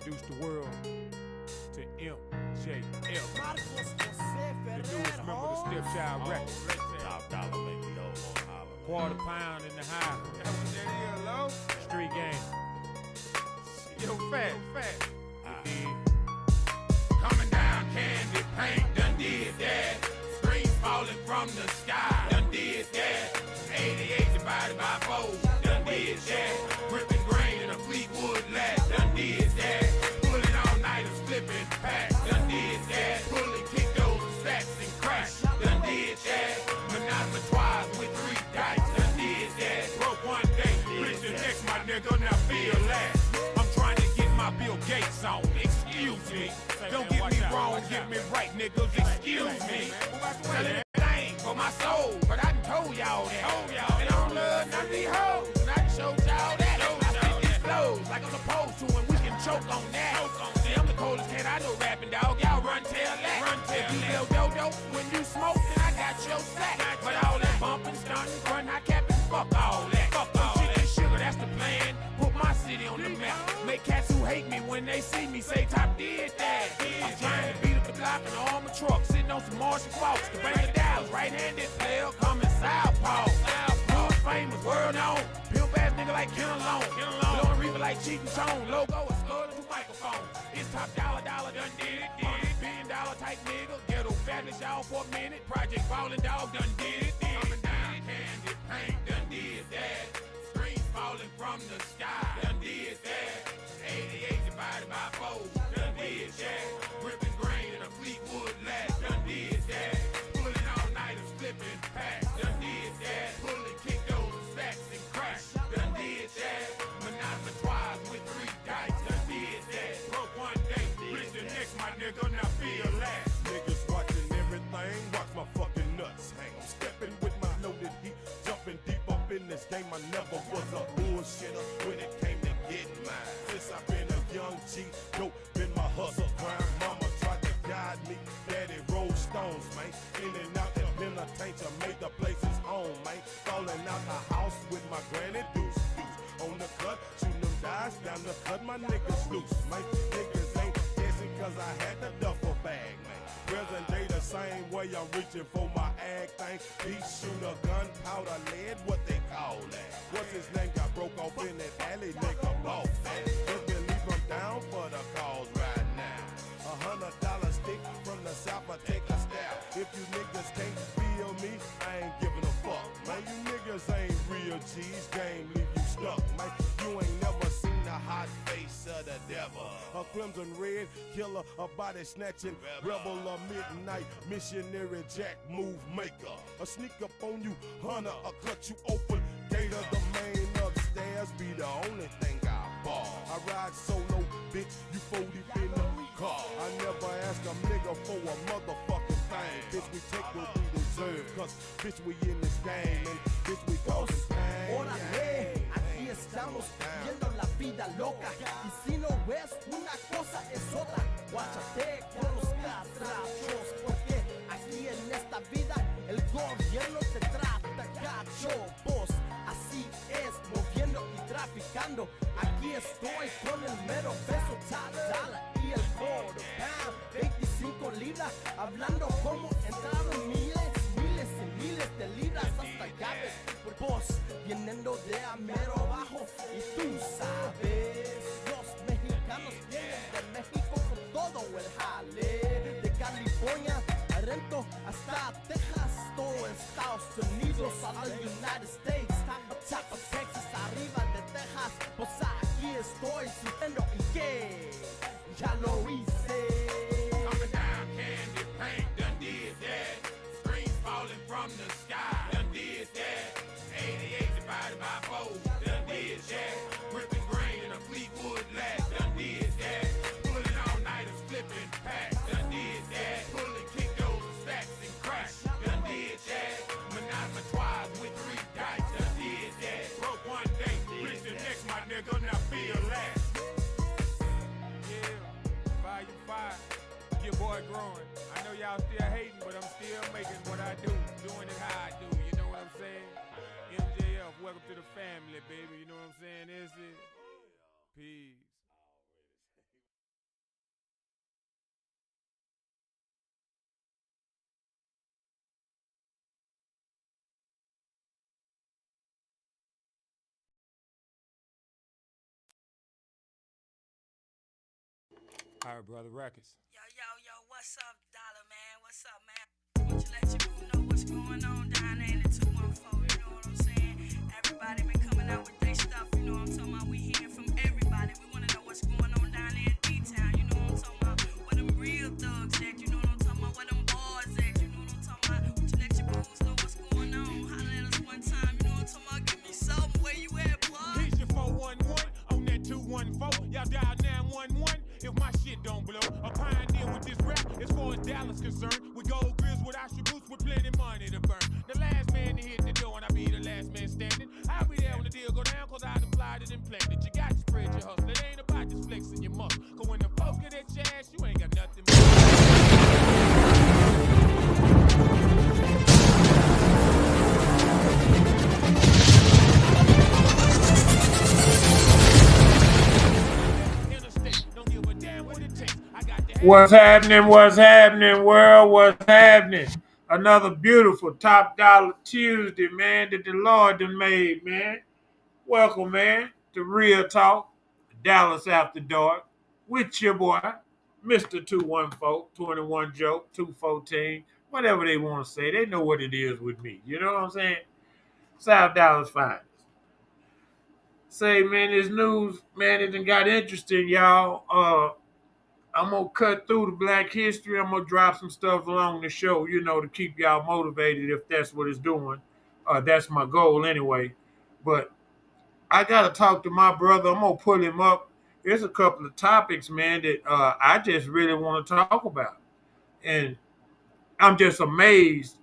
introduce the world to MJF, the newest member of the Stepchild Records. Top dollar make me hold on holler. Quarter pound in the high. That what that is, low? Street gang. Yo, fat. Coming down candy paint, done did that. Screens falling from the sky, done did that. 88 divided by 4, done did that. Gripping grain in a Fleetwood lat, done did that. Pulling all nighters, flipping packs, done did that. Pulling kick those stacks and crack, done did that. Monopoly with 3 dice, done did that. Broke one day, rich the next, my nigga, now feel that. I'm trying to get my Bill Gates on, excuse me. Don't get me wrong, get me right, niggas, excuse me. Selling everything for my soul, but I done told y'all that. And I don't love none of these hoes, and I done showed y'all that. I spit these flows like I'm supposed to, and we can choke on that. See, I'm the coldest cat I know rapping, dog. Y'all run tell that. If you live dodo when you smoke, then I got your sack. But all that bumping, stunting, run, high capping, fuck all that. Chicken sugar, that's the plan. Put my city on the map. Make cats who hate me when they see me say Top did that. I'm trying to beat up the block in an armored truck, sitting on some Martian Fox. The bank of Dallas, right-handed player, coming southpaw. World famous, world known. Pimp ass nigga like Ken Alone. Blowing Reaper like Cheating Tone. Logo is skull to microphone. It's top dollar, done did it. $1 billion type nigga. Ghetto fabulous y'all for a minute. Project Falling Dog, done did it. Coming down candy paint, done did that. Screens falling from the sky, done did that. 88 divided by 4, done did that. Gripping grain in a Fleetwood lat, done did that. Pulling all nighters, flipping packs, done did that. Pulling kick those stacks and crack, done did that. Monopoly with 3 dice, done did that. Broke one day, rich the next, my nigga, now feel that. Niggas watching everything, watch my fucking nuts hang. I'm stepping with my loaded heat, jumping deep up in this game. I never was a bullshitter when it came to getting mine. Since I've been a young G, dope been my hustle grind. Mama tried to guide me, daddy rolled stones, man. In and out that penitentiary, made the places home, man. Falling out the house with my granny deuce. On the cut, shooting them dice down the cut, my niggas loose, man. Niggas ain't guessing cause I had the duffel bag, man. Present day the same way, I'm reaching for my ag thing. Pea shooter, gunpowder, lead, what they call that? What's his name? Got broke off in that alley, nigga, boss that. Just believe I'm down for the cause right now. $100 stick from the south, I take a stab. If you niggas can't feel me, I ain't giving a fuck, man. You niggas ain't real G's, game leave you stuck, man. You ain't never seen the hot face of the devil. A crimson red killer, a body snatching rebel, a midnight missionary jack move maker. A sneak up on you, hunter, a cut you open. Gator, the main upstairs, be the only thing I bar. I ride solo, bitch, you 40 in the car. I never ask a nigga for a motherfucking thing. Bitch, we take what we deserve, cause bitch, we in this game, and bitch, we causing pain. Órale, aquí estamos viendo la vida loca. Y si no ves, una cosa es otra. Guáchate con los catrachos, porque aquí en esta vida el gobierno te trata gacho. Vos, así es, moviendo y traficando. Aquí estoy con el mero peso, top dollar y el quarter pound. 25 libras, hablando como entraron miles y miles de libras hasta llaves. Por vos, viniendo de a mero abajo. Y tú sabes, los mexicanos vienen de México con todo el jale. De California a Rento hasta Texas, todo Estados Unidos, a los United States. Top of Texas, arriba de Texas. Pues aquí estoy sufriendo y que ya lo hice. Coming down candy paint, done did that. Screens falling from the sky, done did that. 88 divided by 4, done did that. Gripping grain in a Fleetwood lat, done did that. Pulling all nighters, flipping packs, done did that. Pulling kick those stacks and crack, done did that. Monopoly with 3 dice, done did that. Broke one day, rich the next, my nigga, now feel that. Yeah, volume 5. Your boy growing. I know y'all still hating, but I'm still making what I do, doing it how I do. You know what I'm saying? MJF, welcome to the family, baby. You know what I'm saying? This is peace. All right, brother Records. Yo, what's up, Dollar Man? What's up, man? Want you let your boo know what's going on down there in the 214, you know what I'm saying? Everybody been coming out with their stuff, you know what I'm talking about? We hearing from everybody. We wanna know what's going on down there in D-Town, you know what I'm talking about? Where them real thugs at, you know what I'm talking about? Where them boys at, you know what I'm talking about? Want you let your boos know what's going on? Holla at us one time, you know what I'm talking about? Give me something, where you at, boy? Here's your 411 on that 214. Y'all dial 911 if my shit don't blow. A pioneer with this rap as far as Dallas concerned. With gold grills, with our boots, with plenty money to burn. The last man to hit the door, and I be the last man standing. I'll be there when the deal go down, cause I done flied it and planned it. You got to spread your hustle. It ain't about just flexing your muscle. Cause when the folk get at your ass, you ain't got nothing more. What's happening? What's happening, world? What's happening? Another beautiful Top Dollar Tuesday, man, that the Lord done made, man. Welcome, man, to Real Talk, Dallas After Dark, with your boy, Mr. 214, 21 Joke, 214, whatever they want to say. They know what it is with me. You know what I'm saying? South Dallas finest. Say, man, this news, man, it done got interesting, y'all. I'm gonna cut through the Black History. I'm gonna drop some stuff along the show, you know, to keep y'all motivated if that's what it's doing. That's my goal anyway. But I gotta talk to my brother. I'm gonna pull him up. There's a couple of topics, man, that I just really want to talk about, and I'm just amazed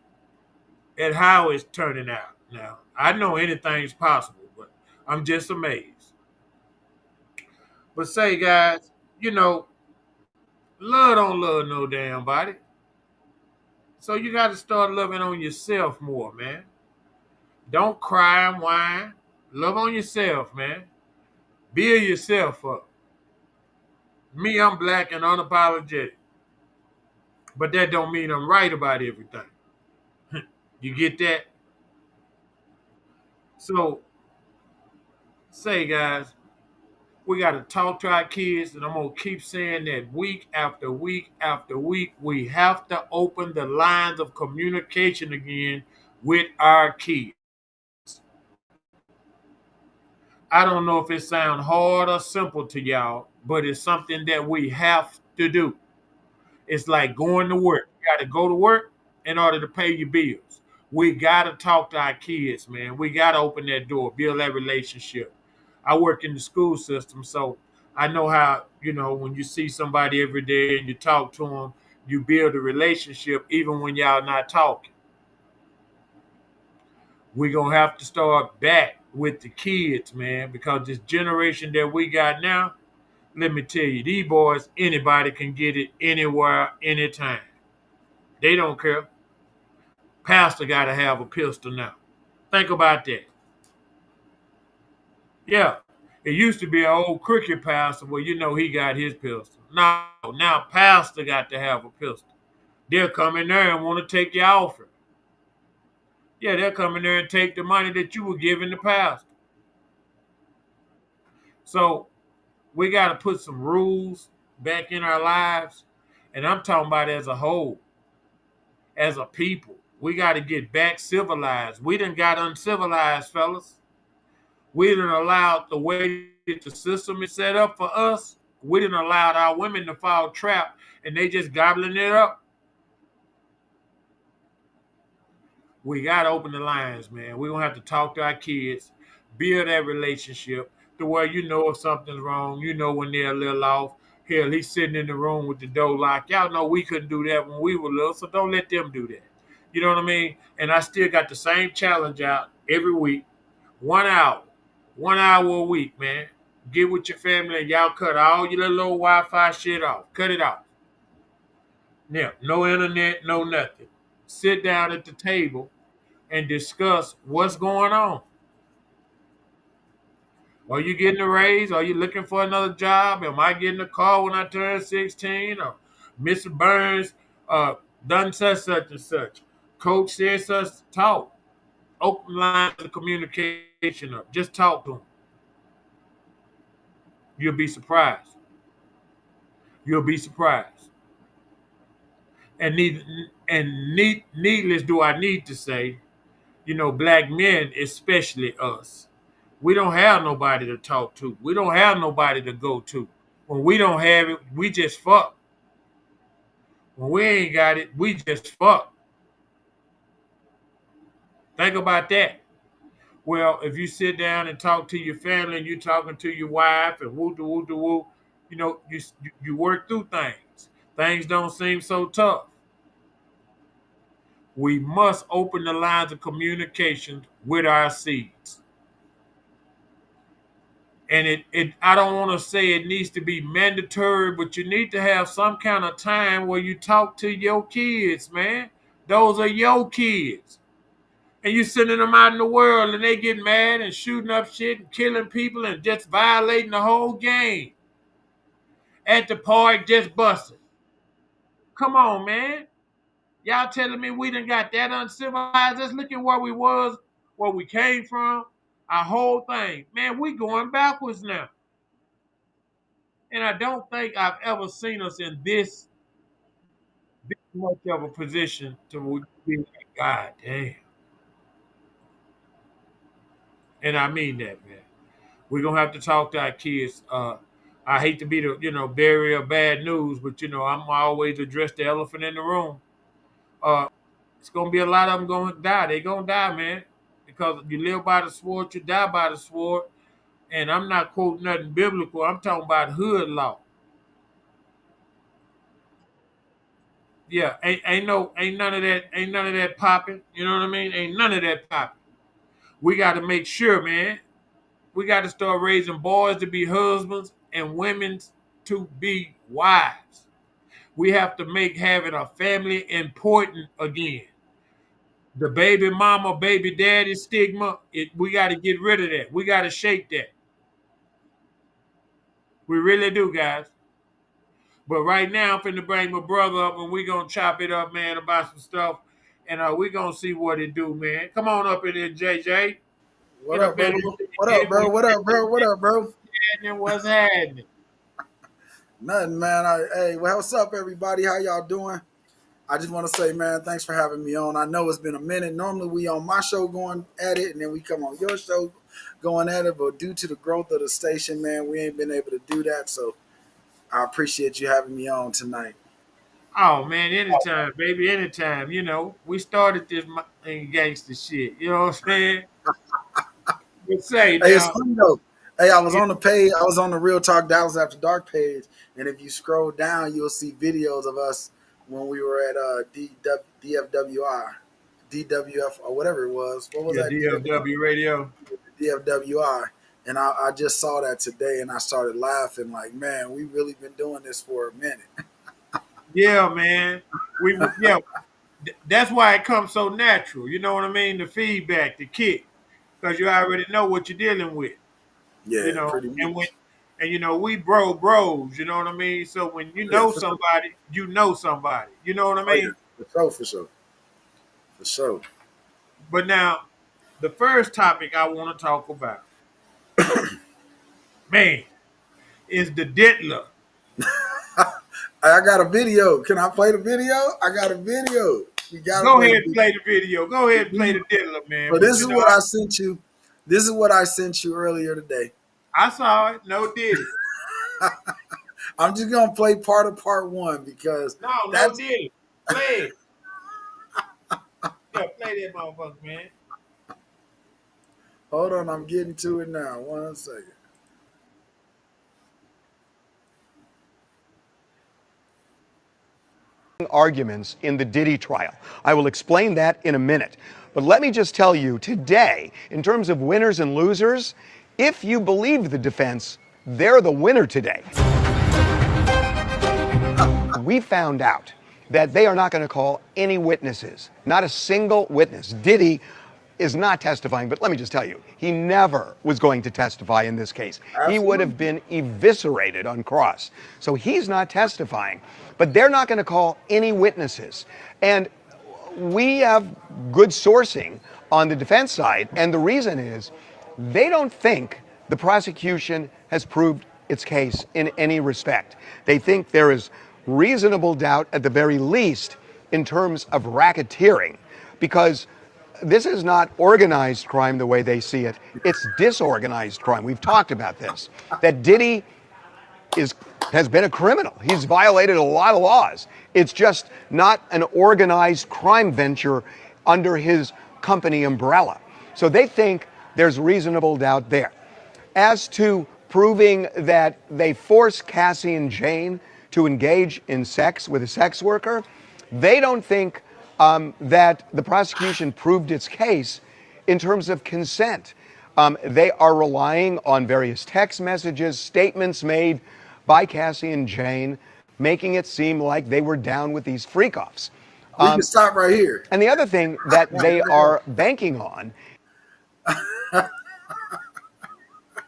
at how it's turning out. Now I know anything's possible, but I'm just amazed. But say, guys, you know, love don't love no damn body. So you got to start loving on yourself more, man. Don't cry and whine. Love on yourself, man. Build yourself up. Me, I'm black and unapologetic. But that don't mean I'm right about everything. You get that? So, say, guys, we got to talk to our kids, and I'm going to keep saying that week after week after week. We have to open the lines of communication again with our kids. I don't know if it sounds hard or simple to y'all, but it's something that we have to do. It's like going to work. You got to go to work in order to pay your bills. We got to talk to our kids, man. We got to open that door, build that relationship. I work in the school system, so I know how, you know, when you see somebody every day and you talk to them, you build a relationship even when y'all not talking. We're going to have to start back with the kids, man, because this generation that we got now, let me tell you, these boys, anybody can get it anywhere, anytime. They don't care. Pastor got to have a pistol now. Think about that. Yeah. It used to be an old cricket pastor. Well, you know he got his pistol. Now pastor got to have a pistol. They'll come in there and want to take your offering. Yeah, they'll come in there and take the money that you were giving the pastor. So we got to put some rules back in our lives. And I'm talking about as a whole, as a people. We got to get back civilized. We done got uncivilized, fellas. We done allowed the way that the system is set up for us. We done allowed our women to fall trap and they just gobbling it up. We got to open the lines, man. We're going to have to talk to our kids, build that relationship to where you know if something's wrong, you know when they're a little off. Hell, he's sitting in the room with the door locked. Y'all know we couldn't do that when we were little, so don't let them do that. You know what I mean? And I still got the same challenge out every week. 1 hour. 1 hour a week, man. Get with your family and y'all cut all your little Wi-Fi shit off. Cut it off. Now, no internet, no nothing. Sit down at the table and discuss what's going on. Are you getting a raise? Are you looking for another job? Am I getting a call when I turn 16? Or Mr. Burns done such and such. Coach says such. Talk. Open lines of communication up. Just talk to them. You'll be surprised. You'll be surprised. And needless do I need to say, black men, especially us, we don't have nobody to talk to. We don't have nobody to go to. When we don't have it, we just fuck. When we ain't got it, we just fuck. Think about that. Well, if you sit down and talk to your family and you're talking to your wife and woo to woo to woo, you work through things. Things don't seem so tough. We must open the lines of communication with our seeds. And it I don't want to say it needs to be mandatory, but you need to have some kind of time where you talk to your kids, man. Those are your kids. And you sending them out in the world and they get mad and shooting up shit and killing people and just violating the whole game. At the park, just busting. Come on, man. Y'all telling me we done got that uncivilized? Just look at where we was, where we came from, our whole thing. Man, we going backwards now. And I don't think I've ever seen us in this much of a position to be like, God damn. And I mean that, man. We're gonna have to talk to our kids. I hate to be the bearer of bad news, but I'm always address the elephant in the room. Uh, it's gonna be a lot of them gonna die. They gonna die, man, because you live by the sword, you die by the sword. And I'm not quoting nothing biblical. I'm talking about hood law. Yeah, ain't none of that popping. You know what I mean? Ain't none of that popping. We got to make sure, man. We got to start raising boys to be husbands and women to be wives. We have to make having a family important again. The baby mama, baby daddy stigma, we got to get rid of that. We got to shake that. We really do, guys. But right now, I'm finna bring my brother up and we gonna chop it up, man, about some stuff. And we gonna see what it do, man. Come on up in there, JJ. What Get up up, in bro? What up, there. bro? What up, bro? What up, bro? What's happening? Nothing, man. Hey, well, what's up, everybody? How y'all doing? I just want to say, man, thanks for having me on. I know it's been a minute. Normally, we on my show going at it, and then we come on your show going at it. But due to the growth of the station, man, we ain't been able to do that. So I appreciate you having me on tonight. Oh man, anytime, baby, anytime. We started this gangster shit. You know what I'm saying? But say Hey, it's now, funny though. Hey, I was yeah, on the page. I was on the Real Talk Dallas After Dark page, and if you scroll down, you'll see videos of us when we were at DFWI, DWF, or whatever it was. What was yeah, that? DFW radio. DFWI. And I just saw that today, and I started laughing. Like, man, we really been doing this for a minute. Yeah, man. Yeah. That's why it comes so natural. You know what I mean? The feedback, the kick, because you already know what you're dealing with. Yeah, pretty And when much. we bros. You know what I mean? So when you Yeah, know for sure. somebody, you know somebody. You know what I Oh yeah, mean? for sure, for sure, for sure. But now, the first topic I want to talk about, man, is the Diddler. I got a video. Can I play the video? I got a video. You gotta Go play ahead the and video. play the video. Go ahead and play the Diddler, man. So But this is what I sent you. This is what I sent you earlier today. I saw it. No diddy. I'm just gonna play part one because No, no that's diddy. Play it. Yeah, play that motherfucker, man. hold on, I'm getting to it now. 1 second. Arguments in the Diddy trial. I will explain that in a minute. But let me just tell you today, in terms of winners and losers, if you believe the defense, they're the winner today. We found out that they are not going to call any witnesses, not a single witness. Diddy is not testifying, but let me just tell you, he never was going to testify in this case. He would have Absolutely. been eviscerated on cross. So he's not testifying, but they're not going to call any witnesses. And we have good sourcing on the defense side, and the reason is they don't think the prosecution has proved its case in any respect. They think there is reasonable doubt, at the very least, in terms of racketeering, because this is not organized crime the way they see it. It's disorganized crime. We've talked about this. That Diddy is has been a criminal. He's violated a lot of laws. It's just not an organized crime venture under his company umbrella. So they think there's reasonable doubt there. As to proving that they forced Cassie and Jane to engage in sex with a sex worker, they don't think that the prosecution proved its case in terms of consent. They are relying on various text messages, statements made by Cassie and Jane, making it seem like they were down with these freak-offs. We can stop right here. And the other thing that they are banking on.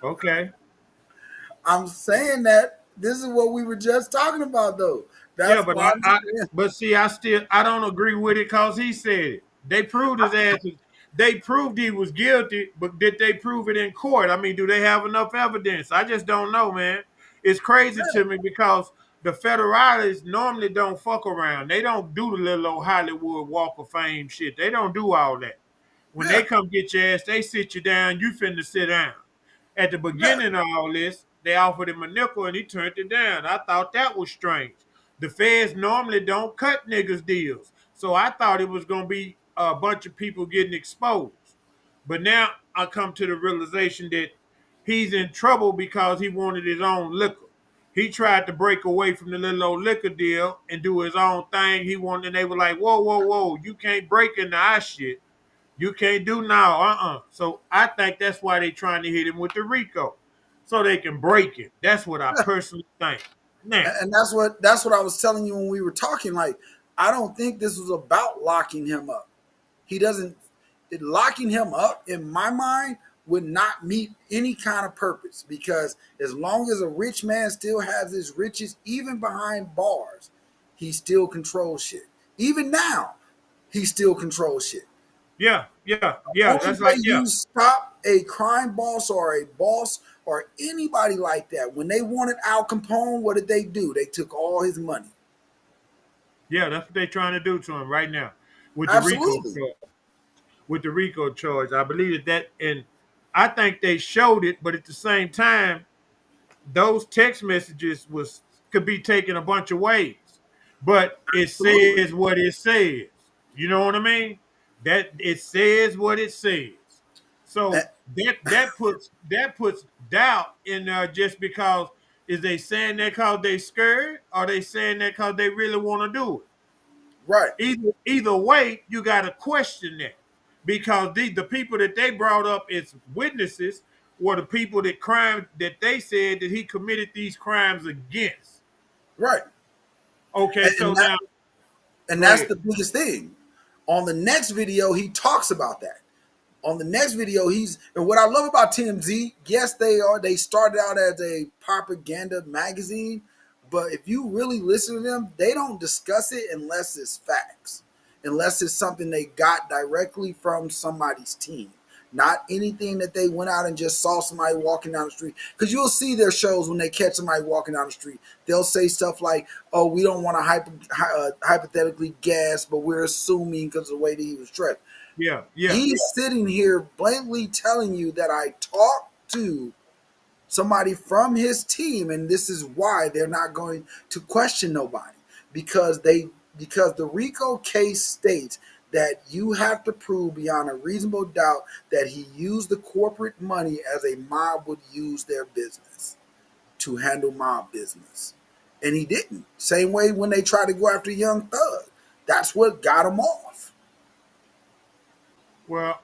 Okay. I'm saying that this is what we were just talking about, though. Yeah, That's but why I'm but see, I don't agree with it because he said it. They proved his ass. They proved he was guilty, but did they prove it in court? I mean, do they have enough evidence? I just don't know, man. It's crazy to me because the federales normally don't fuck around. They don't do the little old Hollywood Walk of Fame shit. They don't do all that. When yeah, they come get your ass, they sit you down. You finna sit down. At the yeah. beginning of all this, they offered him a nickel and he turned it down. I thought that was strange. The feds normally don't cut niggas deals. So I thought it was going to be a bunch of people getting exposed. But now I come to the realization that he's in trouble because he wanted his own liquor. He tried to break away from the little old liquor deal and do his own thing. He wanted, and they were like, whoa, whoa, whoa, you can't break into our shit. You can't do now, So I think that's why they trying to hit him with the RICO, so they can break it. That's what I personally think. Now, And that's what I was telling you when we were talking. Like, I don't think this was about locking him up. He doesn't. Locking him up, in my mind, would not meet any kind of purpose, because as long as a rich man still has his riches, even behind bars, he still controls shit. Even now, he still controls shit. yeah, yeah, yeah. Only That's way like, yeah, you stop a crime boss or a boss or anybody like that, when they wanted Al Capone, what did they do? They took all his money. yeah. That's what they trying to do to him right now with the RICO Absolutely. charge. With the RICO charge, I believe and I think they showed it, but at the same time, those text messages could be taken a bunch of ways, but it Absolutely. says what it says. You know what I mean? That it says what it says. Eh, So that puts doubt in there just because is they saying that because they scared or they saying that because they really want to do it. right, Either way, you got to question that because the people that they brought up as witnesses were the people that they said that he committed these crimes against. right. Okay, And, so and that now and go that's ahead. the biggest thing. On the next video, he talks about that. On the next video, and what I love about TMZ, yes, they started out as a propaganda magazine, but if you really listen to them, they don't discuss it unless it's facts, unless it's something they got directly from somebody's team, not anything that they went out and just saw somebody walking down the street. Because you'll see their shows when they catch somebody walking down the street, they'll say stuff like, oh, we don't want to hypothetically guess, but we're assuming because of the way that he was dressed. Yeah, yeah. He's sitting here blatantly telling you that I talked to somebody from his team, and this is why they're not going to question nobody, because the RICO case states that you have to prove beyond a reasonable doubt that he used the corporate money as a mob would use their business to handle mob business. And he didn't. Same way when they tried to go after Young Thug. That's what got him off. Well,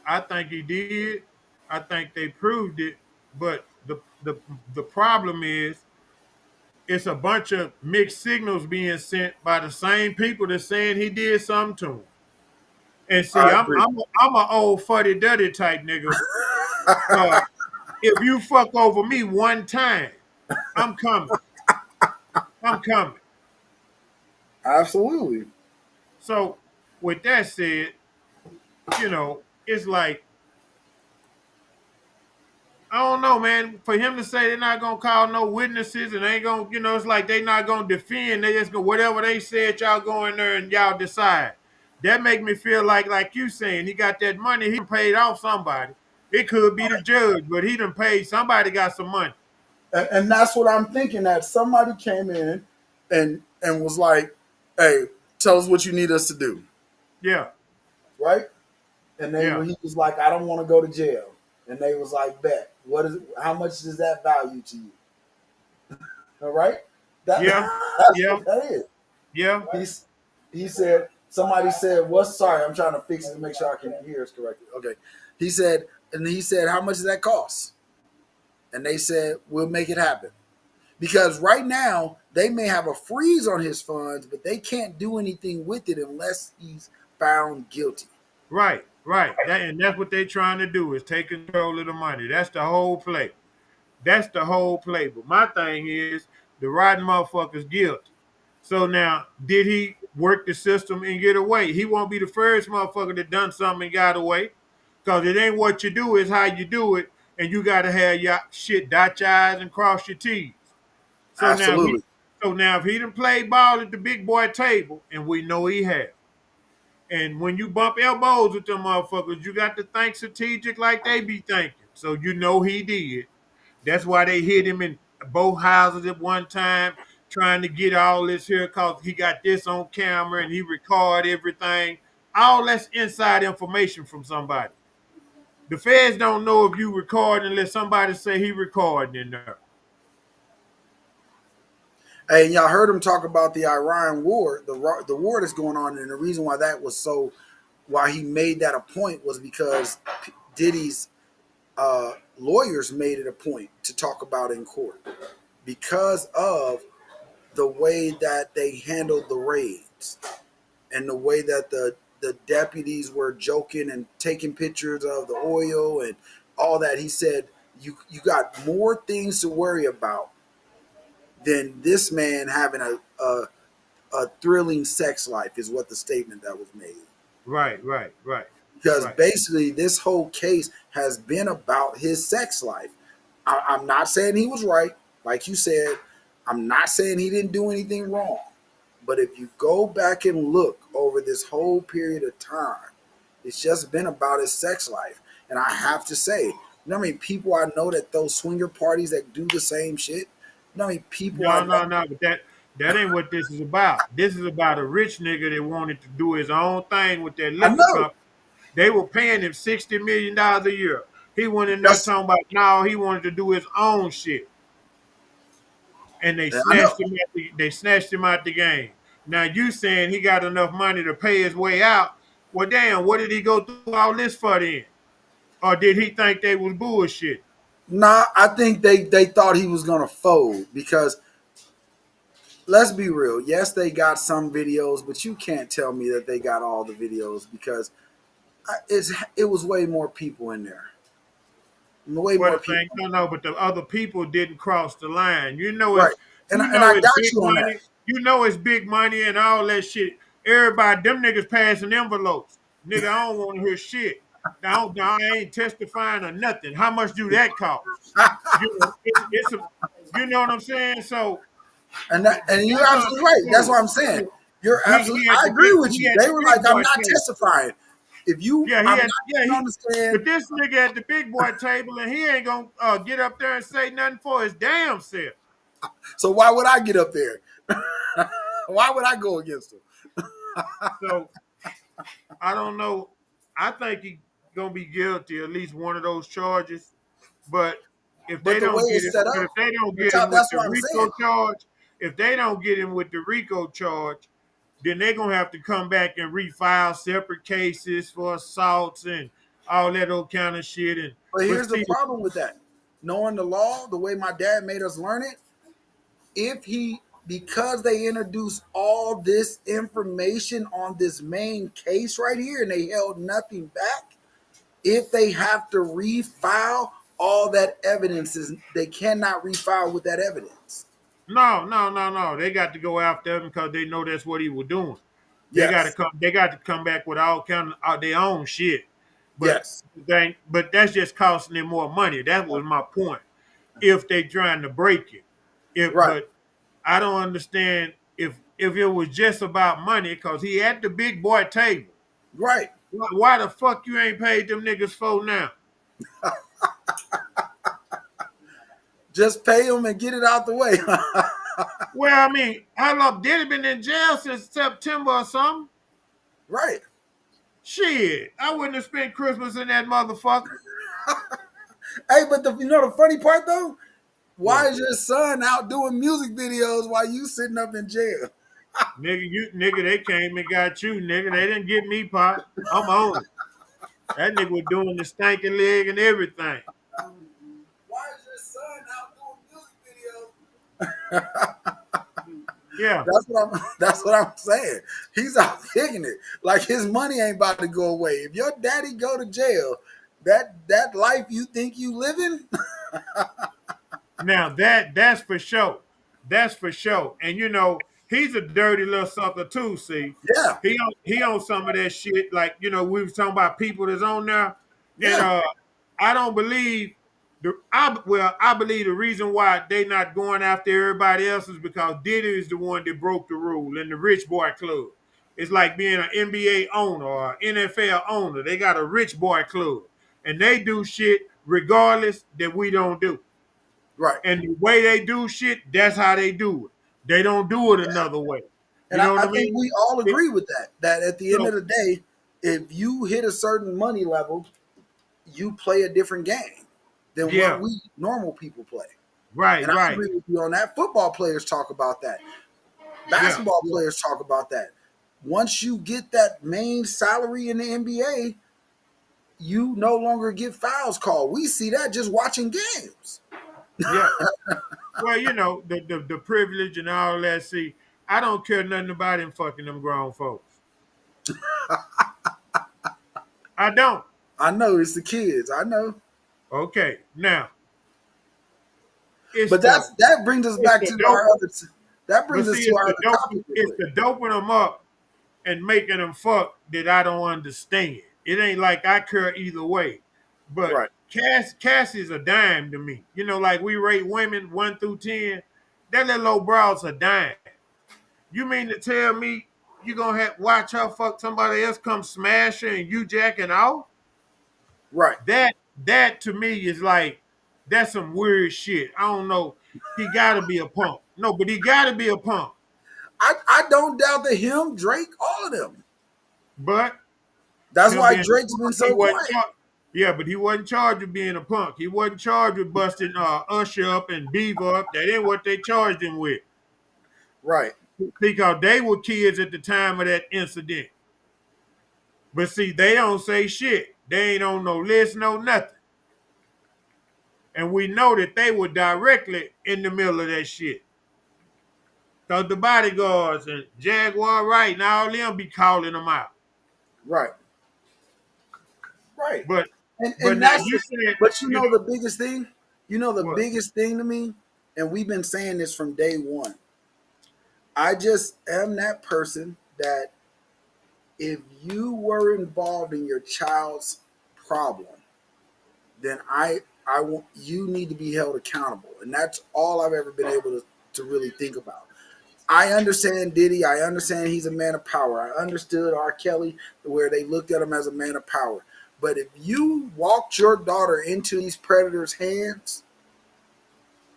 I think he did. I think they proved it, but the problem is it's a bunch of mixed signals being sent by the same people that's saying he did something to him. And see, I I'm agree. I'm I'm an old fuddy duddy type nigga. Uh, if you fuck over me one time, I'm coming. I'm coming. Absolutely. So with that said, it's like I don't know, man. For him to say they're not gonna call no witnesses and they ain't gonna, it's like they not gonna defend. They just go whatever they said. Y'all go in there and y'all decide. That make me feel like you saying he got that money. He done paid off somebody. It could be the judge, but he done paid somebody. Got some money. And that's what I'm thinking. That somebody came in and was like, "Hey, tell us what you need us to do," Yeah, right? And yeah, he was like, "I don't want to go to jail," and they was like, "Bet. What is? How much does that value to you?" All right. yeah, That's yeah, what that is. yeah. He's he said somebody said, "What's sorry? I'm trying to fix it to make sure I can hear us correctly." Okay. He said, "How much does that cost?" And they said, "We'll make it happen." Because right now they may have a freeze on his funds, but they can't do anything with it unless he's found guilty. Right, right. That's what they trying to do is take control of the money. That's the whole play. That's the whole play. But my thing is the rotten motherfucker's guilty. So now, did he work the system and get away? He won't be the first motherfucker that done something and got away. Cause it ain't what you do, it's how you do it, and you gotta have your shit dot your I's and cross your T's. So now if he Absolutely. so now if he done played ball at the big boy table, and we know he has. And when you bump elbows with them motherfuckers, you got to think strategic like they be thinking. So you know he did. That's why they hit him in both houses at one time, trying to get all this here because he got this on camera and he record everything. All that's inside information from somebody. The feds don't know if you record unless somebody say he recording in there. Hey, and y'all heard him talk about the Iran war, the war that's going on, and the reason why that was so, why he made that a point was because Diddy's lawyers made it a point to talk about in court because of the way that they handled the raids and the way that the deputies were joking and taking pictures of the oil and all that. He said, you got more things to worry about than this man having a thrilling sex life, is what the statement that was made. Right, right, right, Because right. basically this whole case has been about his sex life. I'm not saying he was right, like you said. I'm not saying he didn't do anything wrong. But if you go back and look over this whole period of time, it's just been about his sex life. And I have to say, you know how many people I know that those swinger parties that do the same shit? You know how many people I No, know? no, no. But that ain't what this is about. This is about a rich nigga that wanted to do his own thing with that I liquor know. company. They were paying him $60 million a year. He went in there That's talking about now he wanted to do his own shit, and I know. they snatched him out the game. Now you saying he got enough money to pay his way out? Well, damn, what did he go through all this for then? Or did he think they was bullshit? Nah, I think they thought he was gonna fold because let's be real. Yes, they got some videos, but you can't tell me that they got all the videos because it was way more people in there. Way What more the thing? people. No, no, but the other people didn't cross the line. Right. You And know I it's got big you on that. money. You know it's big money and all that shit. Everybody, them niggas passing envelopes. Nigga, I don't want to hear shit. I ain't testifying or nothing. How much do that cost? It's a, you know what I'm saying? So And you're that's how absolutely it right. That's goes. what I'm saying. So You're absolutely. I agree with he you. had They the were like, big "I'm boy not table. testifying. If you, Yeah, I'm not yeah, getting on the stand. but this nigga at the big boy table and he ain't gonna get up there and say nothing for his damn self. So why would I get up there? Why would I go against him? So I don't know. I think he gonna be guilty of at least one of those charges. But if But they the way don't get it's him, set but up, if they don't but get him with that's the what I'm saying. RICO charge, if they don't get him with the RICO charge, then they're gonna have to come back and refile separate cases for assaults and all that old kind of shit. And But but here's the see, problem with that. Knowing the law, the way my dad made us learn it, if he because they introduced all this information on this main case right here and they held nothing back, if they have to refile all that evidence is they cannot refile with that evidence. no, no, no, no. They got to go after him because they know that's what he was doing. They got to Yes. come. They got to come back with all kind of their own shit. But Yes. but that's just costing them more money. That was my point. If they trying to break it, Right. but I don't understand if it was just about money, because he at the big boy table. Right. Why the fuck you ain't paid them niggas for now? Just pay him and get it out the way. Well, I mean, how long did he been in jail since September or something? Right. Shit, I wouldn't have spent Christmas in that motherfucker. Hey, but the funny part though, why What? is your son out doing music videos while you sitting up in jail? Nigga, they came and got you, nigga. They didn't get me, pop. I'm on it. That nigga was doing the stanky leg and everything. Why is your son out doing music videos? Yeah. That's what I'm saying. He's out kicking it. Like his money ain't about to go away. If your daddy go to jail, that life you think you living, Now that's for sure. That's for sure. And he's a dirty little sucker too. See, yeah, he on some of that shit. Like we was talking about people that's on there, and yeah, I don't believe I believe the reason why they not going after everybody else is because Diddy is the one that broke the rule in the rich boy club. It's like being an NBA owner or an NFL owner. They got a rich boy club, and they do shit regardless that we don't do. right. And the way they do shit, that's how they do it. They don't do it another way. And You know what I I think mean? we all agree with that. That at the end of So the day, if you hit a certain money level, you play a different game than what yeah, we normal people play. right, And I right. agree with you on that. Football players talk about that. Yeah, Basketball yeah, players talk about that. Once you get that main salary in the NBA, you no longer get fouls called. We see that just watching games. yeah. Well, the privilege and all that. See, I don't care nothing about him fucking them grown folks. I don't. I know it's the kids. I know. Okay, now it's But the that brings us it's back the to dope. our other that But brings see, us to our other topic real it's quick. the doping them up and making them fuck that I don't understand. It ain't like I care either way. But Right. Cass is a dime to me. Like we rate women 1 through 10. That little old broad's a dime. You mean to tell me you gonna have watch her fuck somebody else come smash her and you jacking off? Right. That to me is like that's some weird shit. I don't know. He gotta be a punk. No, but he gotta be a punk. I don't doubt that him, Drake, all of them. But That's him why being Drake's a been punk, he so wasn't quiet. charged. Yeah, but he wasn't charged with being a punk. He wasn't charged with busting Usher up and Beaver up. That ain't what they charged him with. Right. Because they were kids at the time of that incident. But see, they don't say shit. They ain't on no list, no nothing. And we know that they were directly in the middle of that shit. Because the bodyguards and Jaguar Wright and all them be calling them out. Right. Right. But And now that's you said, but you know the biggest thing? You know the what? biggest thing to me, and we've been saying this from day one. I just am that person that if you were involved in your child's problem, then I want you need to be held accountable. And that's all I've ever been able to really think about. I understand Diddy. I understand he's a man of power. I understood R. Kelly, where they looked at him as a man of power. But if you walked your daughter into these predators' hands,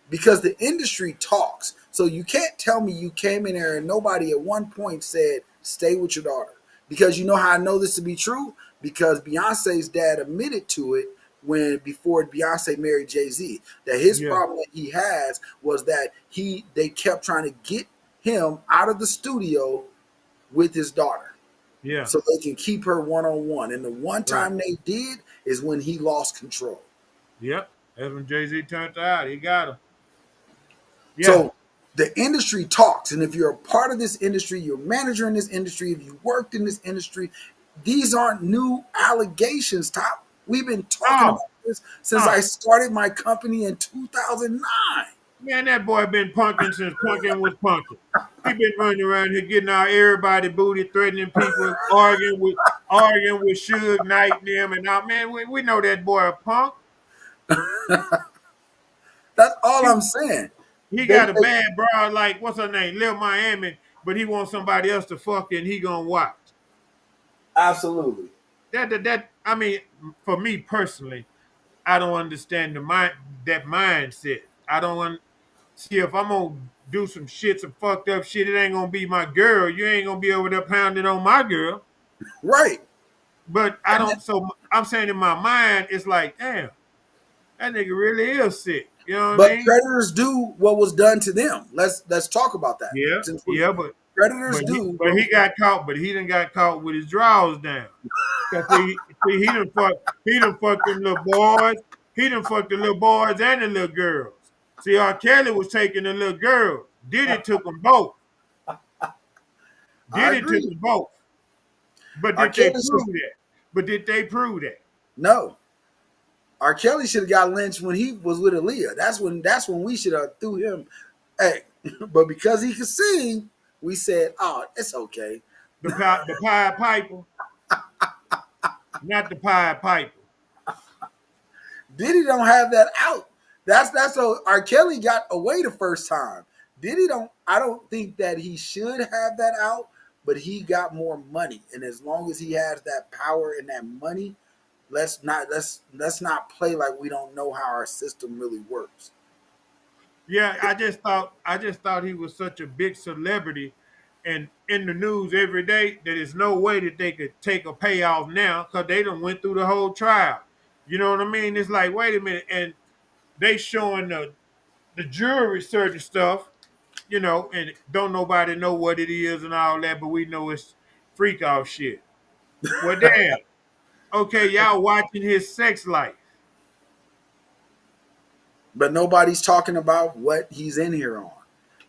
because the industry talks, so you can't tell me you came in there and nobody at one point said, stay with your daughter. Because you know how I know this to be true? Because Beyonce's dad admitted to it before Beyonce married Jay-Z, that his Yeah, problem that he has was that they kept trying to get him out of the studio with his daughter yeah, so they can keep her one-on-one. And the one right. time they did is when he lost control. Yep. That's when Jay-Z turned out. He got him. Yeah. So the industry talks, and if you're a part of this industry, you're a manager in this industry, if you worked in this industry, these aren't new allegations, Top. We've been talking Oh, about this since I oh. started my company in 2009. Man, that boy been punking since punking was punking. He been running around here getting out everybody booty, threatening people, arguing with Suge Knight and them and all. Man, we know that boy a punk. That's all He, I'm saying. he They, got a they bad broad like what's her name, Lil Miami, but he wants somebody else to fuck and he gonna watch. absolutely That I mean, for me personally, I don't understand that mindset. I don't see if I'm gonna do some fucked up shit. It ain't gonna be my girl. You ain't gonna be over there pounding on my girl. right. But I don't. So I'm saying in my mind, it's like, damn, that nigga really is sick. You know what I But mean? predators do what was done to them. Let's talk about that. Yeah, Since we yeah. predators do But what he got caught. But he done got caught with his drawers down. Cause he done fucked them little boys. He done fucked the little boys and the little girls. See, R. Kelly was taking the little girls. Diddy took them both. I Diddy took agree. them both. But R. did they Kelly should prove that? But did they prove that? no. R. Kelly should have got lynched when he was with Aaliyah. That's when we should have threw him. Hey, but because he could sing, we said, "Oh, it's okay." The Pied Piper, not the Pied Piper. Diddy don't have that out. That's so R. Kelly got away the first time. Diddy don't. I don't think that he should have that out, but he got more money, and as long as he has that power and that money, let's not play like we don't know how our system really works. Yeah, I just thought he was such a big celebrity and in the news every day that there's no way that they could take a payoff now because they done went through the whole trial. You know what I mean? It's like, wait a minute, and they showing the jury certain stuff, and don't nobody know what it is and all that, but we know it's freak off shit. Well, damn. Okay, y'all watching his sex life. But nobody's talking about what he's in here on,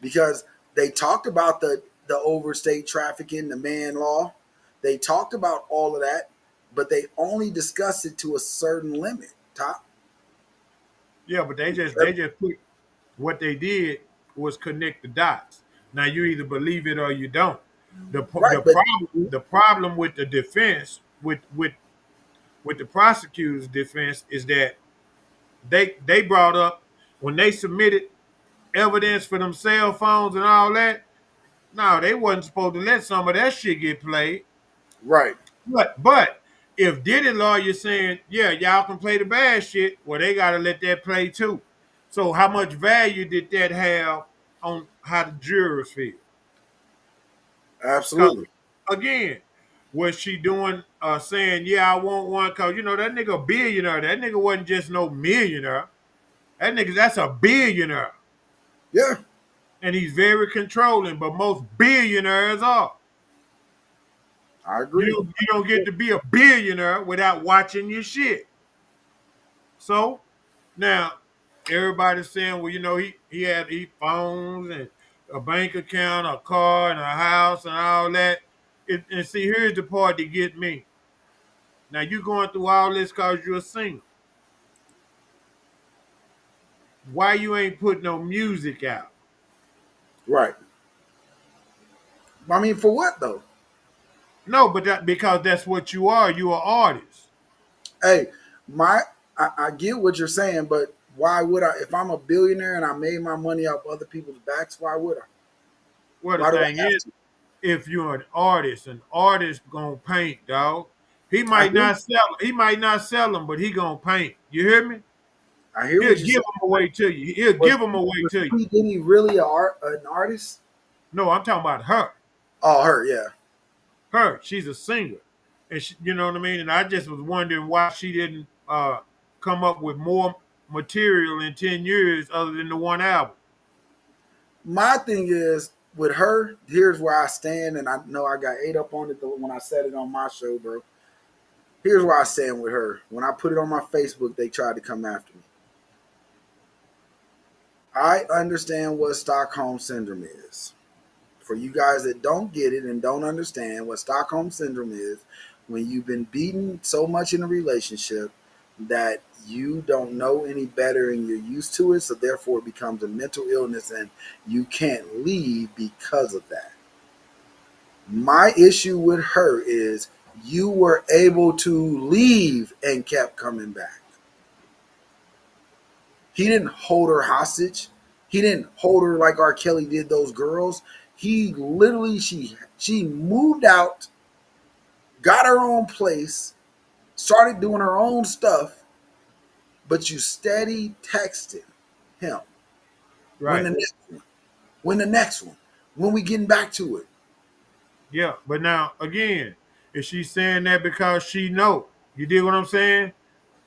because they talked about the overstate trafficking, the man law. They talked about all of that, but they only discussed it to a certain limit. Top Yeah, but they just put what they did was connect the dots. Now you either believe it or you don't. The pro- right, the but problem the problem with the defense with the prosecutor's defense is that they brought up when they submitted evidence for them cell phones and all that. No, they wasn't supposed to let some of that shit get played. right, But if Diddy lawyer saying, yeah, y'all can play the bad shit, well, they gotta let that play too. So how much value did that have on how the jurors feel? Cause absolutely, again, was she doing saying, yeah, I want one, cause that nigga a billionaire. That nigga wasn't just no millionaire. That nigga, that's a billionaire. yeah, And he's very controlling, but most billionaires are. I You agree. don't you don't get to be a billionaire without watching your shit. So now everybody's saying, well, he had phones and a bank account, a car, and a house, and all that. And see, here's the part that get me. Now you going through all this because you're single. Why you ain't putting no music out? Right. I mean, for what though? No, but because that's what you are. You are artist. Hey, I get what you're saying, but why would I? If I'm a billionaire and I made my money off other people's backs, why would I? Well, the Why do thing I have is, to? if you're an artist gonna paint, dog. He I might agree. not sell. He might not sell them, but he gonna paint. You hear me? I hear He'll what you give said. them away to you. He'll Was give them away was to you. P Diddy really an artist? No, I'm talking about her. Oh, her, yeah. Her. She's a singer, and you know what I mean. And I just was wondering why she didn't come up with more material in 10 years other than the one album. My thing is with her. Here's where I stand, and I know I got ate up on it when I said it on my show, bro. Here's where I stand with her. When I put it on my Facebook, they tried to come after me. I understand what Stockholm syndrome is. For you guys that don't get it and don't understand what Stockholm syndrome is, when you've been beaten so much in a relationship that you don't know any better and you're used to it, so therefore it becomes a mental illness and you can't leave because of that. My issue with her is You were able to leave and kept coming back. He didn't hold her hostage. He didn't hold her like R. Kelly did those girls. He literally she moved out, got her own place, started doing her own stuff, but you steady texted him. When Right. the next one? When the next one? When we getting back to it? Yeah. But now again, is she saying that because she know? You dig what I'm saying?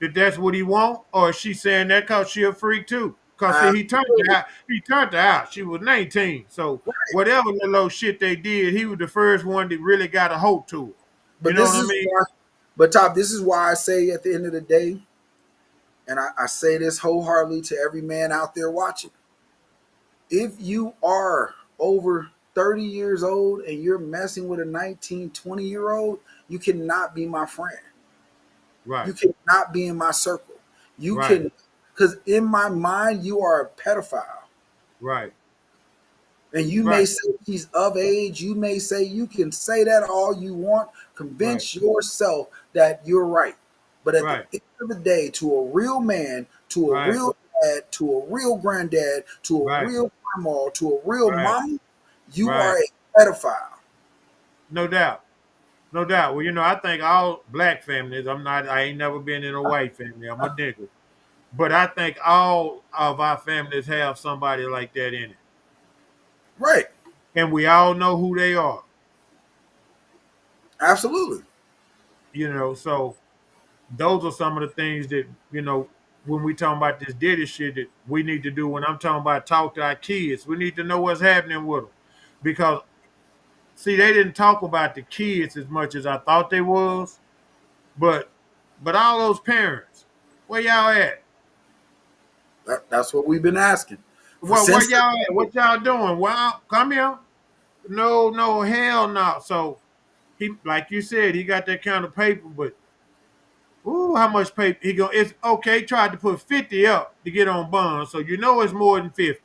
That that's what he want, or is she saying that because she a freak too? Cause see, he turned her Absolutely. out. He turned her out. She was 19. So whatever the little shit they did, he was the first one that really got a hold to her. You But know this what I is mean? why, but Top, this is why I say at the end of the day, and I say this wholeheartedly to every man out there watching. If you are over 30 years old and you're messing with a 19, 20-year old, you cannot be my friend. Right. You cannot be in my circle. You Right. can, because in my mind, you are a pedophile. Right. And you may Right. say he's of age. You may say you can say that all you want. Right. Convince yourself that you're right. But at the Right. end of the day, to a real man, to a Right. real dad, to a real granddad, to a Right. real grandma, to a real Right. mama, you Right. are a pedophile. No doubt. No doubt. Well, I think all black families, I ain't never been in a white family. I'm a nigga. But I think all of our families have somebody like that in it. Right. And we all know who they are. Absolutely. So those are some of the things that, when we talking about this Diddy shit that we need to do when I'm talking about talk to our kids. We need to know what's happening with them. Because see, they didn't talk about the kids as much as I thought they was. But all those parents, where y'all at? That's what we've been asking for Where since. y'all at? What y'all doing? Well, come here. No, no, hell no. So he, like you said, he got that kind of paper, but ooh, how much paper he go? It's okay. Tried to put 50 up to get on bond, so it's more than 50.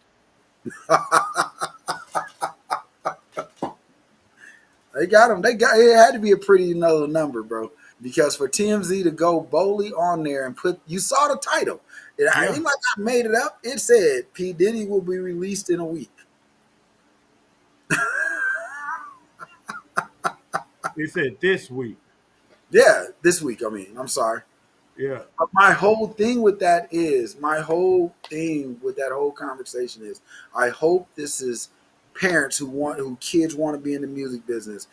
They got him. They got it. Had to be a pretty low number, bro. Because for TMZ to go boldly on there and put, you saw the title. Yeah, It might not made it up. It said P Diddy will be released in a week. they said this week. Yeah, this week. I mean, I'm sorry. Yeah, But my whole thing with that whole conversation is, I hope this is parents who kids want to be in the music business.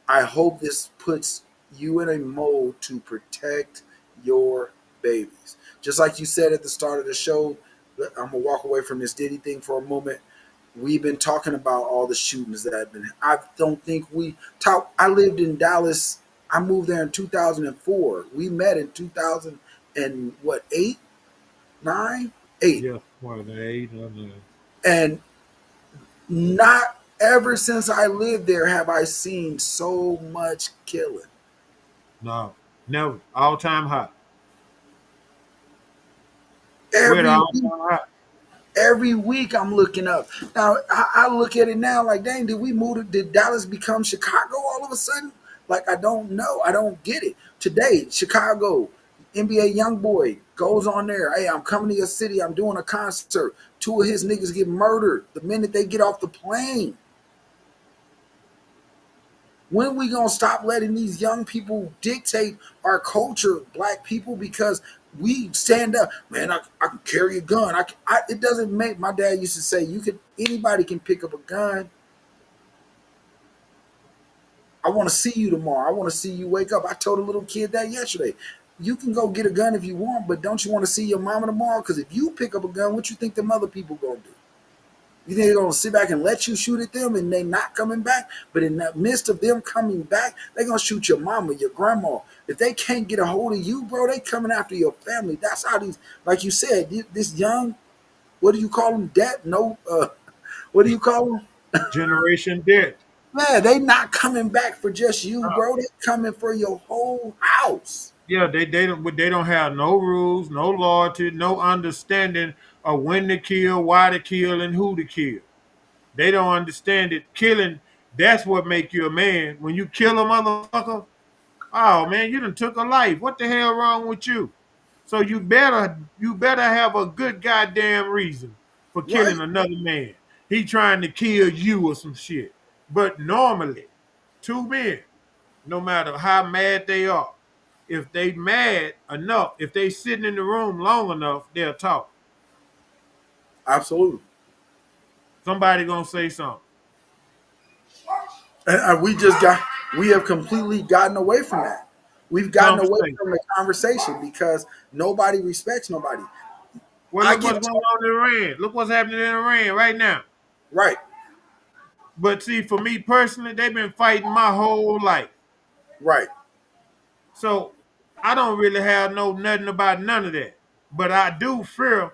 I hope this puts you in a mode to protect your babies. Just like you said at the start of the show, I'm gonna walk away from this Diddy thing for a moment. We've been talking about all the shootings that have been. I don't think we talk. I lived in Dallas. I moved there in 2004. We met in 2000 and what, eight, nine, eight, yeah. What are they? and not ever since I lived there have I seen so much killing. No, never. All time high. We're at Every all week, time high. every week I'm looking up. Now I look at it now like, dang, did we move? Did Dallas become Chicago all of a sudden? Like, I don't know. I don't get it. Today, Chicago, NBA YoungBoy goes on there. Hey, I'm coming to your city. I'm doing a concert. Two of his niggas get murdered the minute they get off the plane. When we gonna stop letting these young people dictate our culture, black people? Because we stand up, man. I can carry a gun. It doesn't make. My dad used to say, you could anybody can pick up a gun. I want to see you tomorrow. I want to see you wake up. I told a little kid that yesterday. You can go get a gun if you want, but don't you want to see your mama tomorrow? Because if you pick up a gun, what you think them other people gonna do? You think they're gonna sit back and let you shoot at them and they not coming back? But in the midst of them coming back, they're gonna shoot your mama, your grandma. If they can't get a hold of you, bro, they coming after your family. That's how these, like you said, this young, what do you call them? Debt? No, what do you call them? Generation dead. Man, they not coming back for just you, No. bro. They coming for your whole house. Yeah, they don't have no rules, no loyalty, no understanding of when to kill, why to kill, and who to kill. They don't understand it. Killing, that's what make you a man. When you kill a motherfucker, Oh man, you done took a life. What the hell wrong with you? So you better have a good goddamn reason for Right. killing another man. He trying to kill you or some shit. But normally, two men, no matter how mad they are, if they mad enough, if they sitting in the room long enough, they'll talk. Absolutely. Somebody gonna say something. And we have completely gotten away from that. We've gotten away Conversation. from the conversation because nobody respects nobody. Well, I look get what's going on in Iran. Look what's happening in Iran right now. right, But see, for me personally, they've been fighting my whole life. right. So I don't really have no nothing about none of that. But I do fear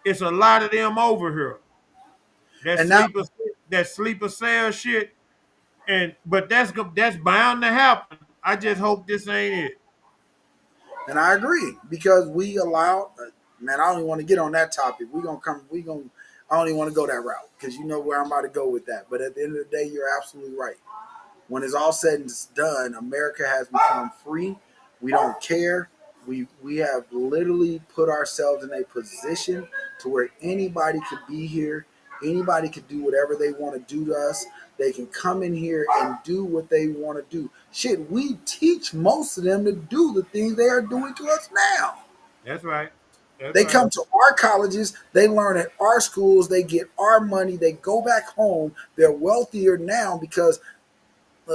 it's a lot of them over here that And now, sleeper cell shit. And but that's bound to happen. I just hope this ain't it. and I agree because we allow. Man, I don't even want to get on that topic. We gonna come. We gonna. I don't even want to go that route because you know where I'm about to go with that. But at the end of the day, you're absolutely right. When it's all said and done, America has become free. We don't care. We have literally put ourselves in a position to where anybody could be here. Anybody could do whatever they want to do to us. They can come in here and do what they want to do. Shit, we teach most of them to do the things they are doing to us now. That's right. That's They right. come to our colleges, they learn at our schools, they get our money, they go back home. They're wealthier now because uh,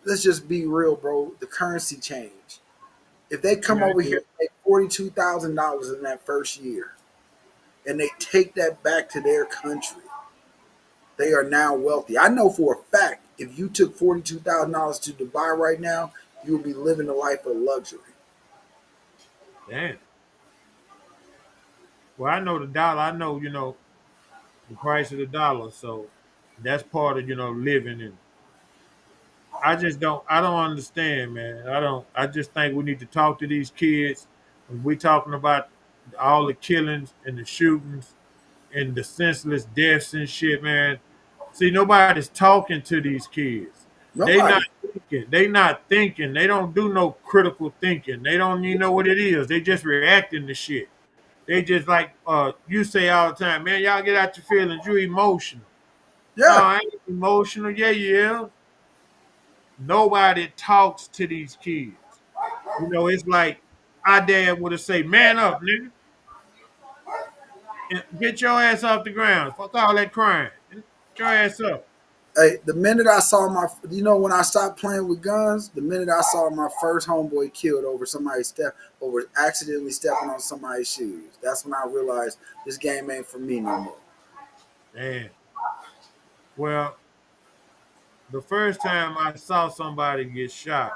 let's just be real, bro. The currency change. If they come Yeah, over here yeah. and make $42,000 in that first year, and they take that back to their country, they are now wealthy. I know for a fact, if you took $42,000 to Dubai right now, you would be living a life of luxury. Damn. Well, I know the dollar. I know, the price of the dollar. So that's part of, living. And I don't understand, man. I just think we need to talk to these kids. When we talking about all the killings and the shootings and the senseless deaths and shit, man. See, nobody's talking to these kids. They not Nobody. thinking. They not thinking. They don't do no critical thinking. They don't even know what it is. They just reacting to shit. They just like you say all the time, man, y'all get out your feelings. You emotional. No, Yeah. I ain't emotional. Yeah, yeah. Nobody talks to these kids. It's like our dad would have say, man up, nigga. And get your ass off the ground. Fuck all that crying. Get your ass up. Hey, the minute I saw when I stopped playing with guns, the minute I saw my first homeboy killed over accidentally stepping on somebody's shoes, that's when I realized this game ain't for me no more. Man. Well, the first time I saw somebody get shot,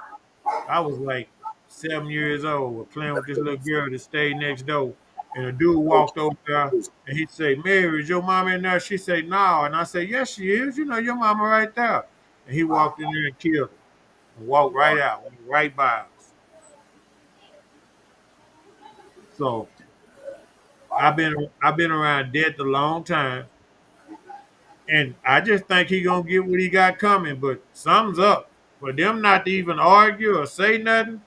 I was like 7 years old. We're playing with this little girl that stayed next door. And a dude walked over there and he'd say, Mary, is your mama in there? She said, no. And I said, yes, she is. You know, your mama right there. And he walked in there and killed her and walked right out, went right by us. So I've been around death a long time. And I just think he gonna get what he got coming, but something's up. For them not to even argue or say nothing,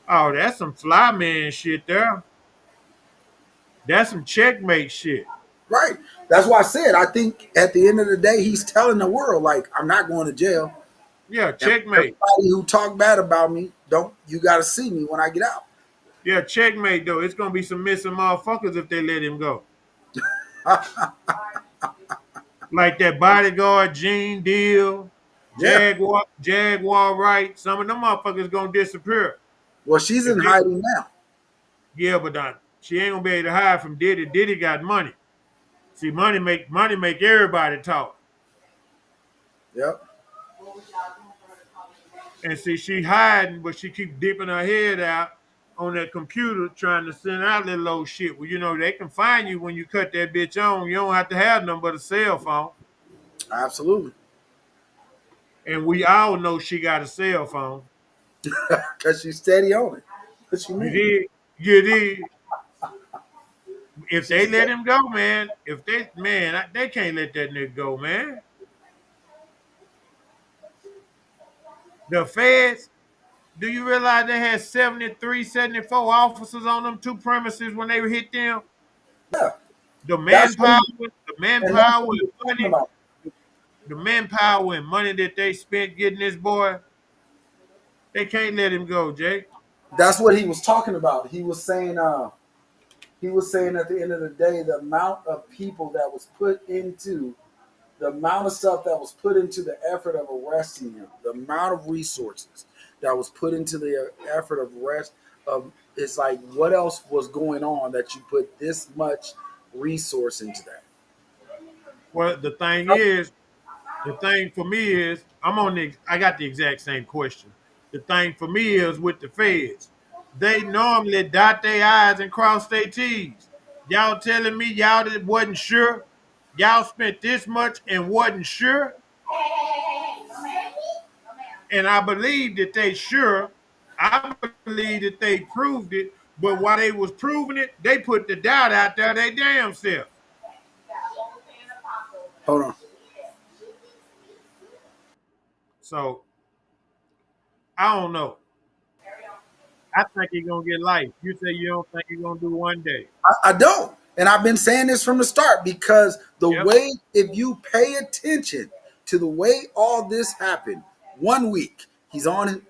oh, that's some fly man shit there. That's some checkmate shit. Right. That's why I said I think at the end of the day he's telling the world like I'm not going to jail. Yeah, And checkmate. everybody who talk bad about me, don't you got to see me when I get out. Yeah, checkmate though. It's gonna be some missing motherfuckers if they let him go. Like that bodyguard Gene Deal, Yeah. Jaguar Wright. Some of them motherfuckers gonna disappear. Well, she's If in they, hiding now. yeah, but she ain't gonna be able to hide from Diddy. Diddy got money. See, money make everybody talk. Yep. And see, she hiding, but she keep dipping her head out on that computer trying to send out little old shit. Well, they can find you when you cut that bitch on. You don't have to have nothing but a cell phone. Absolutely. And we all know she got a cell phone. Because she's steady on it. What you You mean? did. You did. If they She's let steady. him go, man, they can't let that nigga go, man. The feds, Do you realize they had 73, 74 officers on them two premises when they hit them? Yeah, The that's what manpower, the and that's manpower what he and was talking money, about. the manpower and money that they spent getting this boy, they can't let him go, Jake. That's what he was talking about. He was saying at the end of the day, the amount of people that was put into the amount of stuff that was put into the effort of arresting him, the amount of resources that was put into the effort of arrest of it's like what else was going on that you put this much resource into that? Well, the thing for me is, I got the exact same question. The thing for me is with the feds, they normally dot their I's and cross their T's. Y'all telling me y'all that wasn't sure? Y'all spent this much and wasn't sure? And I believe that they sure. I believe that they proved it, but while they was proving it, they put the doubt out there they damn self. Hold on. So I don't know. I think he's gonna get life. You say you don't think he's gonna do 1 day. I don't. And I've been saying this from the start because the Yep. way, if you pay attention to the way all this happened, 1 week he's on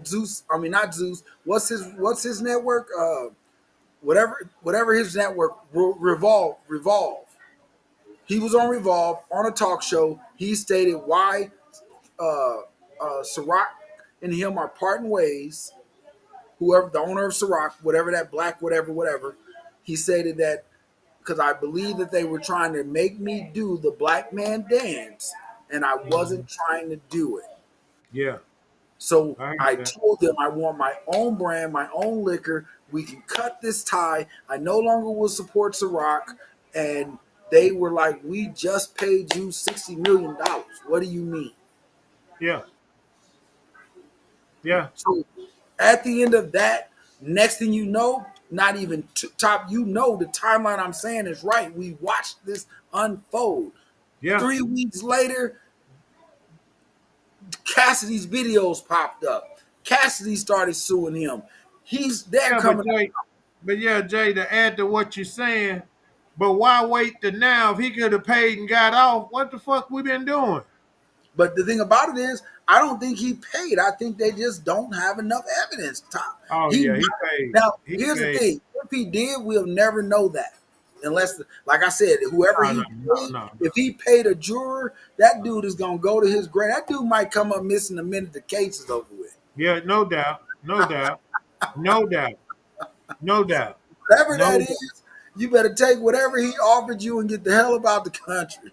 Zeus. I mean, not Zeus. What's his network? Whatever his network, Revolve. He was on Revolve on a talk show. He stated why uh, Ciroc and him are parting ways. Whoever the owner of Ciroc, whatever that black, whatever, he stated that because I believe that they were trying to make me do the black man dance, and I wasn't trying to do it. Yeah, So I hear I that. told them I want my own brand, my own liquor. We can cut this tie. I no longer will support Ciroc. And they were like, we just paid you $60 million. What do you mean? Yeah, yeah, So at the end of that, next thing you know, not even top, the timeline I'm saying is right. We watched this unfold. yeah, 3 weeks later, Cassidy's videos popped up. Cassidy started suing him. They're yeah. coming. But yeah, Jay. To add to what you're saying, but why wait to now? If he could have paid and got off, what the fuck we been doing? But the thing about it is, I don't think he paid. I think they just don't have enough evidence. Tom. Oh He yeah, he paid. now He here's the paid. thing: if he did, we'll never know that, unless, like I said, whoever No, no, he no, paid, no, if no. he paid a juror, that dude is gonna go to his grave. That dude might come up missing the minute the case is over with. Yeah, no doubt, no doubt, no doubt, no doubt, Whatever no that doubt. is, you better take whatever he offered you and get the hell about the country.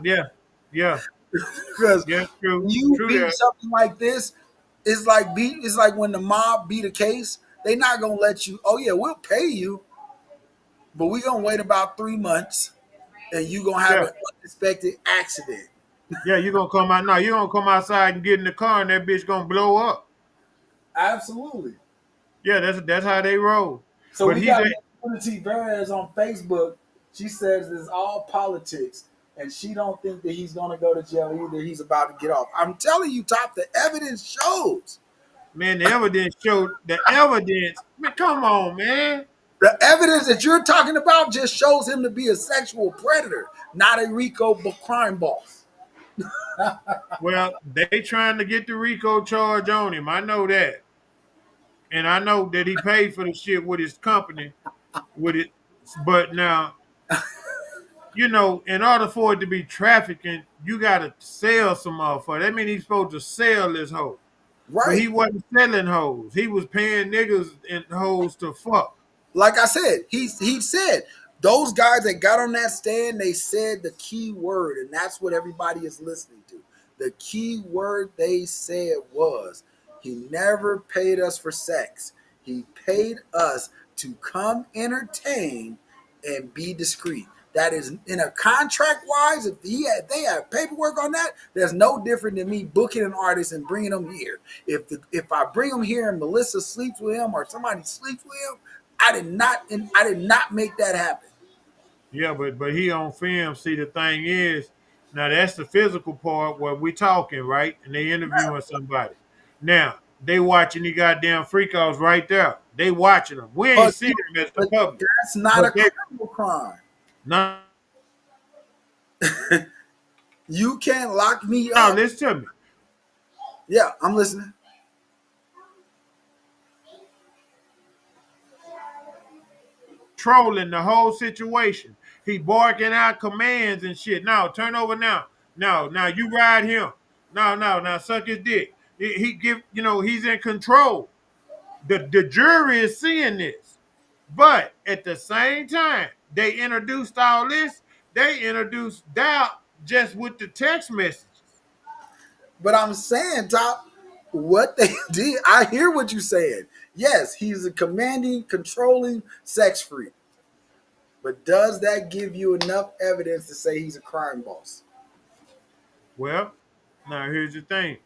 Yeah, yeah, Because yeah. when True, you true beat that. something like this, it's like when the mob beat a case, they not gonna let you, oh yeah, we'll pay you, but we gonna wait about 3 months and you gonna have Yeah, an unexpected accident. yeah. You gonna come out now? You gonna come outside and get in the car, and that bitch gonna blow up. Absolutely. Yeah, that's how they roll. So But we he's got a Miss Unity Perez on Facebook. She says it's all politics, and she don't think that he's gonna go to jail either. He's about to get off. I'm telling you, Top, the evidence shows. man. The evidence showed the evidence. Man, come on, man. The evidence that you're talking about just shows him to be a sexual predator, not a Rico crime boss. Well, they trying to get the RICO charge on him. I know that, and I know that he paid for the shit with his company. With it, but now in order for it to be trafficking, you gotta sell some motherfucker. That means he's supposed to sell this hoe. But he Right. wasn't selling hoes. He was paying niggas and hoes to fuck. Like I said, he said those guys that got on that stand, they said the key word, and that's what everybody is listening to. The key word they said was he never paid us for sex. He paid us to come entertain and be discreet. That is in a contract wise. They have paperwork on that, there's no different than me booking an artist and bringing them here. If I bring him here and Melissa sleeps with him or somebody sleeps with him, I did not make that happen. Yeah, but he on film. See, the thing is, now that's the physical part where we talking, right? And they interviewing somebody. Now, they watching the goddamn freak-offs right there. They watching them. We ain't But, seeing them as the but public. that's not But a they criminal crime. no, You can't lock me no, up. listen to me. Yeah, I'm listening. Trolling the whole situation. He barking out commands and shit. Now turn over now. Now you ride him. Now suck his dick. He give he's in control. The jury is seeing this, but at the same time they introduced all this. They introduced doubt just with the text messages. But I'm saying, Top, what they did, I hear what you said. Yes, he's a commanding, controlling sex freak. But does that give you enough evidence to say he's a crime boss? Well, now here's the thing.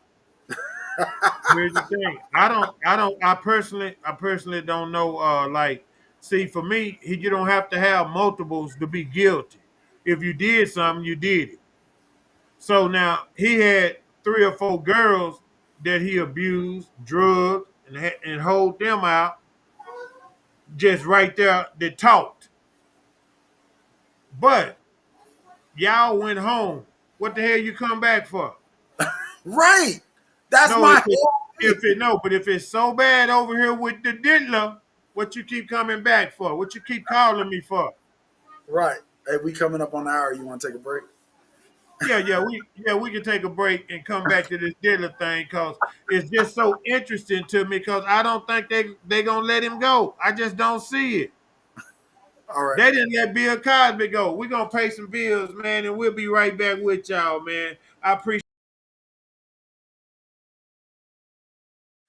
Here's the thing. I personally don't know. See, for me, you don't have to have multiples to be guilty. If you did something, you did it. So now he had 3 or 4 girls that he abused, drugged, and hold them out just right there that talked. But y'all went home. What the hell you come back for? Right. That's No, my but if it's so bad over here with the diddler, what you keep coming back for? What you keep calling me for? right. Hey, we coming up on the hour. You want to take a break? We can take a break and come back to this diddler thing because it's just so interesting to me because I don't think they gonna let him go. I just don't see it. All right. They didn't let Bill Cosby go. We're gonna pay some bills, man, and we'll be right back with y'all, man. I appreciate.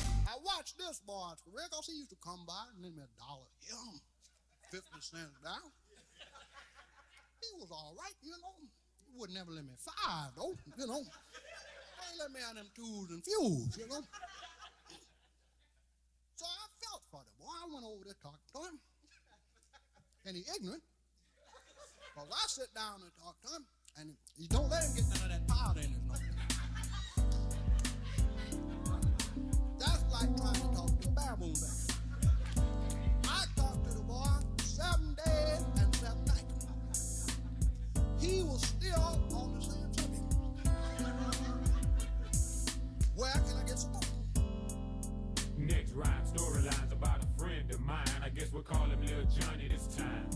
I watched this boy, because he used to come by and lend me $1 here, 50 cents down. He was all right, He would never let me 5, though, He let me out them twos and fews, So I felt for the boy. I went over there talking to him. And he ignorant. Because I sit down and talk to him, and he don't let him get none of that powder in his nose. That's like trying to talk to a baboon bear. I talked to the boy 7 days and 7 nights. He was still on the same subject. Where can I get some more? Next rhyme, storylines about a friend of mine. I guess we'll call him Lil Johnny this time.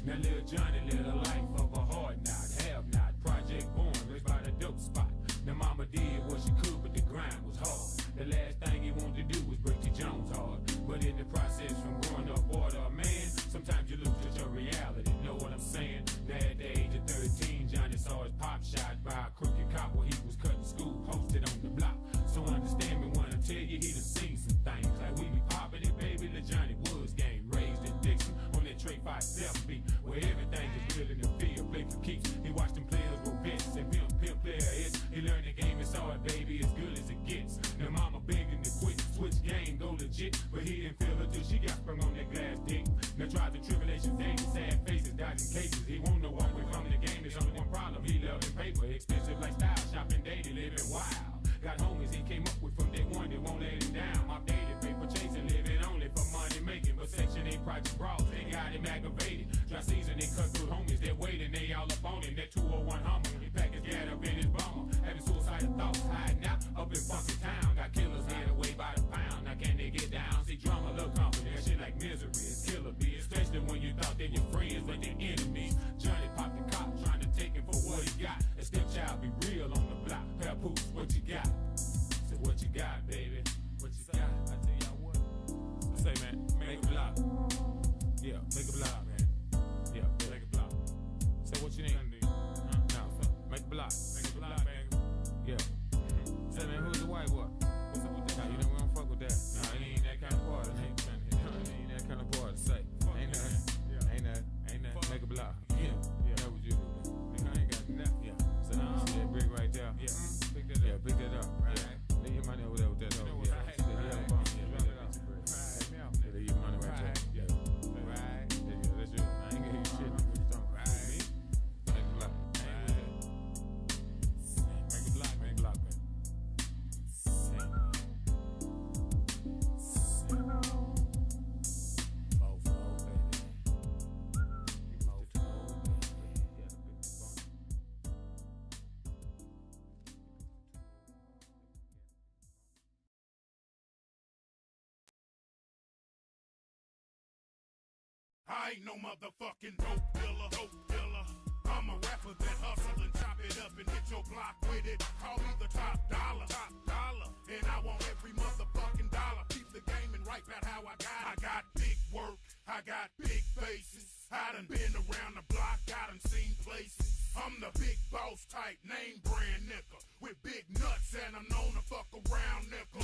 Now Lil Johnny lived a life of a hard knot, have not. Project born, raised by the dope spot. Now mama did what she could, but the grind was hard. The last thing he wanted to do was break the Jones heart. But in the process from growing up order, man, sometimes you lose just your reality. Know what I'm saying? Now at the age of 13, Johnny saw his pop shot by a crooked cop while he was cutting school, posted on the block. So understand me when I tell you he done seen some things. Like we be popping it, baby, the Johnny Woods game. Raised in Dixon on that Trey 5-7 beat, where everything is real in the field. Play for keeps. He watched them players roll bits and pimp player hits. He learned the game and saw it, baby, as good as it gets. Now mama begging to quit, switch game, go legit. But he didn't feel it till she got sprung on that glass dick. Now trials and tribulations, dangerous, sad faces, dodging cases. He won't know walk away from the game. There's only one problem. He loving paper, expensive lifestyle, shopping daily, living wild. Got homies he came up with from day one that won't let him down. Updated, paper chasing, living only for money making. But Section 8 project brawls, they got him aggravated. Dry season, they cut through homies, they're waiting, they all up on him. That 201 Hummer, he pack his gat up in his bomber. Having suicidal thoughts, hiding out up in fucking town. Got killers head away by the pound. Now can they get down? See drama, look company, that shit like misery, it's killer bee. Especially when you thought they your friends, but they're enemies. Johnny popped the cop, trying to take him for what he got. A stepchild be real on the block. Papoose, what you got? So what you got, baby? What you got? I tell y'all what. Say, man, make a block. Yeah, make a block, man. Yeah, make a block. Say what you need. Now, make a block. Make a block, man. Yeah. Say, man, who's the white boy? What's up with that? Nah, you know we don't fuck with that. Nah, he ain't that kind of party. He ain't that kind of party. Say, ain't that. Make a block. Yeah. That what you do. Nigga, I ain't got nothing. Yeah. So now you see that brick right there. Yeah. Pick that up. Yeah, pick that up. Right. Yeah. Leave your money over there with that hoe. Yeah. Leave your money right there. Yeah. Right. I ain't no motherfucking dope dealer, dope dealer. I'm a rapper that hustle and chop it up and hit your block with it. Call me the top dollar, and I want every motherfucking dollar. Keep the game and right about how I got it. I got big work, I got big faces. I done been around the block, I done seen places. I'm the big boss type, name brand nigga, with big nuts and I'm known to fuck around nigga.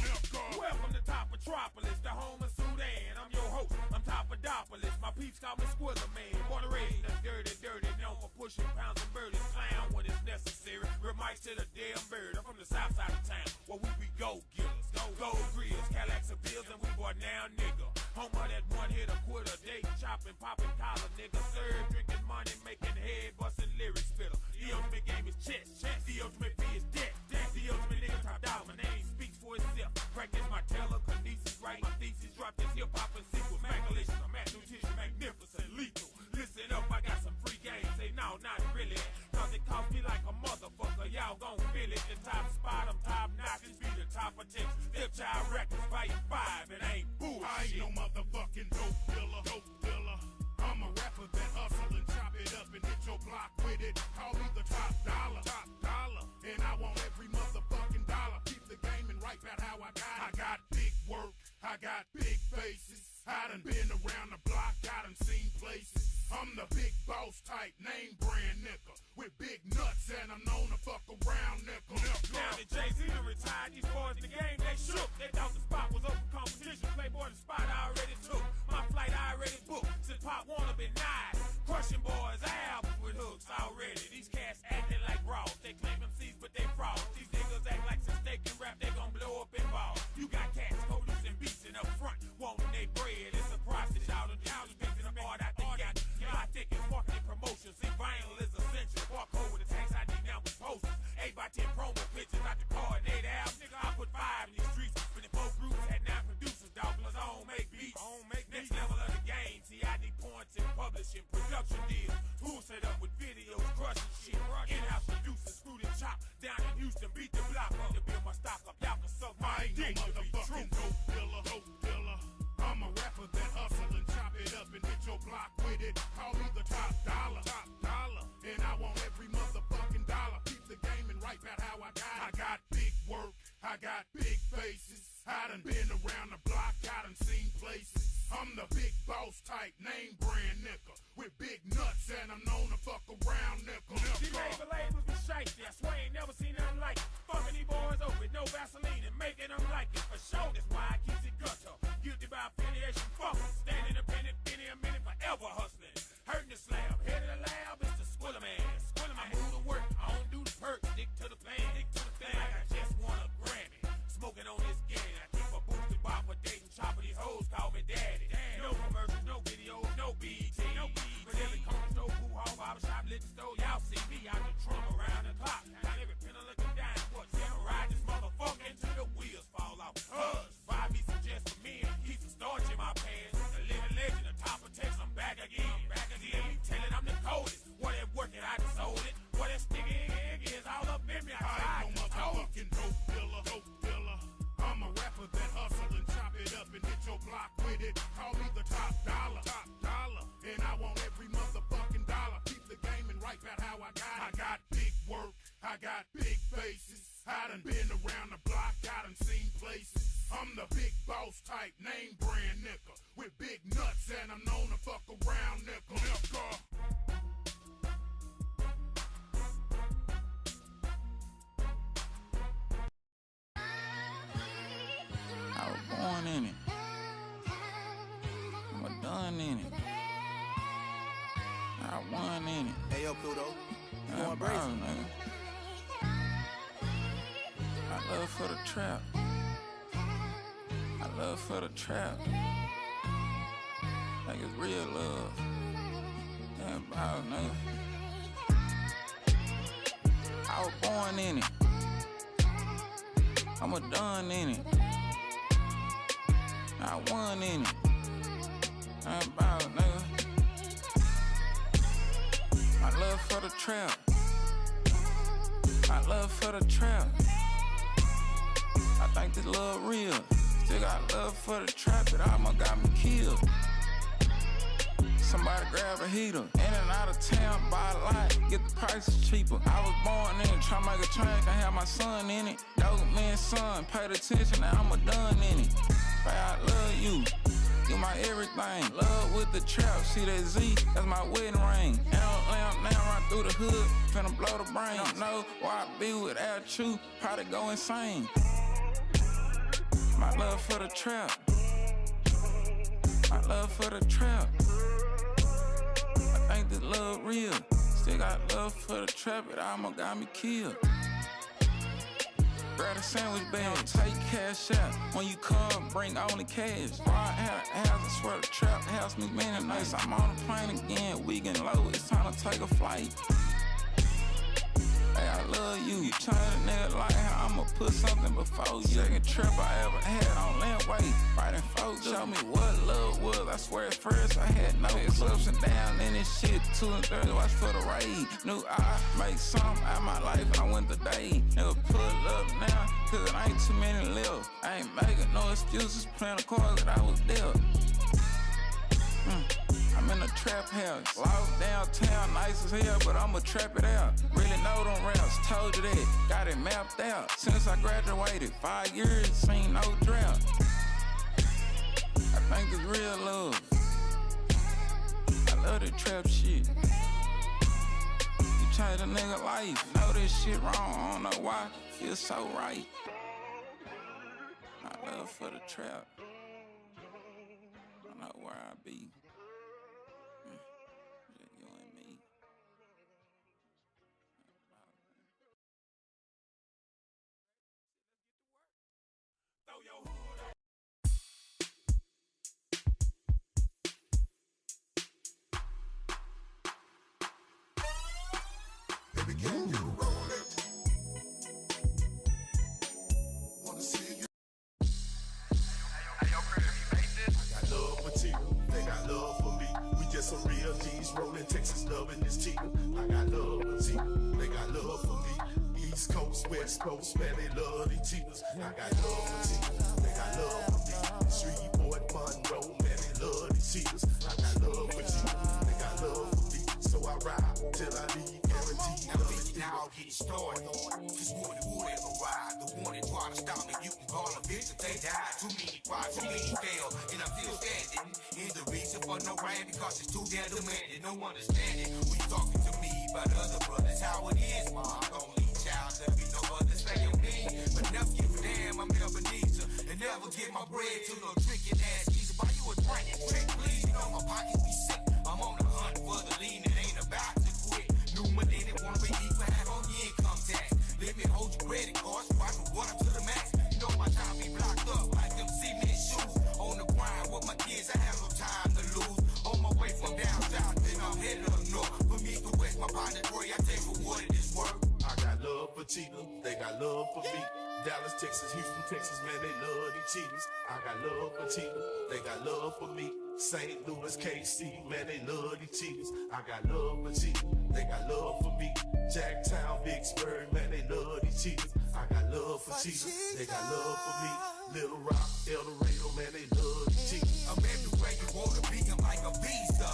Welcome to Top Metropolis, the home of Sudan. I'm your host, I'm Topodopolis. My peeps call me Squiller Man. Born and raised, dirty, known for pushing pounds and birdies. Clown when it's necessary. Real mics to the damn bird. I'm from the south side of town, where we be go-gillers. Gold grills, Cadillacs and bills, and we boy now nigga. Home of that one hit a quitter, day chopping, popping collar, nigga. Serve, drinking money, making head, busting lyrics spitter. The ultimate game is chess. The ultimate fee is death. The ultimate nigga top dollar. My name speaks for itself. Practice my telekinesis, write my thesis, drop this hip hop and sequel. Magalicious, I'm at nutrition, magnificent, lethal. Listen up, I got some free games. Say no, not really. Cause it cost me like a motherfucker. Y'all gon' feel it. The top spot, I'm top notch. This be the top of Texas. Stepchild Records, Volume 5. It ain't bullshit. I ain't no motherfucking dope dealer. I'm a rapper that hustle and chop it up and hit your block with it. Call me the top dollar, and I want every motherfucking dollar. Keep the game and right about how I got it. I got big work, I got big faces. I done been around the block, I done seen places. I'm the big boss type, name brand nigga, with big nuts and I'm known to fuck around nigga. Now that Jay-Z done retired, these boys in the game, they shook. They thought the spot was open competition. Playboy, the spot I already took. My flight I already booked. Since Pop wanna be nice. Crushing boys, albums with hooks already. These cats acting like raws. They claim MCs, but they frauds. These niggas act like since they can rap, they gon' blow up in balls. You got cats producing beats in up front, wanting they bread. It's a process, y'all done making them hard out the gap. My thick is marketing promotion. See, vinyl is essential. Barcode with the tax ID now with posters. 8x10 promo pictures out the coordinate album. I put 5 in these streets. Spinning 4 groups, had 9 producers, dog. Plus I don't make beats. Next level of the game. CID points and publishing, production deals. Tools set up with videos, crushing shit. In-house producers, screwed and chopped. Down in Houston, beat the block up to build my stock up. Y'all can suck my dick to be true. Dope dealer. I'm a rapper that hustle and chop it up and hit your block with it. Call me the top dollar, and I want every motherfucking dollar. Keep the game and right about how I got it. I got big work, I got big faces. I done been around the block, I done seen places. I'm the big boss type, name brand nigga, with big nuts and I'm known to fuck around nigga. These labels be shifty. I swear I ain't never seen nothing like it. Fucking these boys over with no Vaseline and making them like it. For sure, that's why I keep it gutter. Guilty by affiliation, fuck it. Standing independent, penny a minute, forever hustling. Hurting the slab, head of the lab, it's the Squiller Man. I move to work, I don't do the perk. Stick to the plan, like I just won a Grammy. Smoking on this gang, I keep a boosted bop for dating, chopping these hoes, call me daddy. No commercials, no videos, no BET. But every corner store, pool hall, barbershop, liquor store, y'all see me out the drum around the clock. Now every penny looking down, what? Ride this motherfucker until the wheels fall off. Bobby suggests for me, keep some starch in my pants. The living legend, the top of Texas, I'm back again. Telling I'm the coldest. What that working, I just sold it. What that sticky egg is all up in me. I ain't no motherfucking dope dealer. I'm a rapper that hustle and chop it up and hit your block with it. Call me the top dollar, and I want every motherfucking dollar. Keep the game and right about how I got it. I got big work, I got big faces. I done been around the block, I done seen places. I'm the big boss type, name brand nigga, with big nuts and I'm known to fuck around nigga. I was born in it. I'm done in it. I won in it. Hey, yo, Pluto. You going Bro, brazen? nigga. I love for the trap. I love for the trap. Like it's real love. Damn, bro, nigga. I was born in it. I'm done in it. I won in it. I'm about, nigga. My love for the trap. My love for the trap. I think this love real. Still got love for the trap that almost got me killed. somebody grab a heater. In and out of town, buy a lot, get the prices cheaper. I was born in it, try to make a train, can have my son in it. Dope man, son, paid attention, now I'm a done in it. But I love you. You my everything, love with the trap, see that Z, that's my wedding ring. Lamp now run through the hood, finna blow the brain. Don't know why I be without you, probably go insane. My love for the trap, my love for the trap. I think this love real, still got love for the trap, it almost got me killed. Grab a sandwich bag, take cash out. When you come, bring only cash. Before I had a house, I swear the trap house me many nights. I'm on the plane again, we getting low, it's time to take a flight. Hey, I love you. You trying to nigga like how I'ma put something before you. Second trip I ever had on land way. Riding folks, show me what love was. I swear at first I had no ups and downs in this shit. 2 and 30, watch for the raid. Knew I make something out of my life and I went the day. Nigga pull up now, cause it ain't too many left. I ain't making no excuses, playing the cards that I was dealt. I'm in a trap house, locked downtown, nice as hell, but I'ma trap it out. Really know them raps, told you that, got it mapped out. Since I graduated, 5 years, seen no drought. I think it's real love. I love that trap shit. You change a nigga life, know this shit wrong, I don't know why, feel so right. My love for the trap, I know where I be. You and me. Throw your hood up. Baby, can you roll it? Wanna see you? Hey, yo, Chris, you made this? I got love for Tina, they got love for me. We just some real G's rolling Texas, loving this Tina. I got love for Tina, they got love for me. East Coast, West Coast, man, they love these Tinas. I got love for Tina, they got love for me. Shreveport, Monroe, man, they love these Tinas. I got love for Tina, they got love for me. So I ride till I leave, guaranteed. Now bitch, now I'll get started. Cause would ever ride? The one that try to stop me, you can call a bitch if they die. Too many cry, too many fail, and I'm still standing. Here's the reason for no rain, because it's too damn demanding. No understanding. We talking to me about other brothers, how it is, mom. Only child, there be no other say on me. But never give a damn, I'm Ebenezer. And never give my bread to no trickin' ass geezer. Buy you a drink, trick please, you know my pockets be sick. I'm on the hunt for the lean, it ain't about to quit. New money, they wanna be equal, have on the income tax. Let me hold your credit cards, so I can run up to the max. You know my time be blocked up like them cement shoes. On the grind with my kids, I have no time to lose. On my way from down south, then I'm headed up north. For me to west, my partner Troy, I take for what it is worth. I got love for Tina, they got love for me. Dallas, Texas, Houston, Texas, man, they love these cheaters. I got love for Tina, they got love for me. St. Louis, KC, man, they love these cheaters. I got love for Tina, they got love for me. Jacktown, Vicksburg, man, they love these cheaters. I got love for Tina, they got love for me. Little Rock, El Dorado, man, they love these cheaters. I'm everywhere you wanna be, I'm like a visa.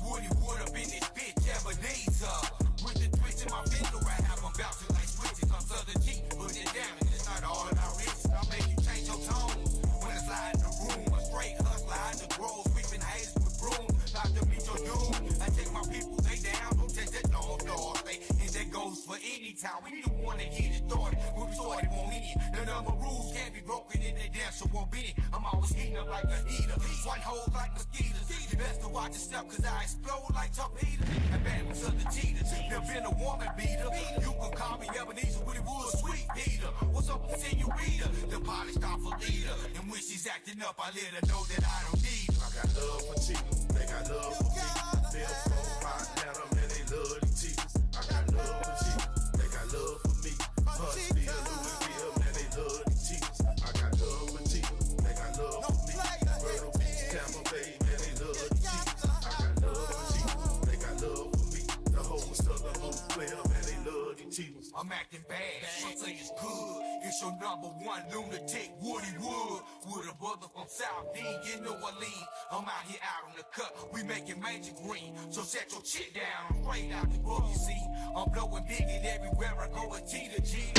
Woody wood up in this bitch, Ebenezer. With the twist in my finger, I have them bouncing like switches. I'm Southern G, put it down, and it's not all about riches. I'll make you change your tone. When I slide in the room, a straight hustler in the grove, sweeping haters with broom. Like to meet your doom. I take my people, they down, don't take that long door. And that goes for any time. We the one that get it started. When we started, won't end. None of my rules can't be broken in the dance, so won't be. I'm always heating up like a heater. One holes like mosquitoes. Best to watch yourself, cause I explode like torpedoes. And bad with other cheaters. Never been a woman beater. You can call me Ebenezer with a wood sweet Peter. What's up, senorita? The polished off a leader. And when she's acting up, I let her know that I don't need her. I got love for Tina, they got love for me. They'll phone Montana, man, they love these cheaters. I got love for Tina, they got love for me. Huntsville, Louisville, man, they love these cheaters. I got love for Tina, they got love for me. Myrtle Beach, Tampa Bay, man, they love these cheaters. I got love for Tina, they got love for me. The whole Southern Hope player, man, they love these cheaters. I'm acting bad, so say it's good. It's your number one lunatic, Woody Wood. With a brother from South D, you know what lean. I'm out here out on the cut, we making major green. So set your shit down, I'm straight out the book, you see. I'm blowing big and everywhere I go, a G to G.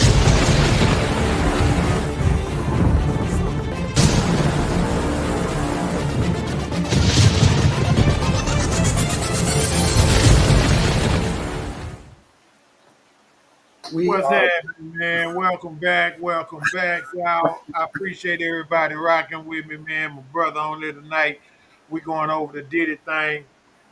We What's are happening, man? Welcome back, y'all. I appreciate everybody rocking with me, man. My brother on there tonight. We going over the Diddy thing.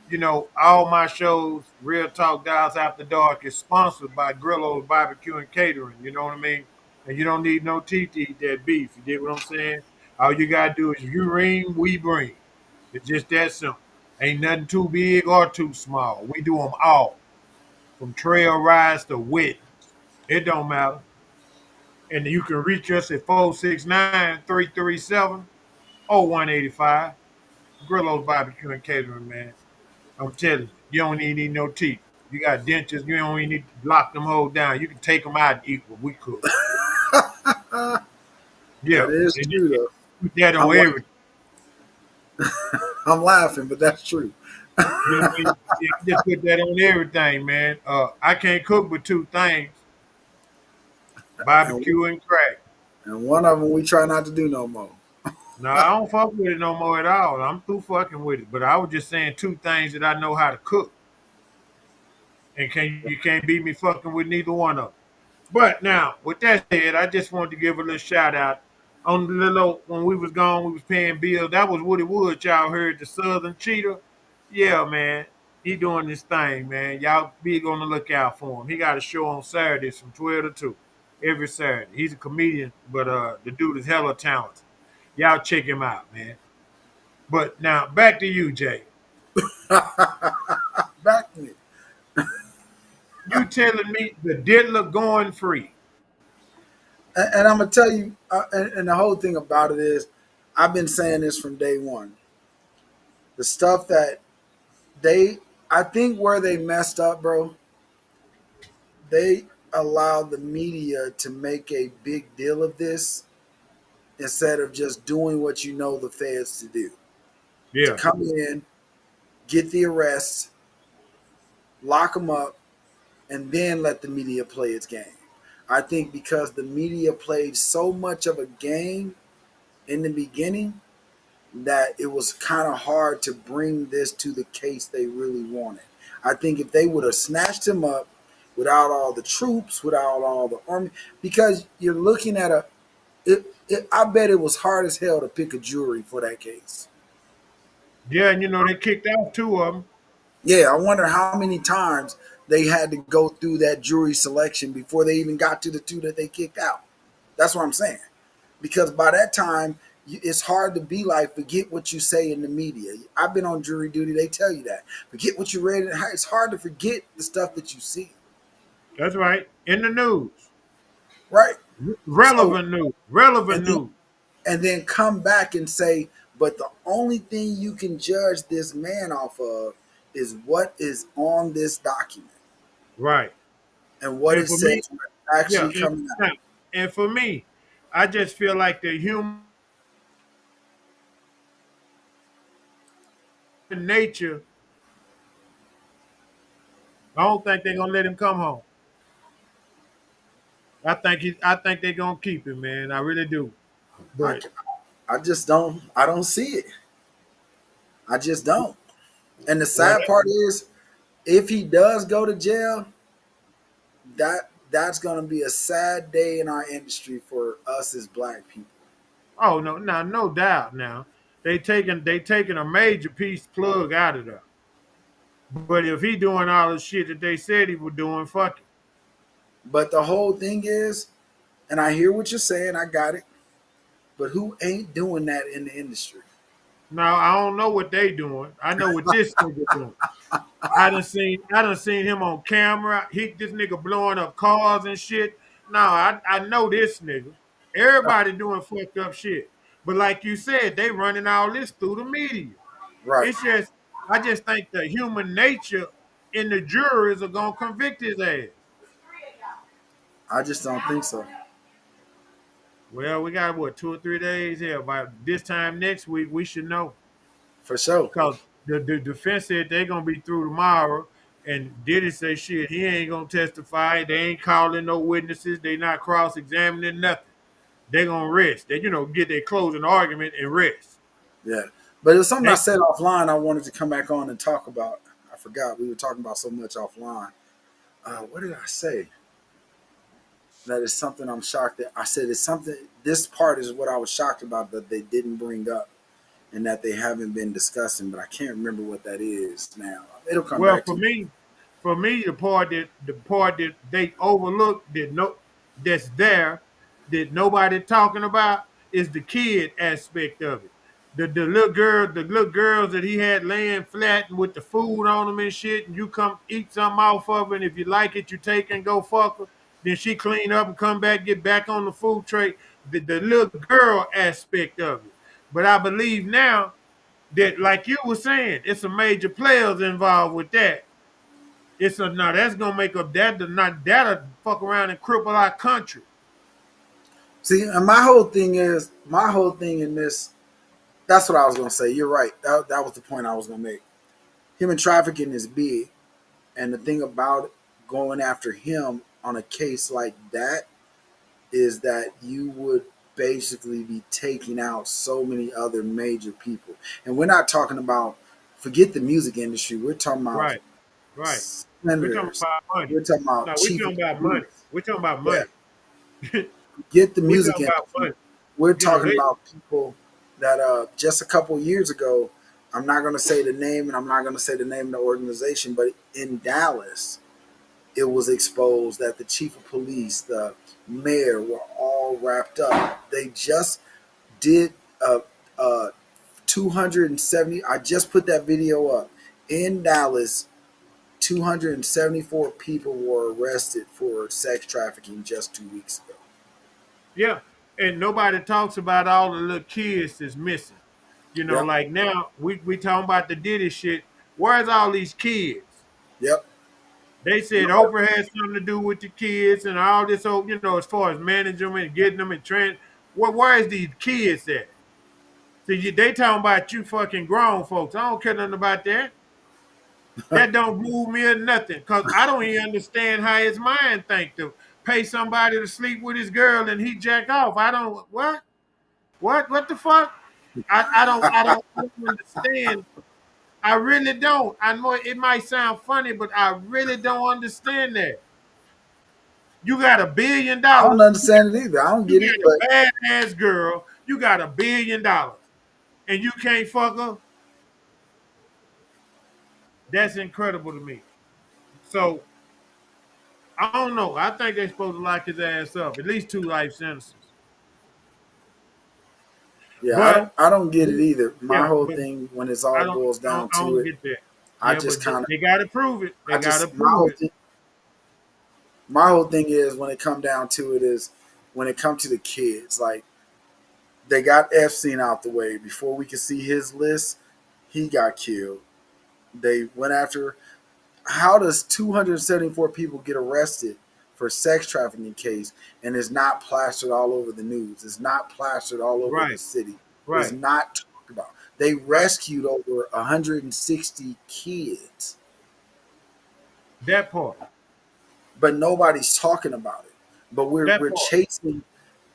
You know, all my shows, Real Talk Dials After Dark, is sponsored by Grillo's Barbecue and Catering. You know what I mean? And you don't need no teeth to eat that beef. You get what I'm saying? All you gotta do is you ring, we bring. It's just that simple. Ain't nothing too big or too small. We do them all, from trail rides to weddings. It don't matter. And you can reach us at 469-337-0185. Grillo's Barbecue and Catering, man. I'm telling you, you don't even need no teeth. You got dentures, you don't even need to lock them holes down. You can take them out and eat what we cook. that Yeah. is And true you though. put that I'm on la- everything. I'm laughing, but that's true. You know what I mean? Yeah, just put that on everything, man. I can't cook but two things: And barbecue and crack. one of them we try not to do no more. No, I don't fuck with it no more at all. I'm through fucking with it. But I was just saying two things that I know how to cook. And you can't beat me fucking with neither one of them. But now, with that said, I just wanted to give a little shout out on the little when we was gone, we was paying bills. That was Woody Wood, y'all heard the Southern Cheetah. Yeah, man. He doing this thing, man. Y'all be on the lookout for him. He got a show on Saturdays from 12 to 2. Every Saturday. He's a comedian, but the dude is hella talented. Y'all check him out, man. But now back to you, Jay. Back to me. You telling me the diddler going free? And I'm gonna tell you, and the whole thing about it is, I've been saying this from day one. The stuff that they, I think where they messed up, bro, they allowed the media to make a big deal of this instead of just doing what you know the feds to do. To Yeah, come in, get the arrests, lock them up, and then let the media play its game. I think because the media played so much of a game in the beginning that it was kind of hard to bring this to the case they really wanted. I think if they would have snatched him up without all the troops, without all the army, because you're looking at I bet it was hard as hell to pick a jury for that case. yeah, and you know they kicked out two of them. Yeah, I wonder how many times they had to go through that jury selection before they even got to the two that they kicked out. That's what I'm saying. Because by that time, it's hard to be like, forget what you say in the media. I've been on jury duty. They tell you that. Forget what you read. It's hard to forget the stuff that you see. That's right. In the news. Right. So, Relevant news. Relevant and then, news. and then come back and say, but the only thing you can judge this man off of is what is on this document Right. and what And it for me, says when it's yeah, actually coming out. and for me, I just feel like the human nature, I don't think they're gonna let him come home. I think they're gonna keep him, man. I really do. I, But I just don't. I don't see it. I just don't. And the what sad part is, if he does go to jail, that's going to be a sad day in our industry for us as black people. oh no, now no doubt now. They taking a major piece plug out of there. But if he doing all the shit that they said he was doing, fuck it. But the whole thing is, and I hear what you're saying, I got it. But who ain't doing that in the industry? Now I don't know what they doing. I know what this nigga doing. I done seen him on camera. This nigga blowing up cars and shit. No, I know this nigga. Everybody doing fucked up shit. But like you said, they running all this through the media. Right. It's just I just think the human nature in the juries are gonna convict his ass. I just don't think so. Well, we got what 2 or 3 days here. By this time next week, we should know. For sure. Because the defense said they're gonna be through tomorrow, and Diddy say shit, he ain't gonna testify. They ain't calling no witnesses. They not cross examining nothing. They gonna rest. They get their closing argument and rest. Yeah. But it was something I They said offline I wanted to come back on and talk about. I forgot. We were talking about so much offline. What did I say? That is something I'm shocked that I said it's something. This part is what I was shocked about that they didn't bring up and that they haven't been discussing, but I can't remember what that is now. It'll come Well, back to me. for me, the part that they overlooked that's there that nobody talking about is the kid aspect of it. The little girls that he had laying flat and with the food on them and shit, and you come eat something off of her, and if you like it, you take and go fuck her. Then she clean up and come back, get back on the food tray. The little girl aspect of it. But I believe now that, like you were saying, it's some major players involved with that. It's a now that's gonna make up that not that'll fuck around and cripple our country. See, and my whole thing in this. That's what I was gonna say. You're right. That was the point I was gonna make. Human trafficking is big, and the thing about going after him on a case like that is that you would basically be taking out so many other major people. And we're not talking about forget the music industry. We're talking about Right, right. We're talking senators. about money. We're talking about No, we're chief of talking about money. police. We're talking about Yeah, money. get the We're music talking about industry. money. We're You know, talking they about people that just a couple years ago. I'm not going to say the name, and I'm not going to say the name of the organization, but in Dallas, it was exposed that the chief of police, the mayor, were all wrapped up. They just did a 270. I just put that video up in Dallas. 274 people were arrested for sex trafficking just 2 weeks ago. yeah. And nobody talks about all the little kids that's missing. Yep, Like now we talking about the Diddy shit. Where's all these kids? yep. They said Nobody, Oprah had something to do with the kids and all this whole, as far as managing them and getting them and training. Where is these kids at? See, they talking about you fucking grown folks. I don't care nothing about that. That don't move me or nothing. Cause I don't even understand how his mind think to pay somebody to sleep with his girl and he jack off. I don't what? What the fuck? I don't understand. I really don't. I know it might sound funny, but I really don't understand that. You got $1 billion. I don't understand it either. I don't You get it, but got a badass girl. You got $1 billion, and you can't fuck her. That's incredible to me. So I don't know. I think they're supposed to lock his ass up. At least 2 life sentences. yeah, But I don't get it either. My yeah, whole but thing, when it's I all don't. boils I don't, down I to don't it, get that. I Yeah, just but they, kind of, they got to prove it. They I got to just prove it. my whole thing is when it come down to it is when it come to the kids, like they got Epstein out the way before we could see his list. He got killed. They went after. How does 274 people get arrested for sex trafficking case and it's not plastered all over the news? It's not plastered all over the Right. city. It's Right. not talked about. They Right. rescued over 160 kids, That part. but nobody's talking about it. But we're That we're part. chasing.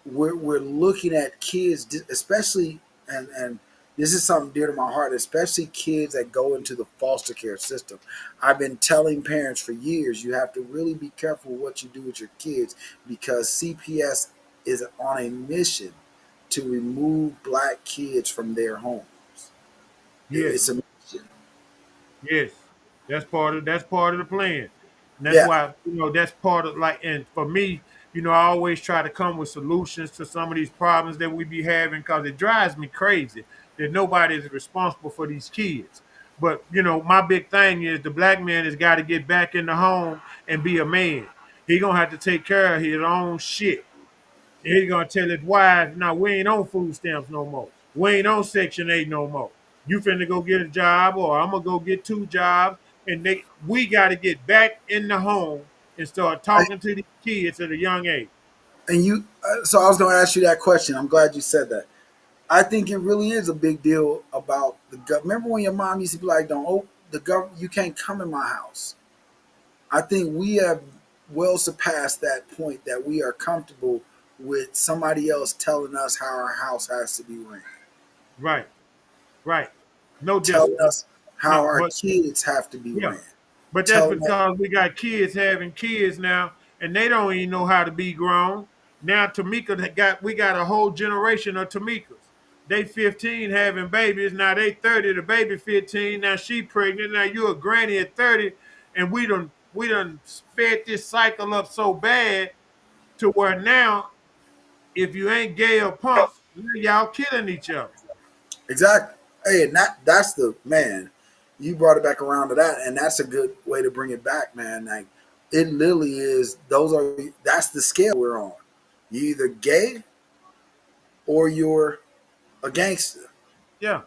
We're looking at kids, especially and this is something dear to my heart, especially kids that go into the foster care system. I've been telling parents for years, you have to really be careful what you do with your kids because CPS is on a mission to remove black kids from their homes. Yes. It's a mission. Yes, that's part of the plan, and that's Yeah, why that's part of like. And for me, I always try to come with solutions to some of these problems that we be having because it drives me crazy that nobody is responsible for these kids. But my big thing is the black man has got to get back in the home and be a man. He gonna have to take care of his own shit. He gonna tell his wife, "No, we ain't on food stamps no more. We ain't on Section 8 no more. You finna go get a job, or I'm gonna go get 2 jobs." And we got to get back in the home and start I, talking to these kids at a young age. And you, so I was going to ask you that question. I'm glad you said that. I think it really is a big deal about the government. Remember when your mom used to be like, "Don't the government, you can't come in my house." I think we have well surpassed that point that we are comfortable with somebody else telling us how our house has to be ran, Right, right. No telling discipline. us how No, our but kids have to be yeah, ran, but that's telling us because we got kids having kids now, and they don't even know how to be grown. Now we got a whole generation of Tamikas. They 15 having babies. Now they 30, the baby 15. Now she pregnant. Now you a granny at 30, and we done sped this cycle up so bad to where now if you ain't gay or punk, y'all killing each other. exactly. Hey, and that's the man. You brought it back around to that, and that's a good way to bring it back, man. Like it literally is. That's the scale we're on. You either gay or you're a gangster. Yeah.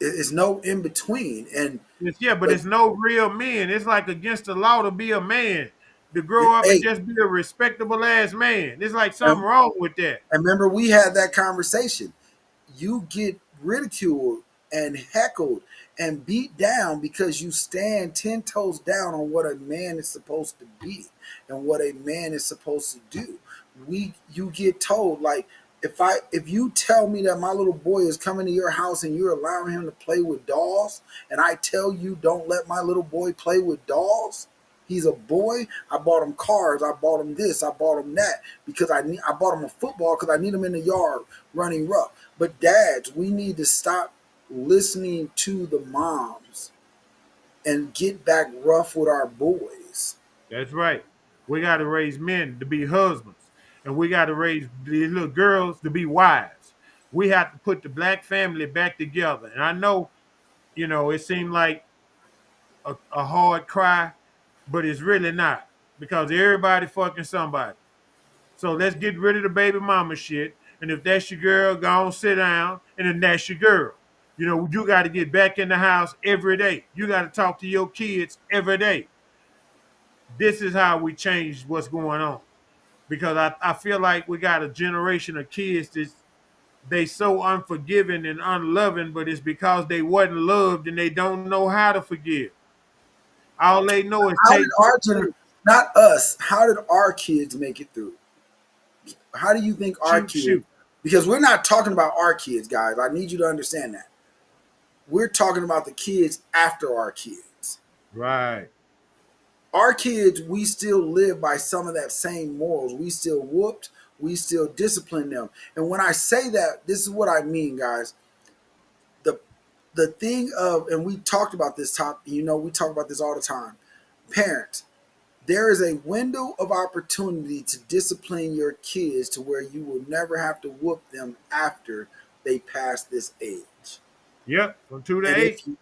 It's no in between. And But but it's no real men. It's like against the law to be a man, to grow up and hey, just be a respectable ass man. It's like something and, wrong with that. and remember we had that conversation. You get ridiculed and heckled and beat down because you stand 10 toes down on what a man is supposed to be and what a man is supposed to do. You get told like if you tell me that my little boy is coming to your house and you're allowing him to play with dolls and I tell you don't let my little boy play with dolls, he's a boy. I bought him cars. I bought him this. I bought him that because I bought him a football because I need him in the yard running rough. But dads, we need to stop listening to the moms and get back rough with our boys. That's right. We got to raise men to be husbands, and we got to raise these little girls to be wives. We have to put the black family back together. And I know, it seemed like a hard cry, but it's really not because everybody fucking somebody. So let's get rid of the baby mama shit. And if that's your girl, go on sit down. And then that's your girl. You got to get back in the house every day. You got to talk to your kids every day. This is how we change what's going on. Because I feel like we got a generation of kids that they so unforgiving and unloving, but it's because they wasn't loved and they don't know how to forgive. All they know is How did take, our not us, how did our kids make it through? How do you think our shoot, kids, shoot. because we're not talking about our kids, guys. I need you to understand that. We're talking about the kids after our kids. Right. Our kids, we still live by some of that same morals. We still whooped, we still discipline them. And when I say that, this is what I mean, guys. The the thing of, and we talked about this topic, we talk about this all the time. Parents, there is a window of opportunity to discipline your kids to where you will never have to whoop them after they pass this age. Yep. From 2 to 8. And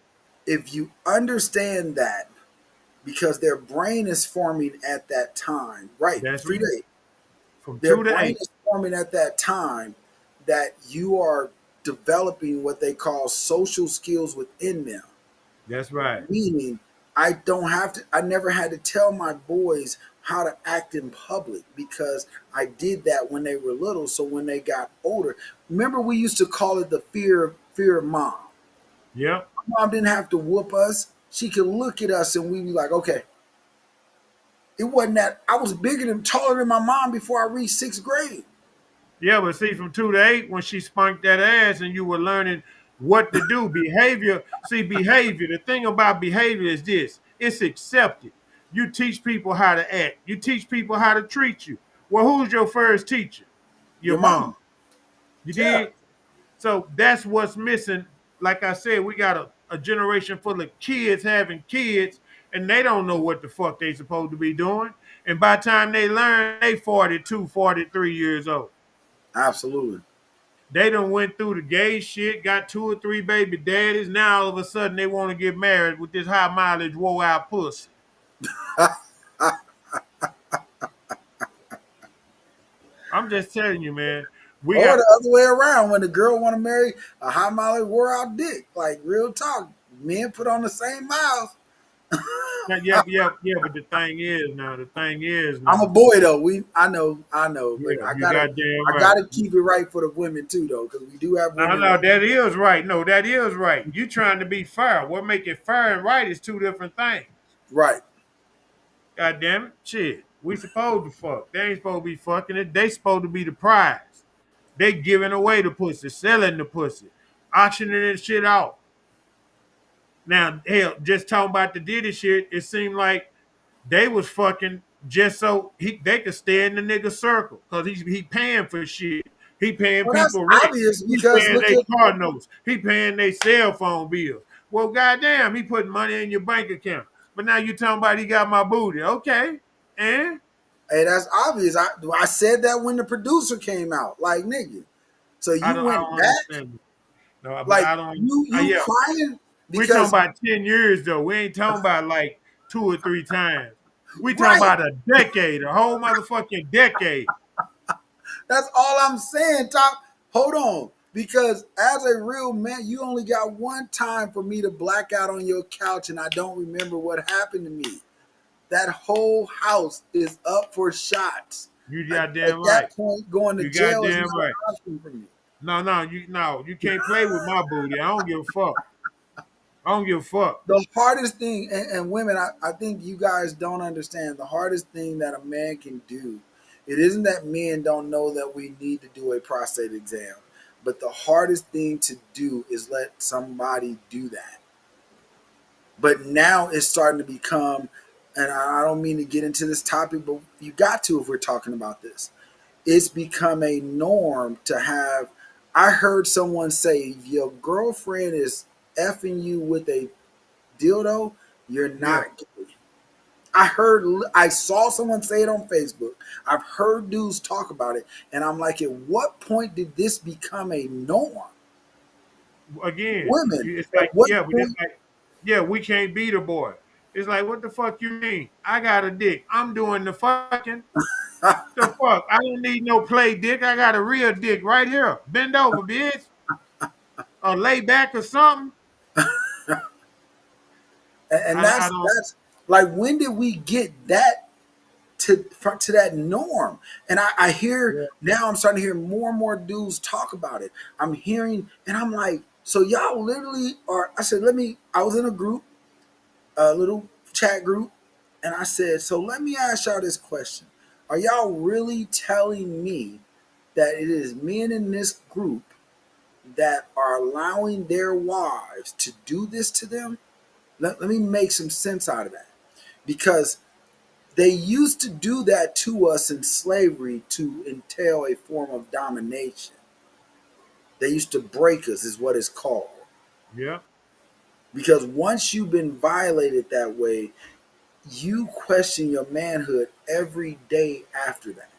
if you understand that, because their brain is forming at that time, right? That's Three right. to eight. From Their 2 to brain 8. is forming at that time that you are developing what they call social skills within them. That's right. Meaning, I never had to tell my boys how to act in public because I did that when they were little. So when they got older, remember we used to call it the fear of mom. Yep. Mom didn't have to whoop us. She could look at us and we'd be like, okay. It wasn't that I was bigger than taller than my mom before I reached sixth grade. Yeah, but see, from 2 to 8, when she spunked that ass and you were learning what to do, behavior. See, behavior. The thing about behavior is this: it's accepted. You teach people how to act. You teach people how to treat you. Well, who's your first teacher? Your Your mom. mom. You Yeah, did. So that's what's missing. Like I said, we got a generation full of kids having kids, and they don't know what the fuck they supposed to be doing. And by the time they learn, they 42, 43 years old. absolutely. They done went through the gay shit, got 2 or 3 baby daddies. Now all of a sudden they want to get married with this high mileage wore out pussy. I'm just telling you, man. We Or got the other way around when the girl want to marry a high mileage wore out dick. Like real talk. Men put on the same miles. Yeah. But the thing is I'm a now, boy though. I know, but yeah, I you gotta, goddamn I right. gotta keep it right for the women too, though, because we do have No, women no, like, that is right. No, that is right. You trying to be fair. What make it fair and right is two different things. right. God damn it. Shit. We supposed to fuck. They ain't supposed to be fucking it. They supposed to be the prize. They giving away the pussy, selling the pussy, auctioning this shit out. Now, hell, just talking about the Diddy shit, it seemed like they was fucking just so they could stay in the nigga circle because he paying for shit. He paying Well, that's people rent. obvious He because paying look their at, car notes. He paying their cell phone bills. Well, goddamn, he putting money in your bank account. But now you talking about he got my booty. Okay. And hey, that's obvious. I said that when the producer came out, like nigga. So you I went don't back, understand it. No, but like I don't. you Yeah, crying we talking because about 10 years though. We ain't talking about like 2 or 3 times. We talking right. about a decade, a whole motherfucking decade. That's all I'm saying, Top. Hold on. Because as a real man, you only got one time for me to black out on your couch and I don't remember what happened to me. That whole house is up for shots. You At goddamn right. that point, going to You jail is goddamn not right. an option for me. No, you can't play with my booty. I don't give a fuck. I don't give a fuck. The hardest thing, and women, I think you guys don't understand, the hardest thing that a man can do, it isn't that men don't know that we need to do a prostate exam, but the hardest thing to do is let somebody do that. But now it's starting to become, and I don't mean to get into this topic, but you got to if we're talking about this. It's become a norm to have. I heard someone say, if your girlfriend is effing you with a dildo, you're Yeah. not gay. I saw someone say it on Facebook. I've heard dudes talk about it, and I'm like, at what point did this become a norm? Again, Women, it's at like, what yeah, but it's point? like, yeah, we can't beat a boy. It's like, what the fuck you mean? I got a dick. I'm doing the fucking. The fuck? I don't need no play dick. I got a real dick right here. Bend over, bitch. Or lay back or something. And I don't. that's like, when did we get that to that norm? And I hear Yeah. now, I'm starting to hear more and more dudes talk about it. I'm hearing, and I'm like, so y'all literally are. I said, let me. I was in a group, a little chat group, and I said, so let me ask y'all this question: are y'all really telling me that it is men in this group that are allowing their wives to do this to them? Let me make some sense out of that, because they used to do that to us in slavery to entail a form of domination. They used to break us, is what it's called. Yeah. Because once you've been violated that way, you question your manhood every day after that.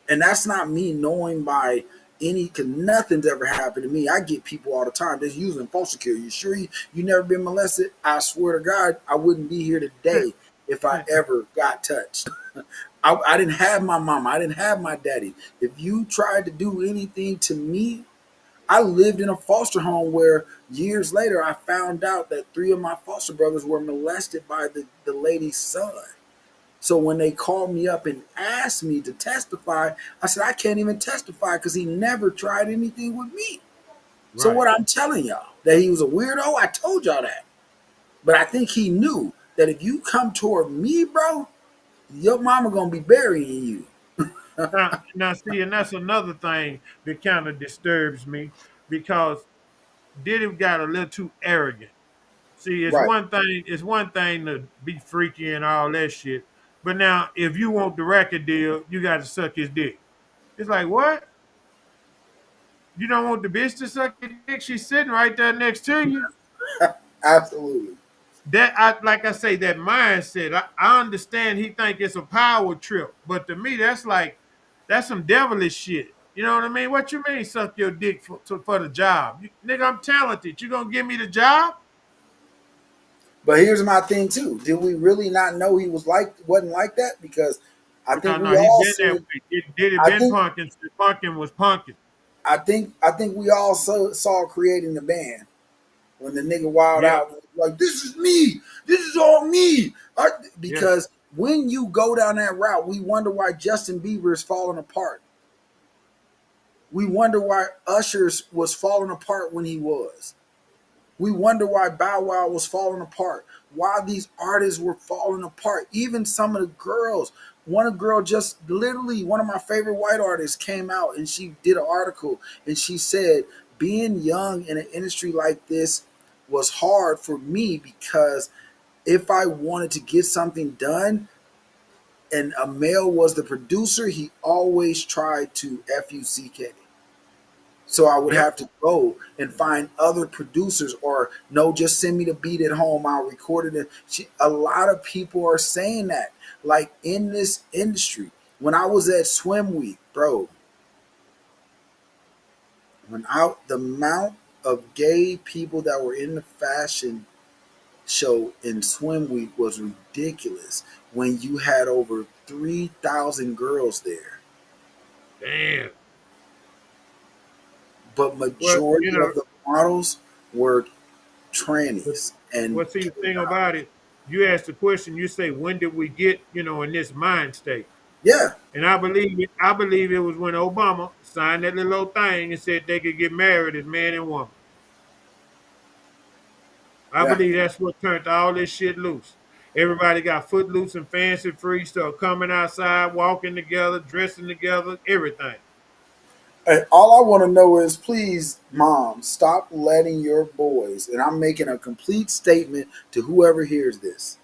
And that's not me knowing by any, because nothing's ever happened to me. I get people all the time that's using foster care. You sure you never been molested? I swear to God, I wouldn't be here today if I ever got touched. I didn't have my mama. I didn't have my daddy. If you tried to do anything to me, I lived in a foster home where years later I found out that three of my foster brothers were molested by the lady's son. So when they called me up and asked me to testify, I said, I can't even testify because he never tried anything with me. So Right. what I'm telling y'all, that he was a weirdo, I told y'all that. But I think he knew that if you come toward me, bro, your mama gonna be burying you. Now, see, and that's another thing that kind of disturbs me because Diddy got a little too arrogant. See, Right. it's one thing to be freaky and all that shit, but now if you want the record deal, you got to suck his dick. It's like, what? You don't want the bitch to suck your dick? She's sitting right there next to you. Absolutely. That like I say, that mindset. I understand he think it's a power trip, but to me, that's some devilish shit. You know what I mean? What you mean, suck your dick for the job? Nigga, I'm talented. You gonna give me the job? But here's my thing too. Did we really not know he wasn't like that? Because I No, think no, we he all been that seen. way. Did it I been think punking? Punking was punking. I think we all saw creating the band. when the nigga wild Yeah, out, like this is me, this is all me. yeah. Because when you go down that route, we wonder why Justin Bieber is falling apart. We wonder why Usher's was falling apart when he was. We wonder why Bow Wow was falling apart. Why these artists were falling apart. Even some of the girls. One girl just literally, one of my favorite white artists came out and she did an article and she said, being young in an industry like this was hard for me because if I wanted to get something done and a male was the producer, he always tried to FUCK. So I would Yep. have to go and find other producers or no, just send me the beat at home. I'll record it. A lot of people are saying that. Like in this industry, when I was at Swim Week, bro, the amount of gay people that were in the fashion show in Swim Week was ridiculous. When you had over 3,000 girls there, Damn. but Well, majority of the models were but trannies and see the thing about it, you ask the question, you say, when did we get, in this mind state? yeah. And I believe it was when Obama signed that little old thing and said they could get married as man and woman. I Yeah. believe that's what turned all this shit loose. Everybody got footloose and fancy free stuff coming outside, walking together, dressing together, everything. And all I want to know is, please, mom, stop letting your boys, and I'm making a complete statement to whoever hears this.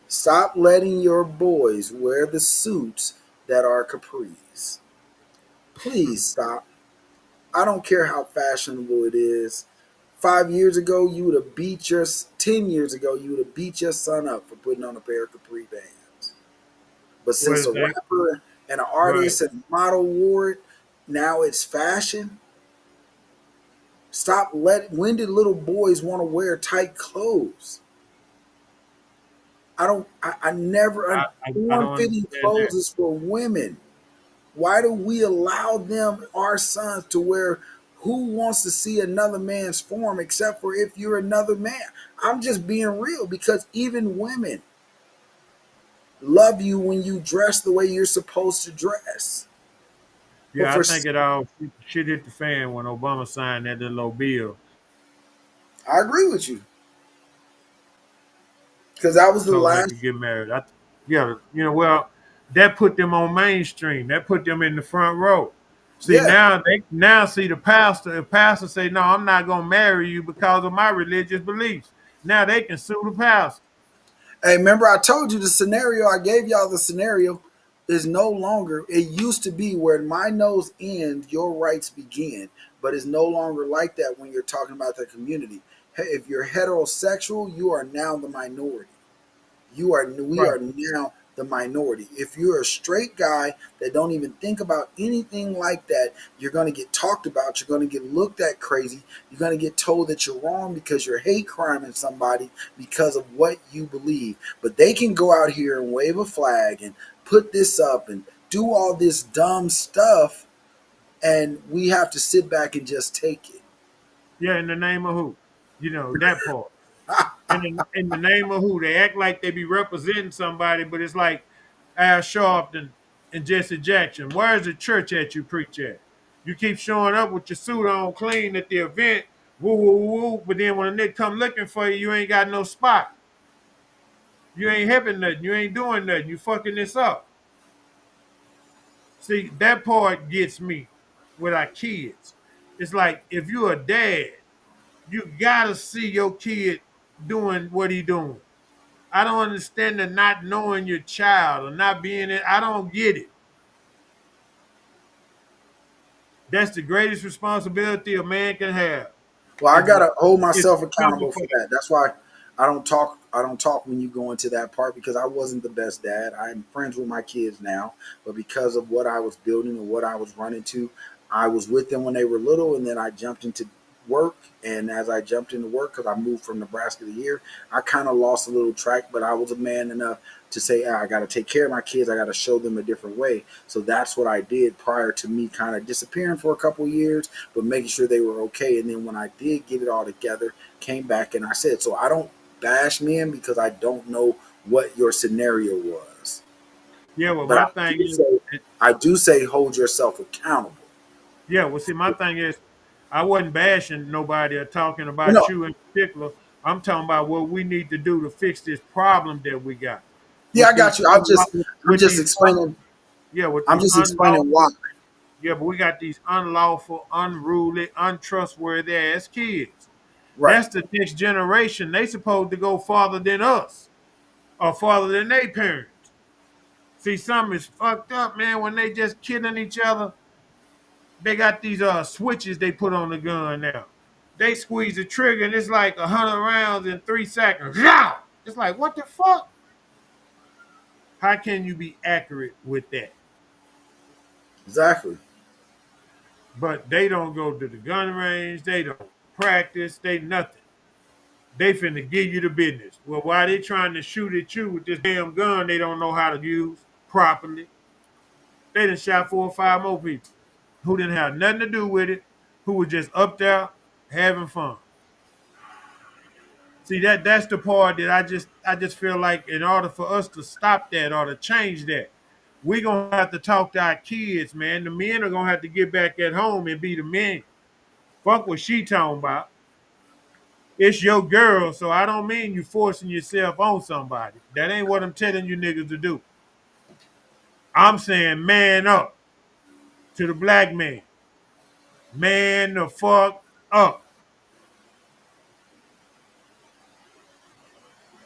Stop letting your boys wear the suits that are capris. Please stop. I don't care how fashionable it is. 5 years ago, you would have beat your 10 years ago, you would have beat your son up for putting on a pair of capri bands. But What since is a that? rapper and an Right. artist and model wore it, now it's fashion. Stop letting. When did little boys want to wear tight clothes? I don't. I never. I Form don't fitting understand that. clothes is for women. Why do we allow them, our sons, to wear? Who wants to see another man's form except for if you're another man? I'm just being real because even women love you when you dress the way you're supposed to dress. But Yeah, I for think it all shit hit the fan when Obama signed that little old bill I agree with you because that was the told them they last. could get married. Yeah, well, that put them on mainstream. That put them in the front row. See, Yeah. now they now see the pastor. If pastor say, "No, I'm not gonna marry you because of my religious beliefs," now they can sue the pastor. Hey, remember I told you the scenario I gave y'all the scenario is no longer it used to be where my nose ends, your rights begin, but it's no longer like that when you're talking about the community. Hey, if you're heterosexual, you are now the minority. We Right. are now the minority. If you're a straight guy that don't even think about anything like that, you're going to get talked about. You're going to get looked at crazy. You're going to get told that you're wrong because you're hate criming somebody because of what you believe. But they can go out here and wave a flag and put this up and do all this dumb stuff, and we have to sit back and just take it. Yeah, in the name of who? That part. In the name of who? They act like they be representing somebody, but it's like Al Sharpton and Jesse Jackson. Where's the church at you preach at? You keep showing up with your suit on clean at the event, woo woo woo, but then when a nigga come looking for you, you ain't got no spot. You ain't helping nothing. You ain't doing nothing. You fucking this up. See, that part gets me with our kids. It's like if you're a dad, you gotta see your kid doing what he doing. I don't understand the not knowing your child or not being it. I don't get it. That's the greatest responsibility a man can have. Well, I Is gotta hold is myself to cover accountable for for that. that. That's why I don't talk. I don't talk when you go into that part because I wasn't the best dad. I'm friends with my kids now, but because of what I was building and what I was running to, I was with them when they were little, and then I jumped into work. And as I jumped into work, because I moved from Nebraska to here, I kind of lost a little track, but I was a man enough to say, "Ah, I got to take care of my kids. I got to show them a different way." So that's what I did prior to me kind of disappearing for a couple of years, but making sure they were okay. And then when I did get it all together, came back and I said, so I don't bash men because I don't know what your scenario was. Yeah, well, But my thing is, I do say hold yourself accountable. yeah, well, see, my thing is, I wasn't bashing nobody or talking Well, about no, you in particular. I'm talking about what we need to do to fix this problem that we got yeah, with I got you. I'm just I'm with just these explaining. yeah, with I'm these just explaining why. unlawful, yeah, but we got these unlawful, unruly, untrustworthy ass kids. Right. That's the next generation. They supposed to go farther than us or farther than their parents. See, something is fucked up, man. When they just killing each other, they got these switches they put on the gun now. They squeeze the trigger and it's like 100 rounds in 3 seconds. Yow! It's like, what the fuck? How can you be accurate with that? Exactly. But they don't go to the gun range. They don't practice. They nothing. They finna give you the business. Well, why they trying to shoot at you with this damn gun they don't know how to use properly? They done shot 4 or 5 more people who didn't have nothing to do with it, who were just up there having fun. See that's the part that I just feel like in order for us to stop that or to change that, we gonna have to talk to our kids, man. The men are gonna have to get back at home and be the men. Fuck what she talking about. It's your girl, so I don't mean you forcing yourself on somebody. That ain't what I'm telling you niggas to do. I'm saying man up to the black man. Man the fuck up.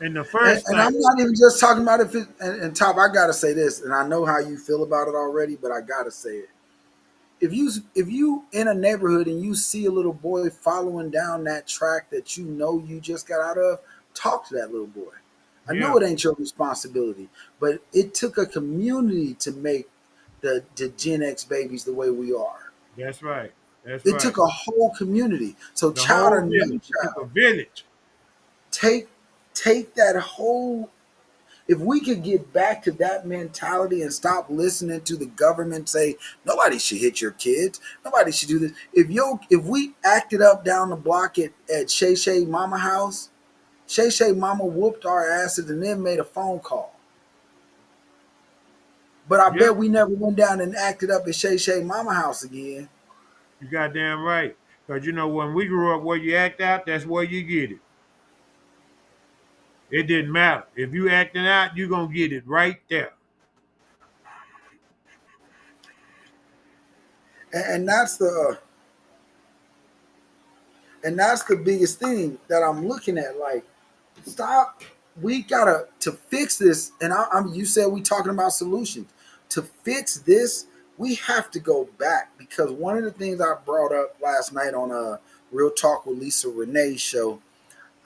And the first And thing, I'm not even just talking about if it and Top, I gotta say this, and I know how you feel about it already, but I gotta say it. If you in a neighborhood and you see a little boy following down that track that you know you just got out of, talk to that little boy. I know yeah, it ain't your responsibility, but it took a community to make the Gen X babies the way we are. that's right. That's It right. took a whole community. So The child whole or no village. It took a child, village. take take that whole, if we could get back to that mentality and stop listening to the government say nobody should hit your kids, nobody should do this. If we acted up down the block at Shay Shay Mama house, Shay Shay Mama whooped our asses and then made a phone call. But I Yeah, bet we never went down and acted up at Shay Shay Mama house again. you goddamn right. Because you know, when we grew up, where you act out, that's where you get it. It didn't matter. If you acting out, you gonna get it right there. And that's the biggest thing that I'm looking at. Like, stop. We gotta to fix this. And I'm you said we talking about solutions. To fix this, we have to go back because one of the things I brought up last night on a Real Talk with Lisa Renee show,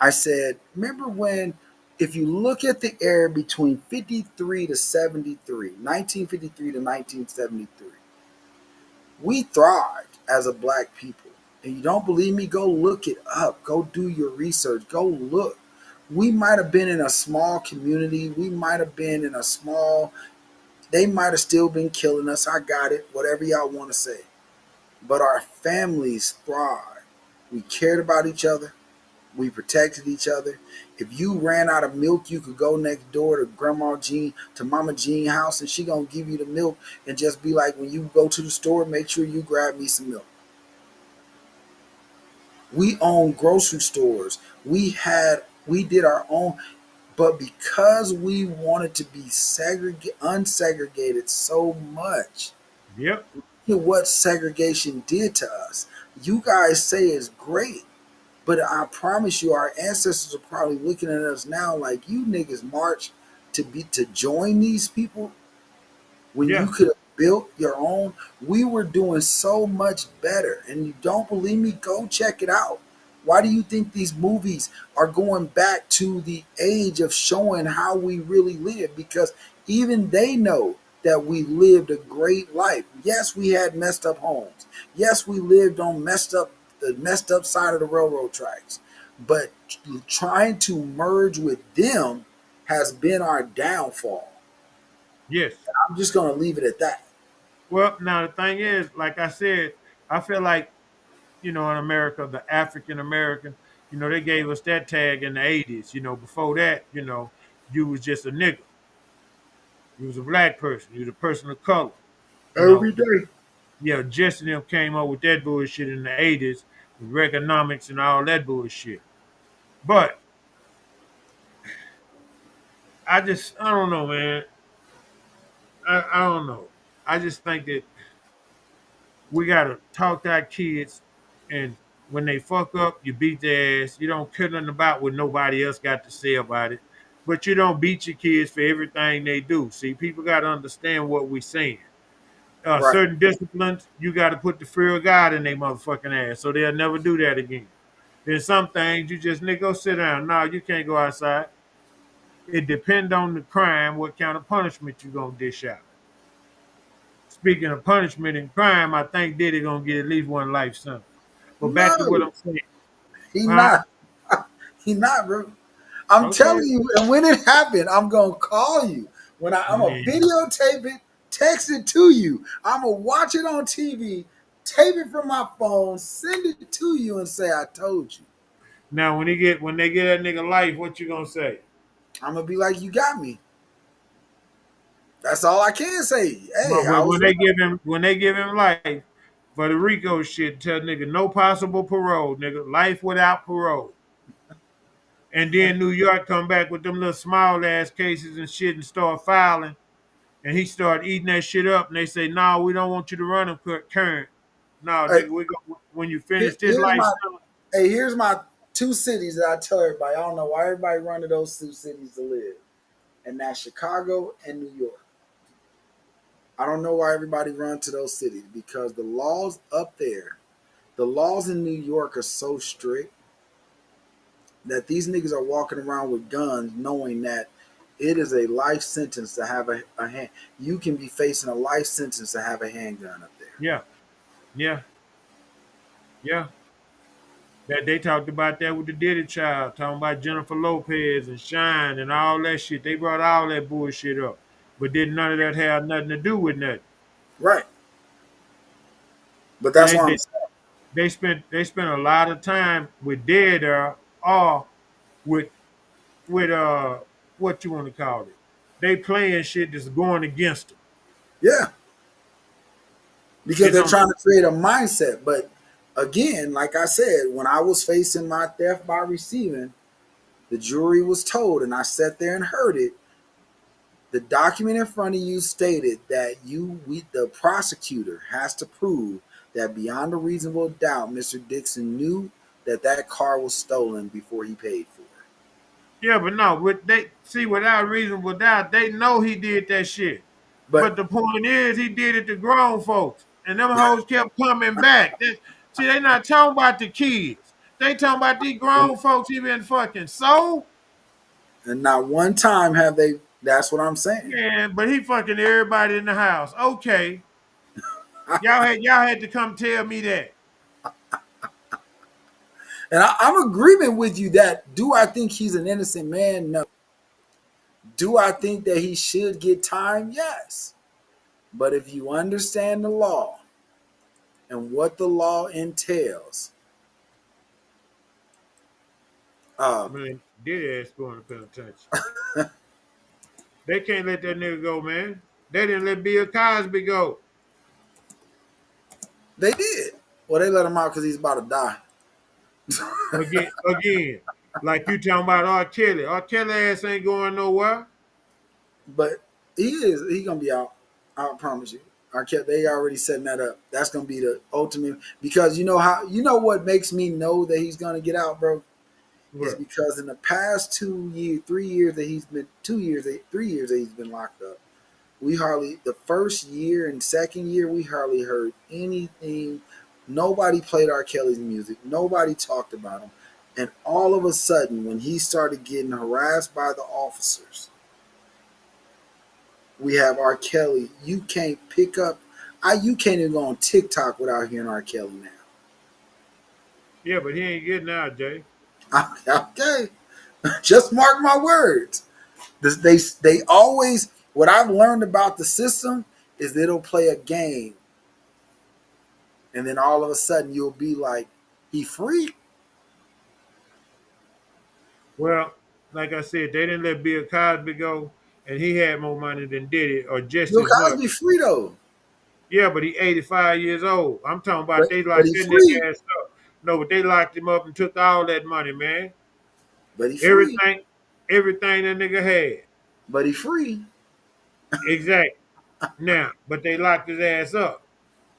I said, remember when if you look at the era between 53 to 73, 1953 to 1973, we thrived as a black people. And you don't believe me? Go look it up. Go do your research. Go look. We might have been in a small community. We might have been in a small, they might have still been killing us. I got it. Whatever y'all want to say. But our families thrived. We cared about each other. We protected each other. If you ran out of milk, you could go next door to Grandma Jean, to Mama Jean house, and she gonna give you the milk and just be like, when you go to the store, make sure you grab me some milk. We own grocery stores. We did our own, but because we wanted to be unsegregated so much, Yep. look at what segregation did to us. You guys say it's great, but I promise you, our ancestors are probably looking at us now like you niggas march to join these people when you Yeah. could have built your own. We were doing so much better. And you don't believe me? Go check it out. Why do you think these movies are going back to the age of showing how we really live? Because even they know that we lived a great life. Yes, we had messed up homes. Yes, we lived on messed up the messed up side of the railroad tracks. But trying to merge with them has been our downfall. Yes. I'm just gonna leave it at that. Well, now the thing is, like I said, I feel like, in America, the African American, they gave us that tag in the 80s. Before that, you was just a nigga. You was a black person. You was a person of color. You Every know, day. yeah, Jesse and them came up with that bullshit in the 80s with economics and all that bullshit. But I don't know, man. I don't know. I just think that we gotta talk to our kids, and when they fuck up, you beat their ass. You don't care nothing about what nobody else got to say about it, but you don't beat your kids for everything they do. See, people gotta understand what we're saying. Right. Certain disciplines, you gotta put the fear of God in their motherfucking ass, so they'll never do that again. Then some things you just nigga go sit down. No, you can't go outside. It depends on the crime, what kind of punishment you gonna dish out. Speaking of punishment and crime, I think Diddy gonna get at least one life sentence. But back to what No, I'm saying, he huh? not. He not, bro. I'm Okay. telling you, and when it happened, I'm gonna call you. I'm gonna Man. videotape it, text it to you. I'm gonna watch it on TV, tape it from my phone, send it to you, and say I told you. Now when they get that nigga life, what you gonna say? I'm gonna be like, you got me. That's all I can say. Hey, Well, I when was they give him life for the Rico shit, tell nigga no possible parole, nigga, life without parole. And then New York come back with them little small ass cases and shit and start filing, and he start eating that shit up, and they say, no, we don't want you to run him current. No, hey, nigga, when you finish this here's life my sentence, here's my two cities that I tell everybody. I don't know why everybody run to those two cities to live, and that's Chicago and New York. I don't know why everybody run to those cities because the laws up there, the laws in New York are so strict that these niggas are walking around with guns knowing that it is a life sentence to have a hand. You can be facing a life sentence to have a handgun up there. yeah, yeah, yeah. That they talked about that with the Diddy child, talking about Jennifer Lopez and Shine and all that shit. They brought all that bullshit up, but did none of that have nothing to do with nothing. Right. But And that's what I'm saying. they spent a lot of time with Dead or with with what you want to call it. They playing shit that's going against them. Yeah. Because It they're don't. trying to create a mindset. But again, like I said, when I was facing my theft by receiving, the jury was told, and I sat there and heard it. The document in front of you stated that the prosecutor has to prove that beyond a reasonable doubt, Mr. Dixon knew that that car was stolen before he paid for it. Yeah, but no, without reasonable doubt, they know he did that shit. But But the point is, he did it to grown folks, and them hoes kept coming back. See, they not talking about the kids. They talking about these grown folks he been fucking. So, and not one time have they. That's what I'm saying. yeah, but he fucking everybody in the house. Okay, y'all had to come tell me that. And I'm agreement with you that do I think he's an innocent man? No. Do I think that he should get time? Yes. But if you understand the law and what the law entails, uh, Man, did ass going to penitentiary. They can't let that nigga go, man. They didn't let Bill Cosby go. they did. Well, they let him out because he's about to die. Again, like you talking about R. Kelly. R. Kelly ass ain't going nowhere. But he is. He gonna be out. I promise you. They already setting that up. That's gonna be the ultimate because you know what makes me know that he's gonna get out, bro, is What? because in the past 2 years, 3 years that he's been 2 years, 3 years that he's been locked up, we hardly the first year and second year we hardly heard anything. Nobody played R. Kelly's music. Nobody talked about him. And all of a sudden, when he started getting harassed by the officers, we have R. Kelly. You can't pick up. You can't even go on TikTok without hearing R. Kelly now. Yeah, but he ain't getting out, Jay. Okay, just mark my words. They always, what I've learned about the system is it'll play a game, and then all of a sudden you'll be like, he free? Well, like I said, they didn't let Bill Cosby go, and he had more money than Diddy, or just Bill as much. Cosby free though, Yeah, but he 85 years old. I'm talking but about they but locked he that free, nigga ass up. No, but they locked him up and took all that money, man. but he free, Everything, everything that nigga had. but he free. Exactly. Now, but they locked his ass up.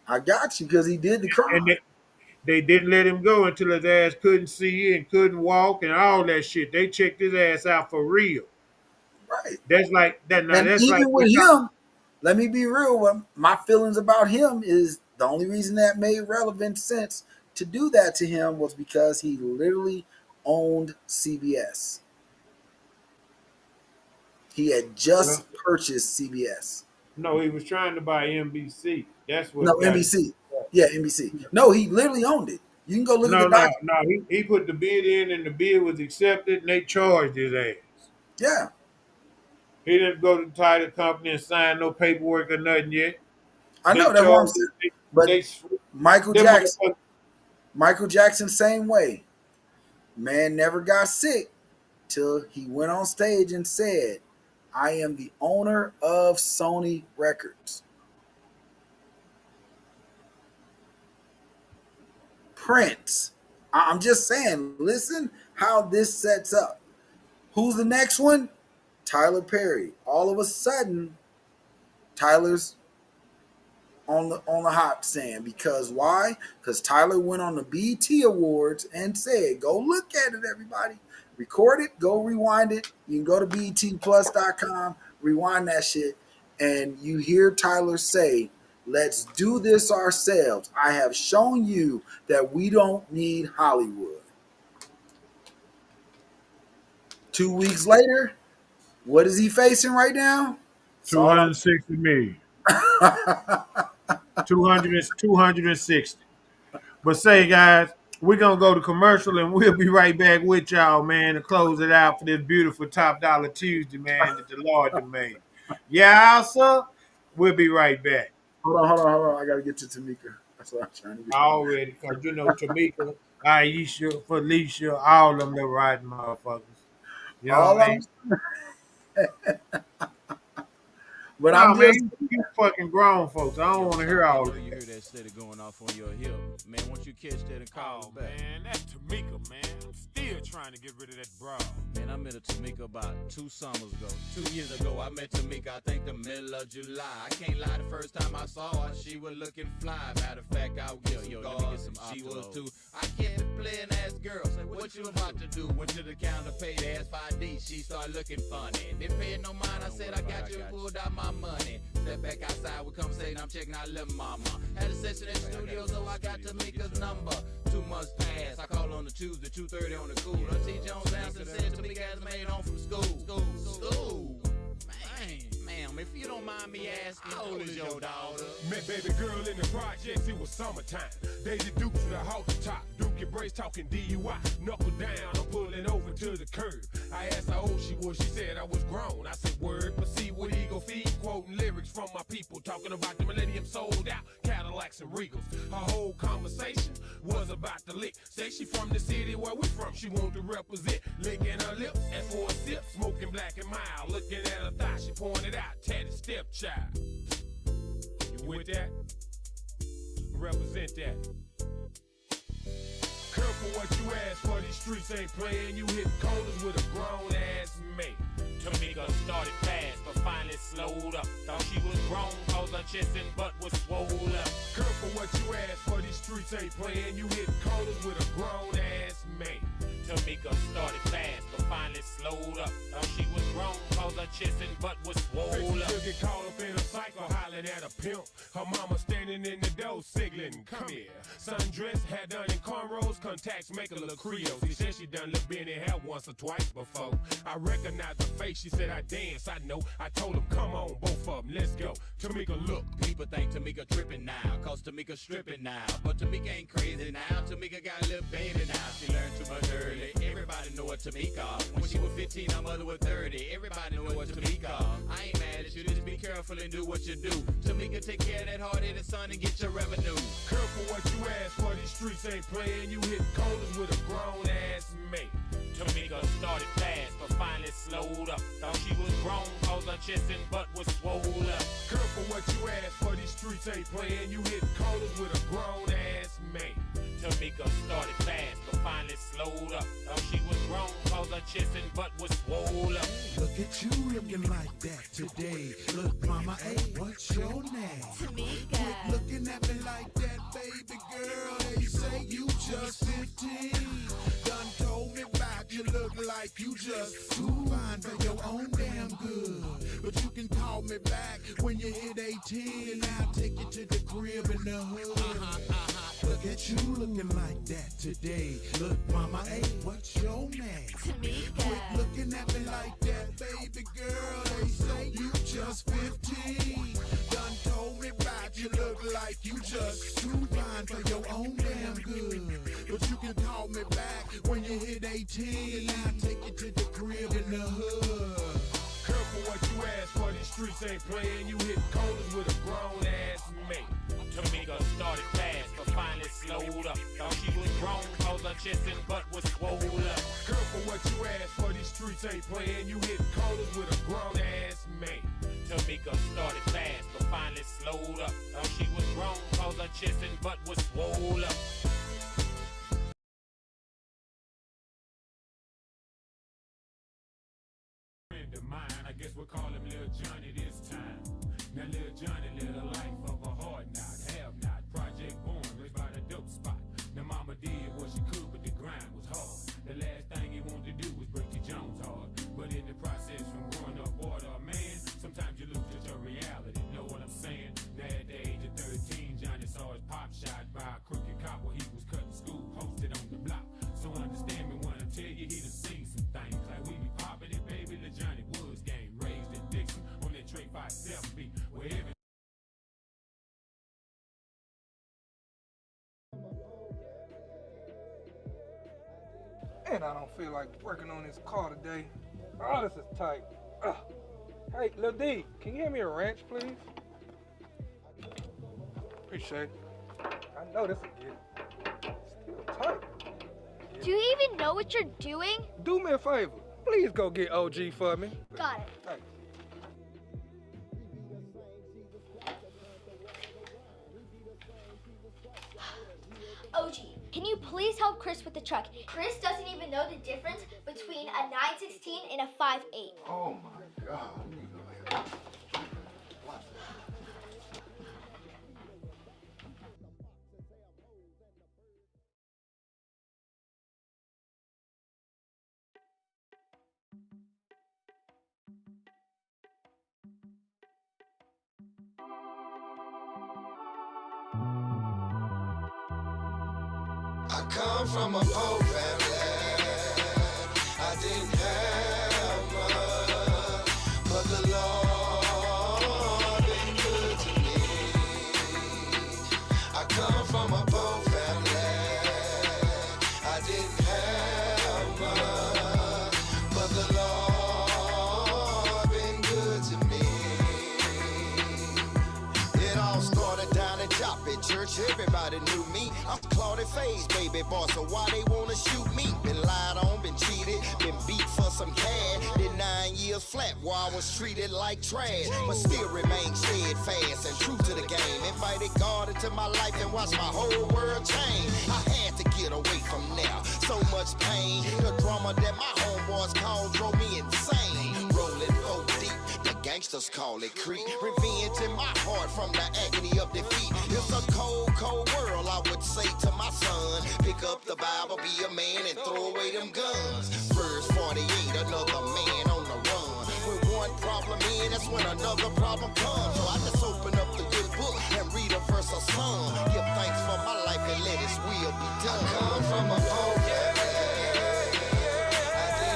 I got you because he did the And crime. they didn't let him go until his ass couldn't see and couldn't walk and all that shit. They checked his ass out for real. Right. That's like that. Now And that's like even what with him, let me be real. My feelings about him is the only reason that made relevant sense to do that to him was because he literally owned CBS. He had well, just purchased CBS. no, he was trying to buy NBC. That's No, what got him. NBC. Yeah, NBC. No, he literally owned it. You can go look at the No, no, document. no. He put the bid in and the bid was accepted and they charged his ass. Yeah, He didn't go to the title company and sign no paperwork or nothing yet. I They know that's what I'm charged saying. they But Michael them Jackson, motherfuckers. Michael Jackson, same way. Man never got sick till he went on stage and said, I am the owner of Sony Records. Prince. I'm just saying, listen how this sets up. Who's the next one? Tyler Perry. All of a sudden, Tyler's on the hot stand because why? Because Tyler went on the BET Awards and said, "Go look at it, everybody. Record it. Go rewind it. You can go to betplus.com, rewind that shit, and you hear Tyler say." Let's do this ourselves. I have shown you that we don't need Hollywood. 2 weeks later, what is he facing right now? That's all I'm 260 million. 260. But say, guys, we're going to go to commercial and we'll be right back with y'all, man, to close it out for this beautiful Top Dollar Tuesday, man, that the Lord done made. Yeah, sir. We'll be right back. hold on. I gotta get to Tamika. That's what I'm trying to get. Already, because, you know, Tamika, Aisha, Felicia, all of them little riding motherfuckers. You know All what I I'm, mean? but No, I'm just man, you fucking grown folks. I don't want to hear all You of hear that. that steady going off on your hip. Man, once you catch that and call us back. Man, that's Tamika, man. I'm still trying to get rid of that bra. Man, I met a Tamika about 2 summers ago. 2 years ago, I met Tamika, I think the middle of July. I can't lie, the first time I saw her, she was looking fly. Matter of fact, I was getting let me get some she was Octo. too. I kept it playing ass girl. Say, what you about to do? Went to the counter, paid ass 5D. She started looking funny. Didn't pay no mind, I said, I got you, and pulled out my money. Step back outside, we conversation, I'm checking out little mama. Had a session in the studio, so I got Tamika's number. 2 months passed, I called on the Tuesday, 2:30 on the cool. T. Jones answered, said Tamika has made home from school. School. Ma'am, if you don't mind me asking, how old is your daughter? Met baby girl in the projects, it was summertime. Daisy Duke to the halter top. Duke your brace talking DUI. Knuckle down, I'm pulling over to the curb. I asked how old she was, she said I was grown. I said word, proceed with Eagle Feed. Quoting lyrics from my people, talking about the millennium sold out. Cadillacs and Regals. Her whole conversation was about the lick. Say she from the city where we from, she want to represent. Licking her lips, and for a sip, smoking black and mild. Looking at her thigh, she pointed out, tatted stepchild. You with that? Represent that. Careful what you ask for, these streets ain't playing. You hit corners with a grown ass man. Tamika started fast, but finally slowed up. Thought she was grown, cause her chest and butt was swole up. Careful what you ask for, these streets ain't playing. You hit corners with a grown ass man. Tamika started fast, but finally slowed up. Thought she was grown, cause her chest and butt was swole up. She'll get caught up in a cycle, hollering at a pimp. Her mama standing in the door, signaling, come here. Sundress, had done in cornrows, contacts make her look Creole. She said she done look Benny, had one once or twice before. I recognized the face, she said I dance, I know. I told him, come on, both of them, let's go. Tamika, look. People think Tamika tripping now, cause Tamika stripping now. But Tamika ain't crazy now, Tamika got a little baby now. She learned too much early, everybody know what Tamika. When she was 15, her mother was 30, everybody know what Tamika. I ain't mad at you, just be careful and do what you do. Tamika, take care of that hard-headed son and get your revenue. Careful what you ask for, these streets ain't playing. You hit corners with a grown-ass mate. Tamika started fast, but finally slowed up. Thought she was grown, cause her chest and butt was swole up. Careful what you ask for, these streets ain't playing. You hit corners with a grown-ass mate. Tamika started fast, but finally slowed up. Thought she was grown, cause her chest and butt was swole up. Look at you looking like that today. Look, mama, hey, what's your name? Tamika. Quit looking at me like that, baby girl. They say you just 15. Done told me about you look like you just too fine for your own damn good. But you can call me back when you hit 18 and I'll take you to the crib in the hood. Look at you looking like that today. Look, mama, hey, what's your name? Tamika. Quit looking at me like that, baby girl. They say you just 15. Done told me about you look like you just too fine for your own damn good. But you can call me back when you hit 18 and I'll take you to the crib in the hood. Careful what you ask for, these streets ain't playing. You hit corners with a grown-ass mate. Tamika started fast, but finally slowed up. Thought she was grown, cause her chest and butt was swole up. Careful what you ask for, these streets ain't playing. You hit corners with a grown-ass mate. Tamika started fast, but finally slowed up. Thought she was grown, cause her chest and butt was swole up. Friend of mine, I guess we'll call him Lil Johnny this time. Now Lil Johnny lived a life of a hard knot, have not. Project born, raised by the dope spot. Now mama did what she could, but the grind was hard. The last thing he wanted to do was break the Jones heart. But in the process from growing up water, man, sometimes you lose just your reality, know what I'm saying? Now at the age of 13, Johnny saw his pop shot by a crooked cop while he was cutting school, posted on the block. So understand me when I tell you he done seen some things. Like we be popping it, baby, the Johnny Woods game. Raised in Dixon on that Trey 5-7 beat, where every And I don't feel like working on this car today. Oh, this is tight. Ugh. Hey, Lil D, can you hand me a wrench, please? Appreciate it. I know this will get it. Still tight. Do you even know what you're doing? Do me a favor. Please go get OG for me. Got it. Thanks. OG, can you please help Chris with the truck? Chris doesn't even know the difference between a 916 and a 5.8. Oh my God. Let me go ahead. I come from a poor family. I didn't have much, but the Lord been good to me. I come from a poor family. I didn't have much, but the Lord been good to me. It all started down in Choppy Church. Everybody knew me. I'm Claudia Faye's baby boy, so why they wanna shoot me? Been lied on, been cheated, been beat for some cash. Did 9 years flat where I was treated like trash, but still remain steadfast and true to the game. Invited God into my life and watched my whole world change. I had to get away from there. So much pain, the drama that my homeboys called drove me insane. Rolling 4 deep, the gangsters call it creep. Revenge in my heart from the agony of defeat. It's a cold, cold world, I would say to my son. Pick up the Bible, be a man, and throw away them guns. Verse 48, another man on the run. When one problem in, that's when another problem comes. So I just open up the good book and read a verse or song. Give thanks for my life and let his will be done. I come from a poor family. I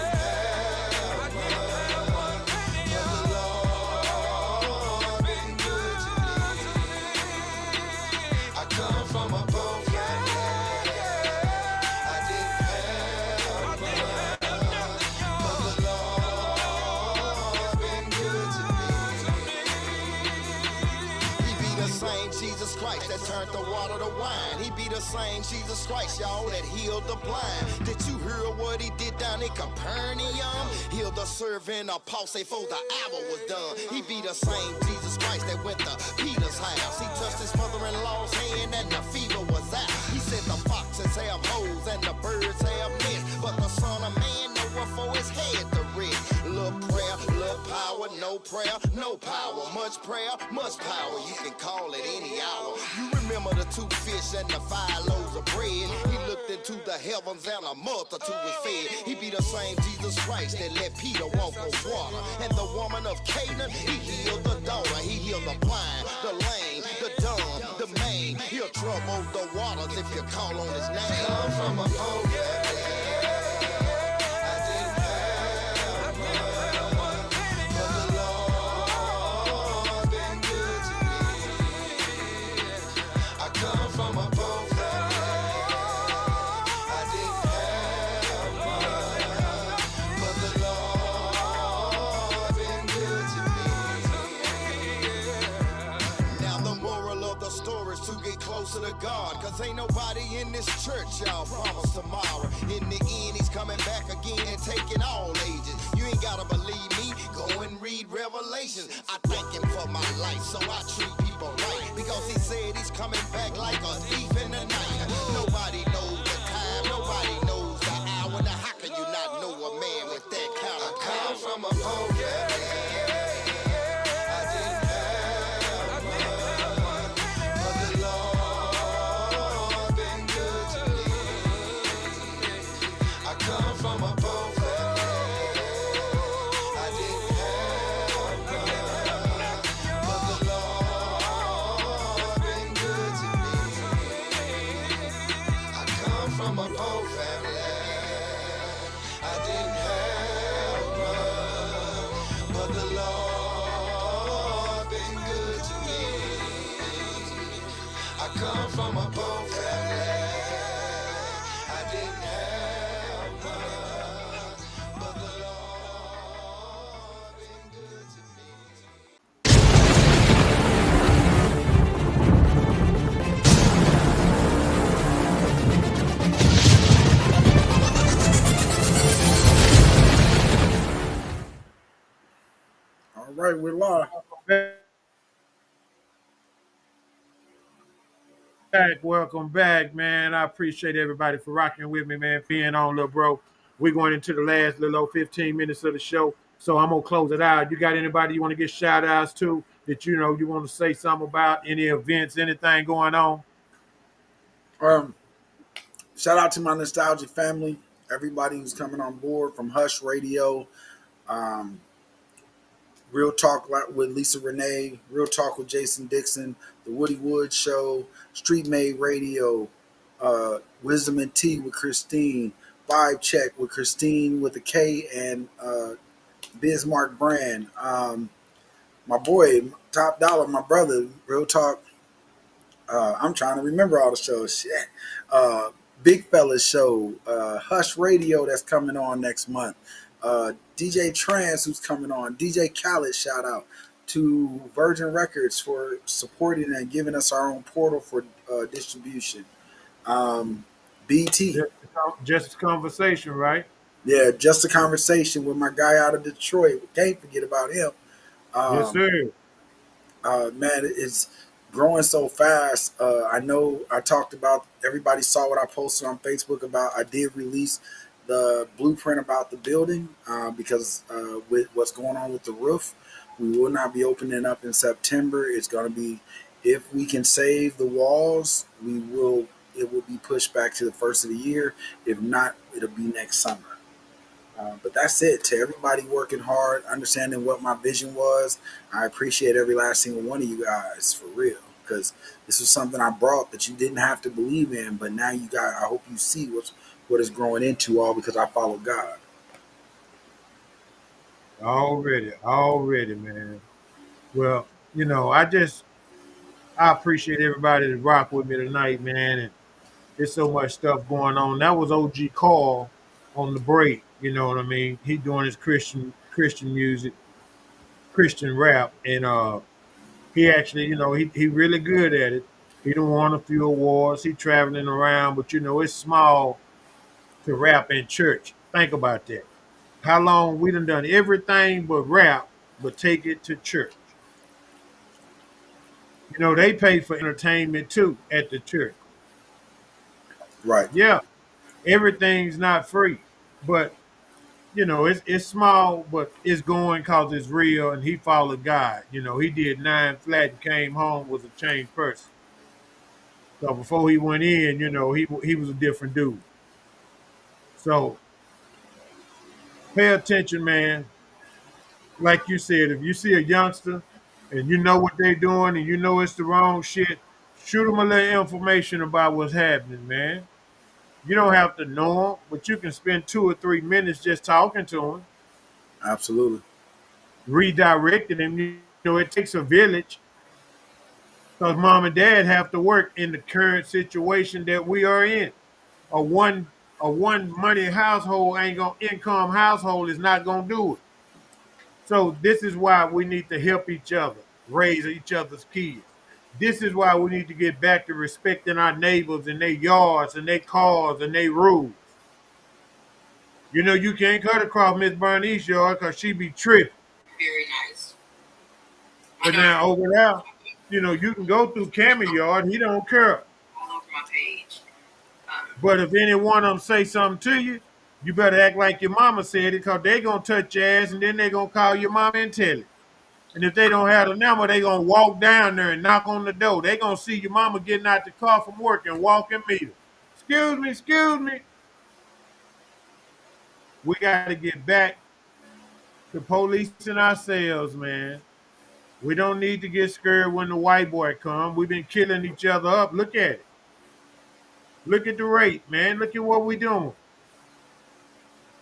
Christ that turned the water to wine. He be the same Jesus Christ, y'all, that healed the blind. Did you hear what he did down in Capernaum? Healed the servant of Paul, say for the hour was done. He be the same Jesus Christ that went to Peter's house. He touched his mother-in-law's hand and the fever was out. He said the foxes have holes and the birds have nests, but the Son of Man know what for his head to rest. Little prayer, little power, no prayer, no power. Much prayer, much power. You can call it any hour. You remember the 2 fish and the 5 loaves of bread? He looked into the heavens and a multitude was fed. He be the same Jesus Christ that let Peter walk on water. And the woman of Canaan, he healed the daughter. He healed the blind, the lame, the dumb, the maimed. He'll trouble the waters if you call on his name. Come from a poor closer to God, cause ain't nobody in this church, y'all, promise tomorrow. In the end, he's coming back again and taking all ages. You ain't gotta believe me, go and read Revelations. I thank him for my life, so I treat people right, because he said he's coming back like a thief in the night. Nobody knows the time, nobody knows the hour. Now how can you not know a man with that kind of power? I come from a poor family. From a poor family, I didn't have much, but the Lord been good to me. All right, we're live. Welcome back, man. I appreciate everybody for rocking with me, man. Being on, little bro. We're going into the last little 15 minutes of the show, so I'm gonna close it out. You got anybody you want to get shout outs to that you want to say something about any events, anything going on? Um, Shout out to my nostalgic family, everybody who's coming on board from Hush Radio, um, Real Talk with Lisa Renee, Real Talk with Jason Dixon, The Woody Wood Show, Street Made Radio, Wisdom and Tea with Christine, Vibe Check with Christine with a K, and Bismarck Brand. My boy, Top Dollar, my brother, Real Talk. I'm trying to remember all the shows. Shit. Big Fella's show, Hush Radio that's coming on next month. DJ Trans who's coming on. DJ Khaled, shout out to Virgin Records for supporting and giving us our own portal for distribution. BT. Just a conversation, right? Yeah, just a conversation with my guy out of Detroit. Can't forget about him. Yes, sir. Man, it's growing so fast. I know I talked about, everybody saw what I posted on Facebook about, I did release the blueprint about the building because with what's going on with the roof, we will not be opening up in September. It's going to be, if we can save the walls, we will. It will be pushed back to the first of the year. If not, it'll be next summer. But that's it. To everybody working hard, understanding what my vision was, I appreciate every last single one of you guys for real. Because this was something I brought that you didn't have to believe in, but now you got. I hope you see what it's growing into, all because I follow God. Already, man. Well, I appreciate everybody that rock with me tonight, man. And there's so much stuff going on. That was OG Call on the break. You know what I mean? He doing his Christian music, Christian rap, and he actually, he really good at it. He don't won a few awards. He traveling around, but it's small to rap in church. Think about that. How long we done everything but rap, but take it to church. They pay for entertainment too at the church. Right. Yeah, everything's not free, but it's small, but it's going because it's real, and he followed God. He did 9 flat and came home was a changed person. So before he went in, he was a different dude. So pay attention, man. Like you said, if you see a youngster and you know what they're doing and you know it's the wrong shit, shoot them a little information about what's happening, man. You don't have to know them, but you can spend 2 or 3 minutes just talking to them, Absolutely. redirecting them. It takes a village because mom and dad have to work in the current situation that we are in. A one a one money household ain't gonna income household is not gonna do it. So this is why we need to help each other, raise each other's kids. This is why we need to get back to respecting our neighbors and their yards and their cars and their rules. You can't cut across Miss Bernice's yard because she be tripping. Very nice. But now over there, you can go through Cammy yard. He don't care. All over my page. But if any one of them say something to you, you better act like your mama said it because they going to touch your ass and then they going to call your mama and tell it. And if they don't have the number, they going to walk down there and knock on the door. They going to see your mama getting out the car from work and walk and meet her. Excuse me, excuse me. We got to get back to policing ourselves, man. We don't need to get scared when the white boy come. We've been killing each other up. Look at it. Look at the rate, man. Look at what we doing.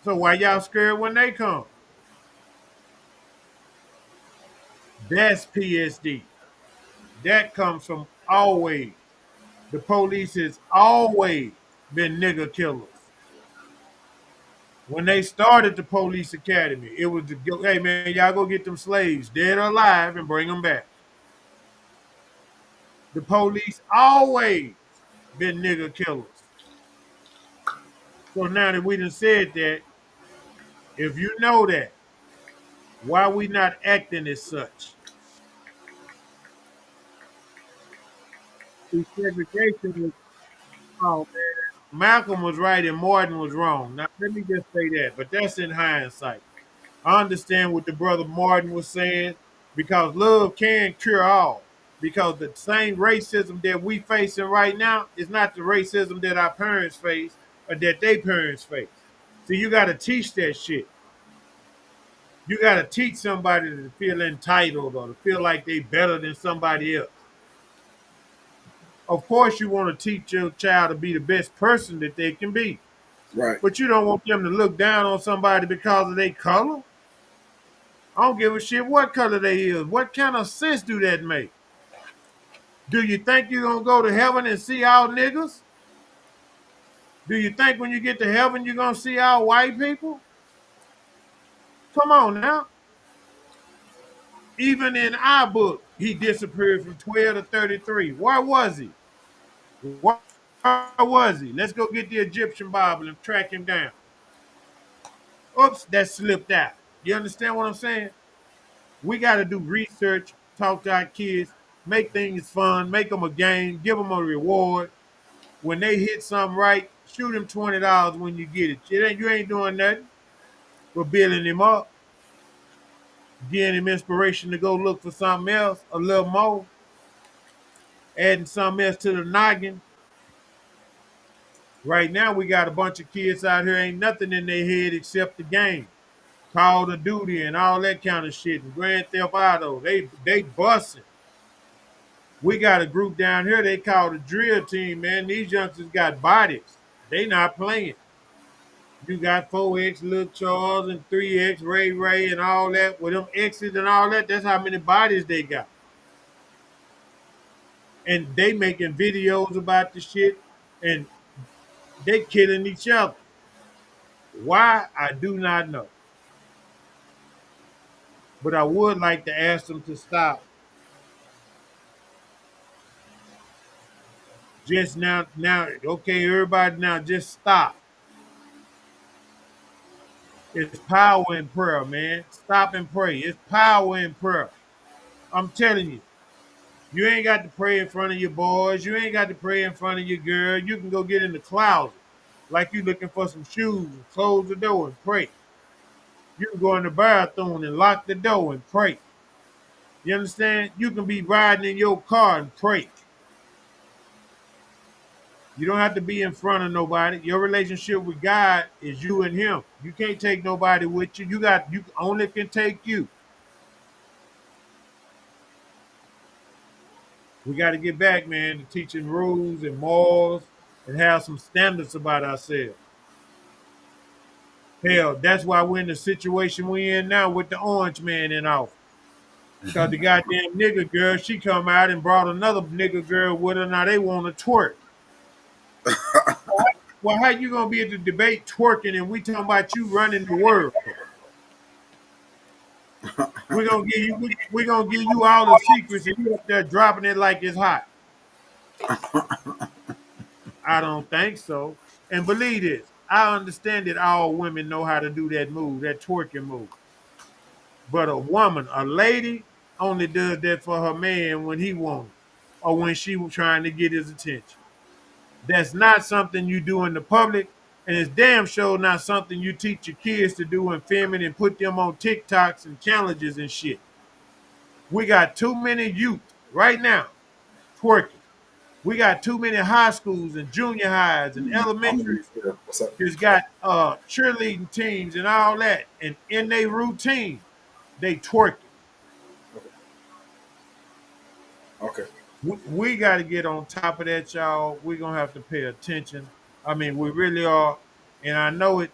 So why y'all scared when they come? That's PSD. That comes from always. The police has always been nigger killers. When they started the police academy, it was to go, hey man, y'all go get them slaves, dead or alive, and bring them back. The police always been nigger killers. So now that we done said that, if you know that, why we not acting as such? See, segregation was, oh man, Malcolm was right and Martin was wrong. Now let me just say that, but that's in hindsight. I understand what the brother Martin was saying because love can cure all. Because the same racism that we facing right now is not the racism that our parents face or that their parents face. So you got to teach that shit. You got to teach somebody to feel entitled or to feel like they better than somebody else. Of course, you want to teach your child to be the best person that they can be, Right. but you don't want them to look down on somebody because of their color. I don't give a shit what color they is. What kind of sense do that make? Do you think you're gonna go to heaven and see all niggas? Do you think when you get to heaven you're gonna see all white people? Come on now. Even in our book, he disappeared from 12 to 33. Where was he? Where was he? Let's go get the Egyptian Bible and track him down. Oops, that slipped out. You understand what I'm saying? We got to do research, talk to our kids, make things fun, make them a game, give them a reward. When they hit something right, shoot them $20 when you get it. You ain't doing nothing but building him up, giving him inspiration to go look for something else, a little more, adding something else to the noggin. Right now, we got a bunch of kids out here, ain't nothing in their head except the game. Call of Duty and all that kind of shit, and Grand Theft Auto. They busting. We got a group down here they call the drill team, man. These youngsters got bodies. They not playing. You got 4X Lil Charles and 3X Ray Ray and all that. With them X's and all that, that's how many bodies they got. And they making videos about the shit and they killing each other. Why? I do not know. But I would like to ask them to stop Just now, okay, everybody now just stop. It's power in prayer, man. Stop and pray. It's power in prayer. I'm telling you. You ain't got to pray in front of your boys. You ain't got to pray in front of your girl. You can go get in the closet like you looking for some shoes and close the door and pray. You can go in the bathroom and lock the door and pray. You understand? You can be riding in your car and pray. You don't have to be in front of nobody. Your relationship with God is you and Him. You can't take nobody with you. You only can take you. We got to get back, man, to teaching rules and morals and have some standards about ourselves. Hell, that's why we're in the situation we're in now with the orange man in office. Because the goddamn nigga girl, she come out and brought another nigga girl with her. Now they want to twerk. Well, how you gonna be at the debate twerking and we talking about you running the world? We gonna give you all the secrets and you up there dropping it like it's hot. I don't think so. And believe this, I understand that all women know how to do that move, that twerking move. But a woman, a lady, only does that for her man when he wants it or when she was trying to get his attention. That's not something you do in the public, and it's damn sure not something you teach your kids to do in filming and put them on TikToks and challenges and shit. We got too many youth right now twerking. We got too many high schools and junior highs and elementaries What's up? just got cheerleading teams and all that. And in their routine, they twerking. Okay. We got to get on top of that, y'all. We're gonna have to pay attention. I mean, we really are. And I know it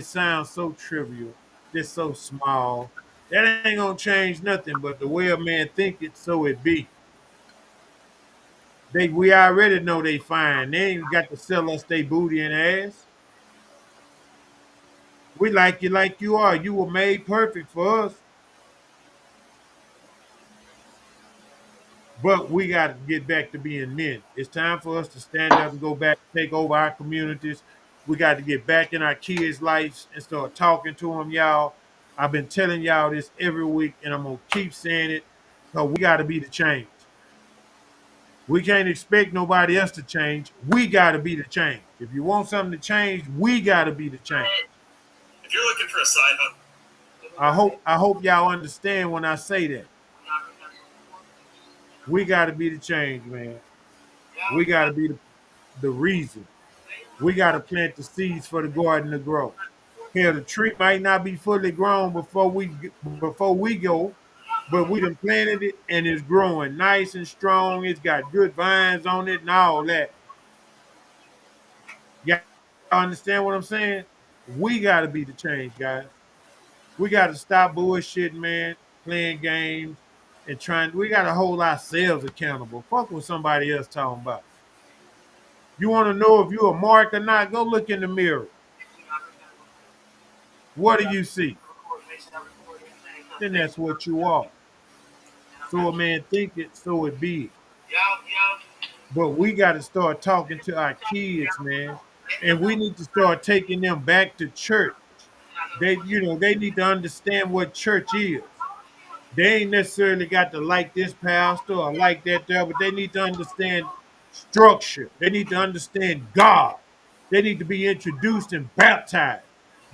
sounds so trivial, it's so small. That ain't gonna change nothing, but the way a man think it, so it be. We already know they fine. They ain't got to sell us they booty and ass. We like you are. You were made perfect for us. But we got to get back to being men. It's time for us to stand up and go back and take over our communities. We got to get back in our kids' lives and start talking to them, y'all. I've been telling y'all this every week, and I'm going to keep saying it because we got to be the change. We can't expect nobody else to change. We got to be the change. If you want something to change, we got to be the change. If you're looking for a side hustle, I hope y'all understand when I say that. We got to be the change, man. We got to be the reason. We got to plant the seeds for the garden to grow. Hell, the tree might not be fully grown before we go, but we done planted it and it's growing nice and strong. It's got good vines on it and all that. Y'all understand what I'm saying? We got to be the change, guys. We got to stop bullshitting, man, playing games and trying. We got to hold ourselves accountable. Fuck what somebody else talking about. You want to know if you a mark or not? Go look in the mirror. What do you see? Then that's what you are. So a man think it, so it be. But we got to start talking to our kids, man, and we need to start taking them back to church. They need to understand what church is. They ain't necessarily got to like this pastor or like that there, but they need to understand structure. They need to understand God. They need to be introduced and baptized.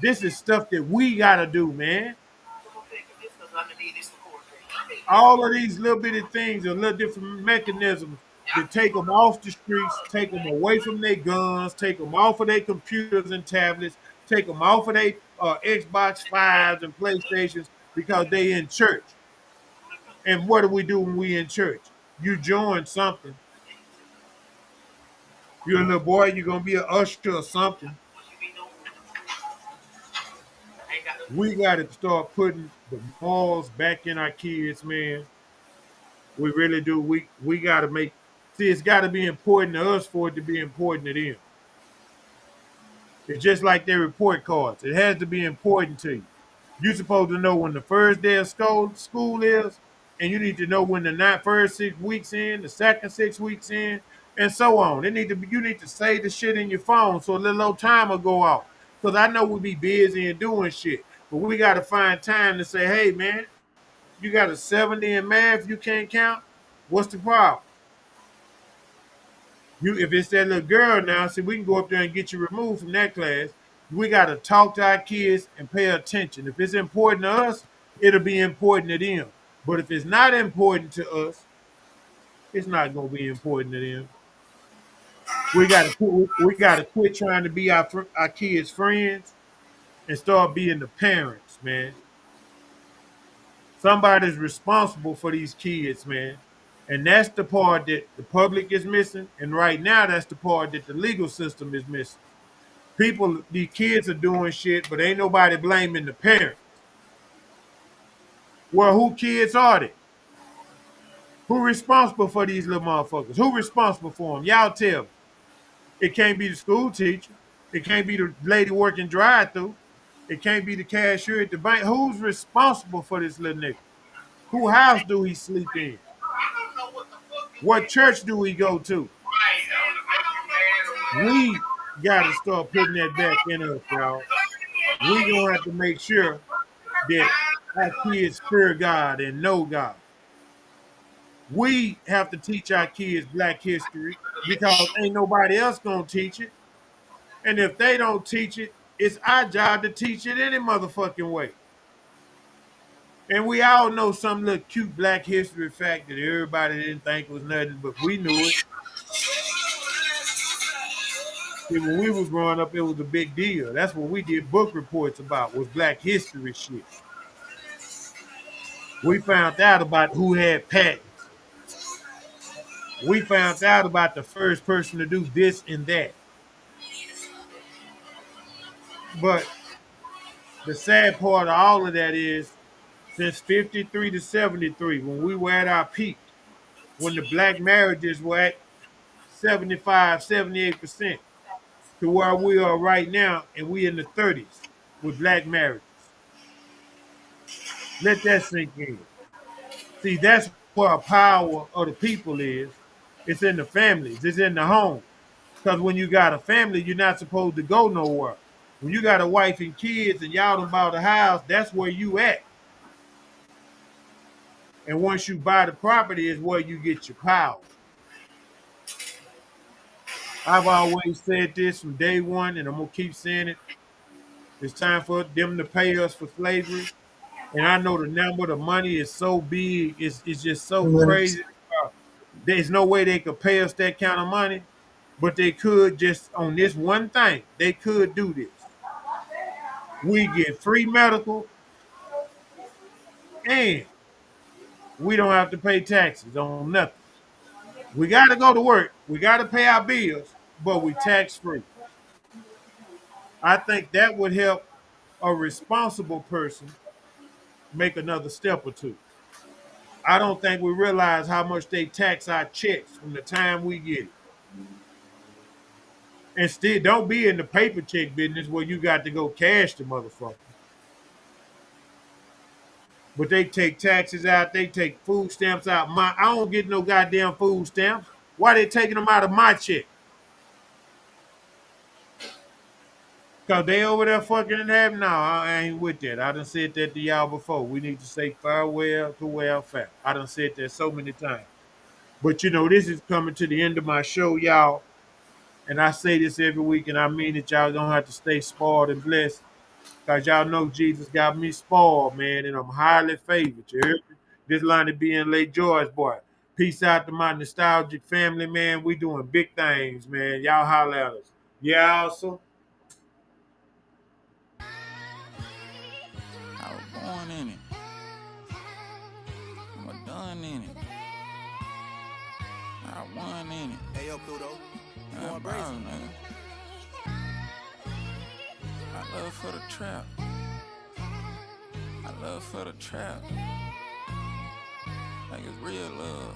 This is stuff that we got to do, man. All of these little bitty things are little different mechanisms to take them off the streets, take them away from their guns, take them off of their computers and tablets, take them off of their Xbox 5s and PlayStations because they in church. And what do we do when we in church? You join something. You're a little boy, you're going to be an usher or something. We got to start putting the morals back in our kids, man. We really do. We got to see, it's got to be important to us for it to be important to them. It's just like their report cards. It has to be important to you. You're supposed to know when the first day of school is, and you need to know when the first 6 weeks in, the second 6 weeks in. and so on. You need to save the shit in your phone so a little old time will go off. Because I know we be busy and doing shit, but we got to find time to say, hey, man, you got a 70 in math you can't count? What's the problem? If it's that little girl now, see, we can go up there and get you removed from that class. We got to talk to our kids and pay attention. If it's important to us, it'll be important to them. But if it's not important to us, it's not gonna be important to them. We gotta quit trying to be our kids' friends and start being the parents, man. Somebody's responsible for these kids, man. And that's the part that the public is missing. And right now, that's the part that the legal system is missing. These kids are doing shit, but ain't nobody blaming the parents. Well, who kids are they? Who responsible for these little motherfuckers? Who responsible for them? Y'all tell me. It can't be the school teacher. It can't be the lady working drive-through. It can't be the cashier at the bank. Who's responsible for this little nigga? Who house do he sleep in? What church do he go to? We got to start putting that back in us, y'all. We gonna have to make sure that our kids fear God and know God. We have to teach our kids Black history because ain't nobody else gonna teach it. And if they don't teach it, it's our job to teach it any motherfucking way. And we all know some little cute Black history fact that everybody didn't think was nothing, but we knew it. See, when we was growing up, it was a big deal. That's what we did book reports about, was Black history shit. We found out about who had patents. We found out about the first person to do this and that. But the sad part of all of that is, since 53 to 73, when we were at our peak, when the Black marriages were at 75, 78%, to where we are right now, and we in the 30s with Black marriages. Let that sink in. See, that's where the power of the people is. It's in the families. It's in the home. Because when you got a family, you're not supposed to go nowhere. When you got a wife and kids and y'all done bought a house, that's where you at. And once you buy the property is where you get your power. I've always said this from day one, and I'm going to keep saying it. It's time for them to pay us for slavery. And I know the number, the money is so big, it's just so crazy. There's no way they could pay us that kind of money, but they could just on this one thing. They could do this. We get free medical, and we don't have to pay taxes on nothing. We got to go to work. We got to pay our bills, but we tax free. I think that would help a responsible person make another step or two. I don't think we realize how much they tax our checks from the time we get it. And still, don't be in the paper check business where you got to go cash the motherfucker. But they take taxes out. They take food stamps out. I don't get no goddamn food stamps. Why they taking them out of my check? Because they over there fucking and having. No, I ain't with that. I done said that to y'all before. We need to say farewell to welfare. I done said that so many times. But you know, this is coming to the end of my show, y'all. And I say this every week, and I mean it. Y'all gonna have to stay spoiled and blessed. Because y'all know Jesus got me spoiled, man, and I'm highly favored. You heard me? This line of being Lake George, boy. Peace out to my nostalgic family, man. We doing big things, man. Y'all holler at us. Yeah, also. I was born in it. I'm done in it. I won in it. Hey, yo, Kudo. You going crazy? Nigga. I love for the trap. I love for the trap. Like it's real love.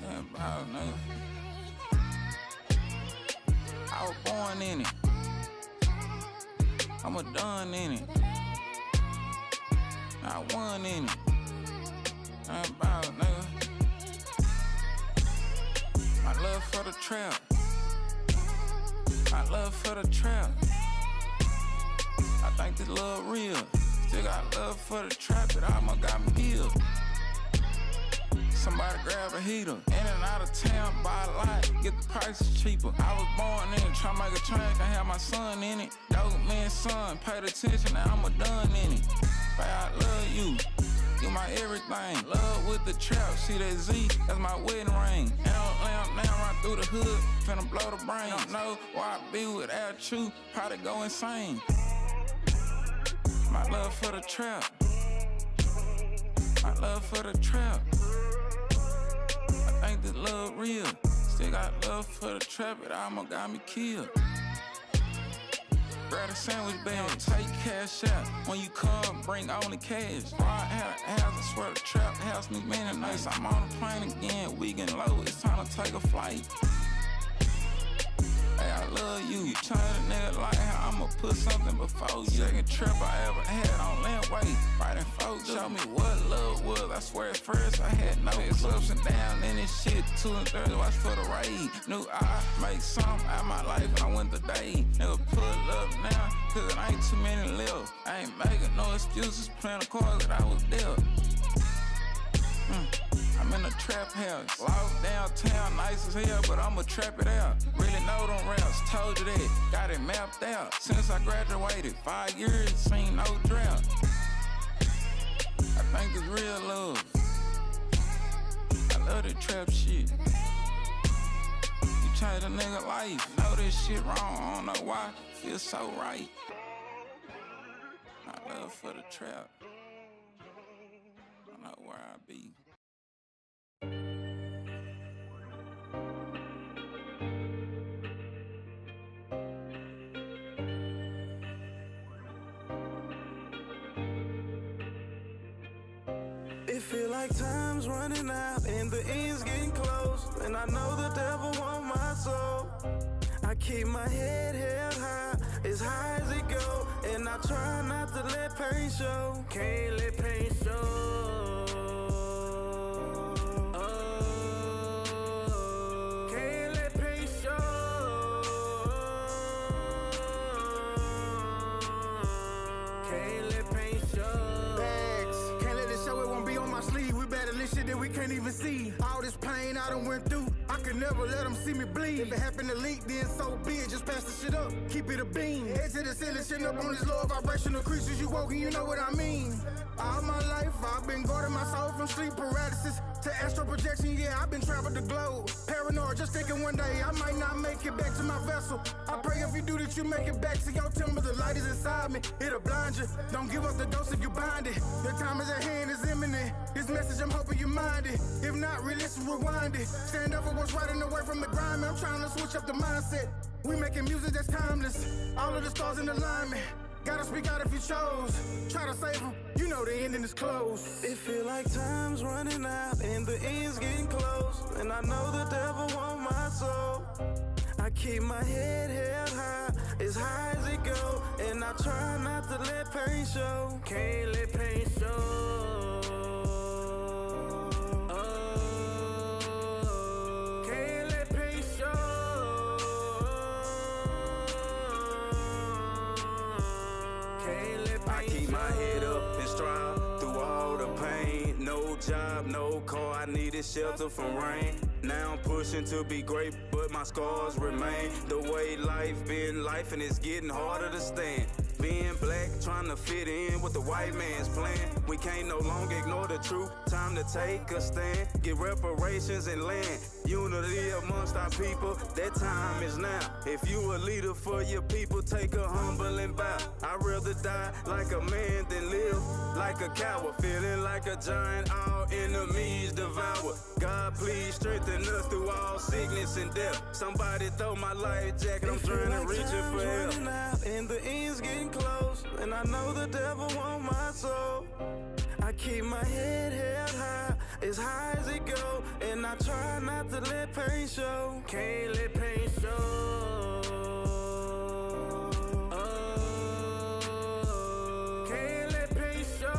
Damn, about nigga. I was born in it. I'm a done in it. I won in it. I'm about nigga. My love for the trap. My love for the trap. I think this love real. Still got love for the trap, it almost got me killed. Somebody grab a heater. In and out of town, buy a lot, get the prices cheaper. I was born in it, tryna make a train, can have my son in it. Dope man, son, paid attention, now I'm a done in it. Babe, I love you, you my everything. Love with the trap, see that Z, that's my wedding ring. And I'm now run through the hood, finna blow the brain. Don't know why I be without you, probably go insane. My love for the trap. My love for the trap. I think this love real. Still got love for the trap, it almost got me killed. Grab a sandwich bag, take cash out. When you come, bring only cash. Before I had a house, I swear the trap house me many nights. I'm on the plane again, we getting low, it's time to take a flight. Hey, I love you. You change a nigga like how I'ma put something before you. Second trip I ever had on land weight. Right in folks, show me what love was. I swear at first I had no clue. Ups and down in this shit. 2 and 3, watch for the raid. Knew I make something out of my life and I went the day. Never pull up now, cause it ain't too many left. I ain't making no excuses, playing the cards that I was dealt. I'm in a trap house, lost downtown, nice as hell, but I'ma trap it out. Really know them raps, told you that, got it mapped out. Since I graduated, 5 years, seen no drought. I think it's real love. I love that trap shit. You change a nigga life, know this shit wrong, I don't know why, feel so right. My love for the trap. I know where I be. It feel like time's running out and the end's getting close. And I know the devil want my soul. I keep my head held high as it go. And I try not to let pain show. Can't let pain show. Can't let pain show. Can't let pain show. Bags, can't let it show, it won't be on my sleeve. We battling shit that we can't even see. All this pain I done went through, I could never let them see me bleed. If it happened to leak, then so be it. Just pass the shit up, keep it a beam. Head to the ceiling, sitting up on these low vibrational creatures. You woke and you know what I mean. All my life, I've been guarding my soul from sleep paralysis to astral projection. Yeah, I've been traveled the globe. Paranoid, just thinking one day I might not make it back to my vessel. I pray if you do that, you make it back to your temple. The light is inside me, it'll blind you. Don't give up the ghost if you bind it. The time is at hand, is imminent. This message, I'm hoping you mind it. If not, re-listen, rewind it. Stand up for what's right and away from the grind. I'm trying to switch up the mindset. We making music that's timeless. All of the stars in alignment. Gotta speak out if you chose. Try to save them, you know the ending is close. It feel like time's running out and the end's getting close. And I know the devil want my soul. I keep my head held high as it go. And I try not to let pain show. Can't let pain show. Job, no car, I needed shelter from rain. Now I'm pushing to be great, but my scars remain. The way life been life and it's getting harder to stand. Being black, trying to fit in with the white man's plan. We can't no longer ignore the truth. Time to take a stand. Get reparations and land. Unity amongst our people, that time is now. If you a leader for your people, take a humbling bow. I'd rather die like a man than live like a coward. Feeling like a giant, all enemies devour. God, please strengthen us through all sickness and death. Somebody throw my life jacket, I'm trying to reach it for help. And the end's getting close, and I know the devil want my soul. I keep my head held high as it go, and I try not to let pain show. Can't let pain show.